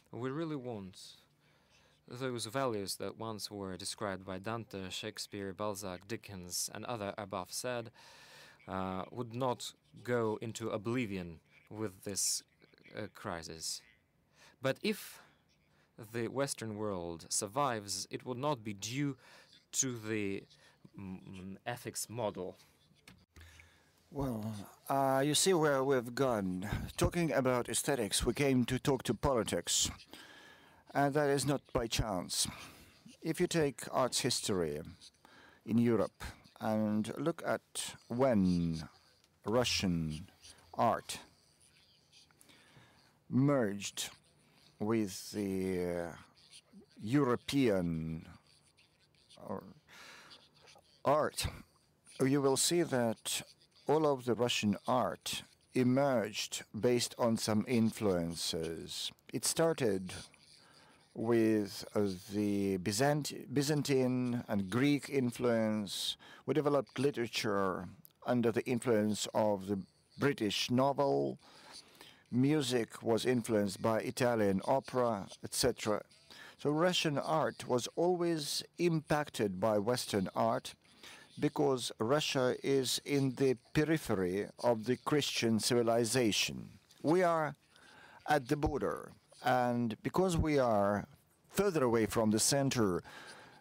We really want those values that once were described by Dante, Shakespeare, Balzac, Dickens, and other above said, would not go into oblivion with this crisis. But if the Western world survives, it would not be due to the ethics model. Well, you see where we've gone. Talking about aesthetics, we came to talk to politics. And that is not by chance. If you take arts history in Europe and look at when Russian art merged with the European art, you will see that all of the Russian art emerged based on some influences. It started with the Byzantine and Greek influence. We developed literature under the influence of the British novel. Music was influenced by Italian opera, etc. So Russian art was always impacted by Western art because Russia is in the periphery of the Christian civilization. We are at the border. And because we are further away from the center,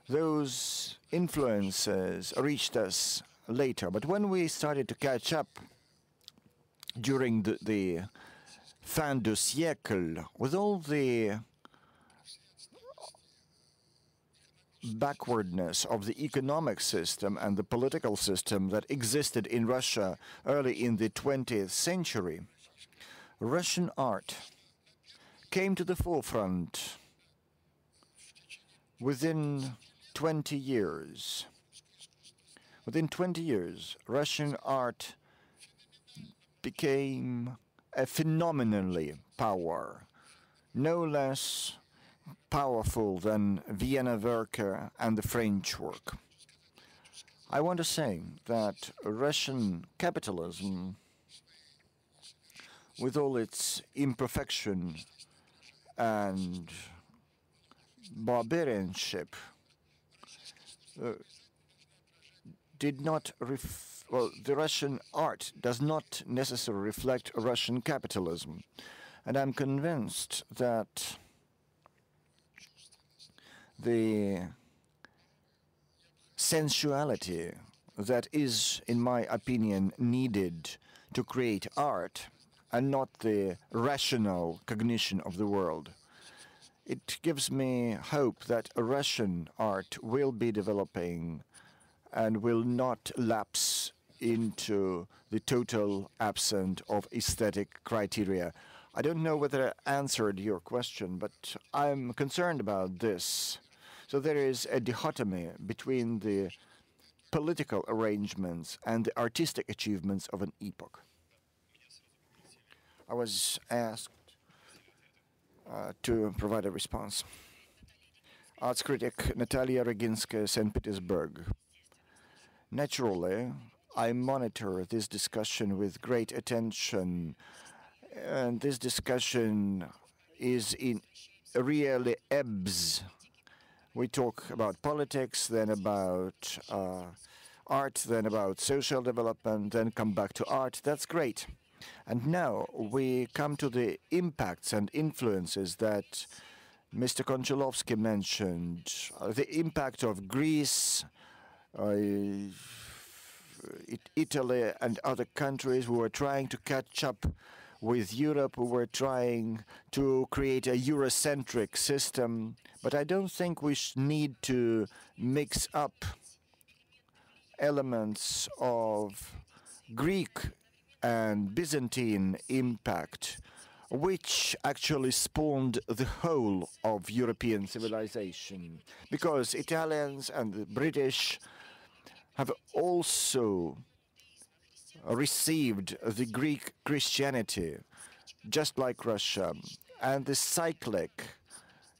those influences reached us later. But when we started to catch up during the fin de siècle, with all the backwardness of the economic system and the political system that existed in Russia early in the 20th century, Russian art came to the forefront within 20 years. Within 20 years, Russian art became a phenomenally power, no less powerful than Vienna Werke and the French work. I want to say that Russian capitalism, with all its imperfection and barbarianship, did not the Russian art does not necessarily reflect Russian capitalism. And I'm convinced that the sensuality that is, in my opinion, needed to create art, and not the rational cognition of the world, it gives me hope that Russian art will be developing and will not lapse into the total absence of aesthetic criteria. I don't know whether I answered your question, but I'm concerned about this. So there is a dichotomy between the political arrangements and the artistic achievements of an epoch. I was asked to provide a response. Arts critic Natalia Reginskaya, St. Petersburg. Naturally, I monitor this discussion with great attention, and this discussion is in really ebbs. We talk about politics, then about art, then about social development, then come back to art. That's great. And now we come to the impacts and influences that Mr. Konchalovsky mentioned. The impact of Greece, Italy and other countries who were trying to catch up with Europe, who were trying to create a Eurocentric system. But I don't think we need to mix up elements of Greek and Byzantine impact, which actually spawned the whole of European civilization. Because Italians and the British have also received the Greek Christianity, just like Russia, and the cyclic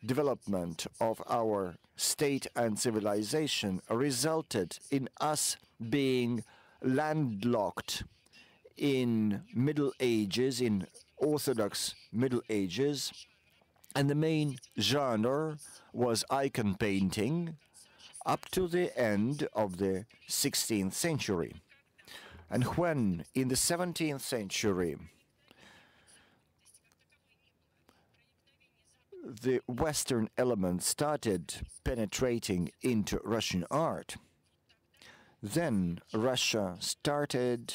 development of our state and civilization resulted in us being landlocked in Middle Ages, in Orthodox Middle Ages, and the main genre was icon painting up to the end of the 16th century. And when, in the 17th century, the Western element started penetrating into Russian art, then Russia started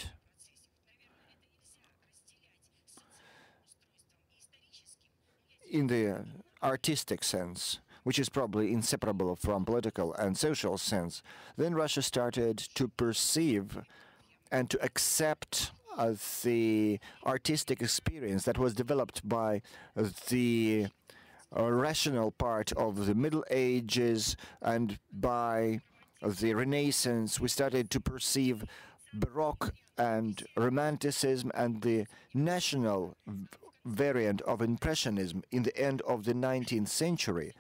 in the artistic sense, which is probably inseparable from political and social sense, then Russia started to perceive and to accept the artistic experience that was developed by the rational part of the Middle Ages and by the Renaissance. We started to perceive Baroque and Romanticism and the national variant of Impressionism in the end of the 19th century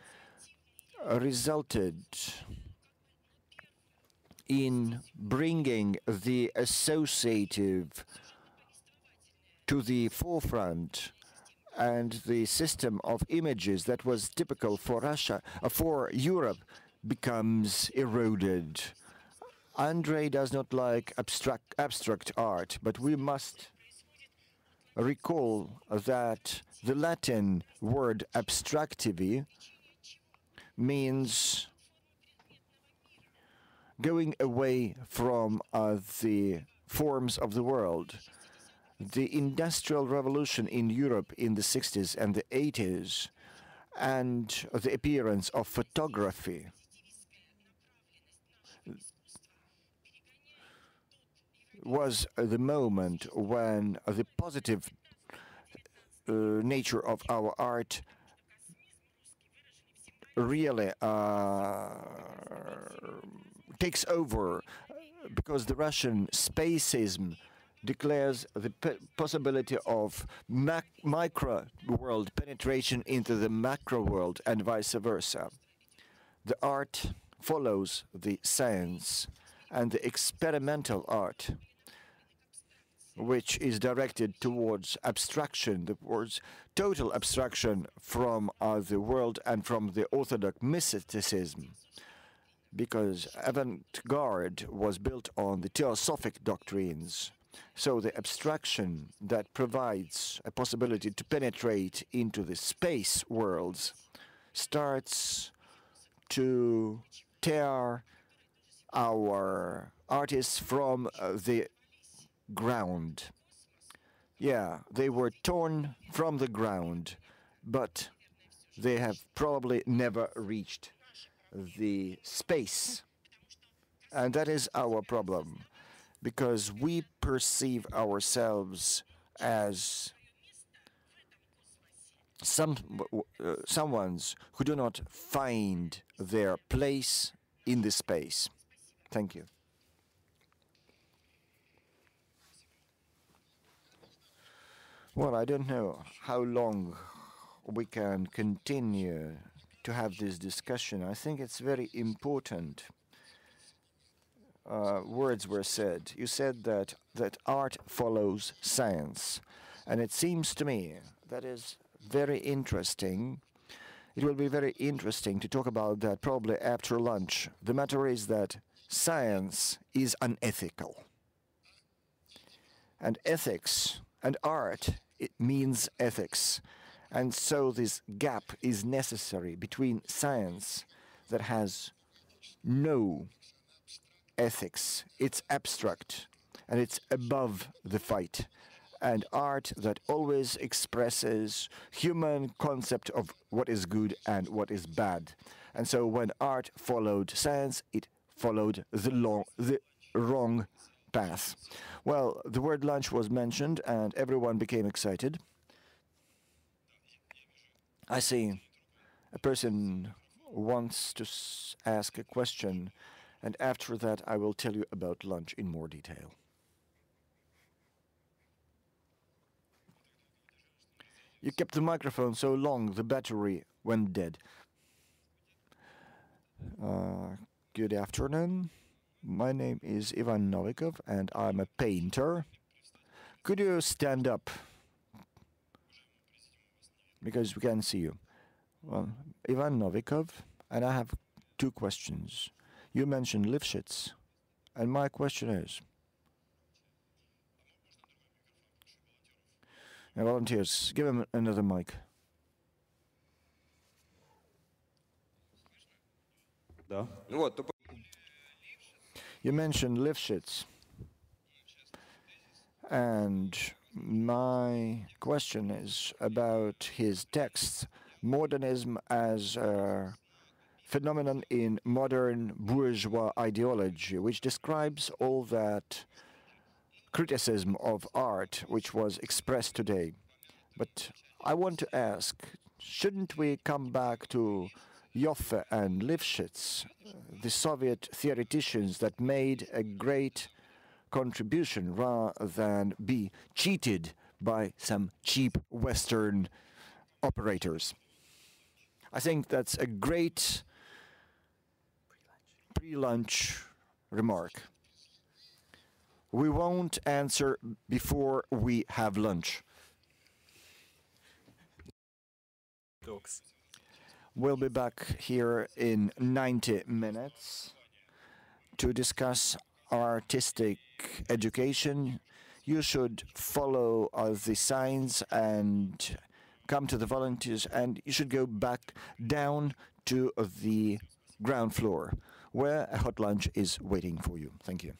resulted in bringing the associative to the forefront, and the system of images that was typical for Russia, for Europe, becomes eroded. Andrei does not like abstract art, but we must recall that the Latin word abstractivi means going away from the forms of the world. the Industrial Revolution in Europe in the 60s and the 80s and the appearance of photography was the moment when the positive nature of our art really takes over, because the Russian spacism declares the possibility of micro world penetration into the macro world and vice versa. The art follows the science, and the experimental art, which is directed towards abstraction, towards total abstraction from the world and from the orthodox mysticism, because avant-garde was built on the theosophic doctrines. So the abstraction that provides a possibility to penetrate into the space worlds starts to tear our artists from the ground. Yeah, they were torn from the ground, but they have probably never reached the space. And that is our problem, because we perceive ourselves as someones who do not find their place in the space. Thank you. Well, I don't know how long we can continue to have this discussion. I think it's very important. Words were said. You said that art follows science. And it seems to me that is very interesting. It will be very interesting to talk about that probably after lunch. The matter is that science is unethical. And ethics and art, it means ethics. And so this gap is necessary between science that has no ethics, it's abstract, and it's above the fight, and art that always expresses human concept of what is good and what is bad. And so when art followed science, it followed the wrong path. Well, the word lunch was mentioned and everyone became excited. I see a person wants to ask a question, and after that I will tell you about lunch in more detail. You kept the microphone so long the battery went dead. Good afternoon. My name is Ivan Novikov and I'm a painter. Could you stand up? Because we can see you. Well, Ivan Novikov, and I have two questions. You mentioned Lifshitz, and my question is, volunteers, give him another mic. You mentioned Lifshitz, and my question is about his text, Modernism as a phenomenon in modern bourgeois ideology, which describes all that criticism of art which was expressed today. But I want to ask, shouldn't we come back to Joffe and Lifshitz, the Soviet theoreticians that made a great contribution, rather than be cheated by some cheap Western operators? I think that's a great pre-lunch remark. We won't answer before we have lunch. We'll be back here in 90 minutes to discuss artistic education. You should follow the signs and come to the volunteers, and you should go back down to the ground floor where a hot lunch is waiting for you. Thank you.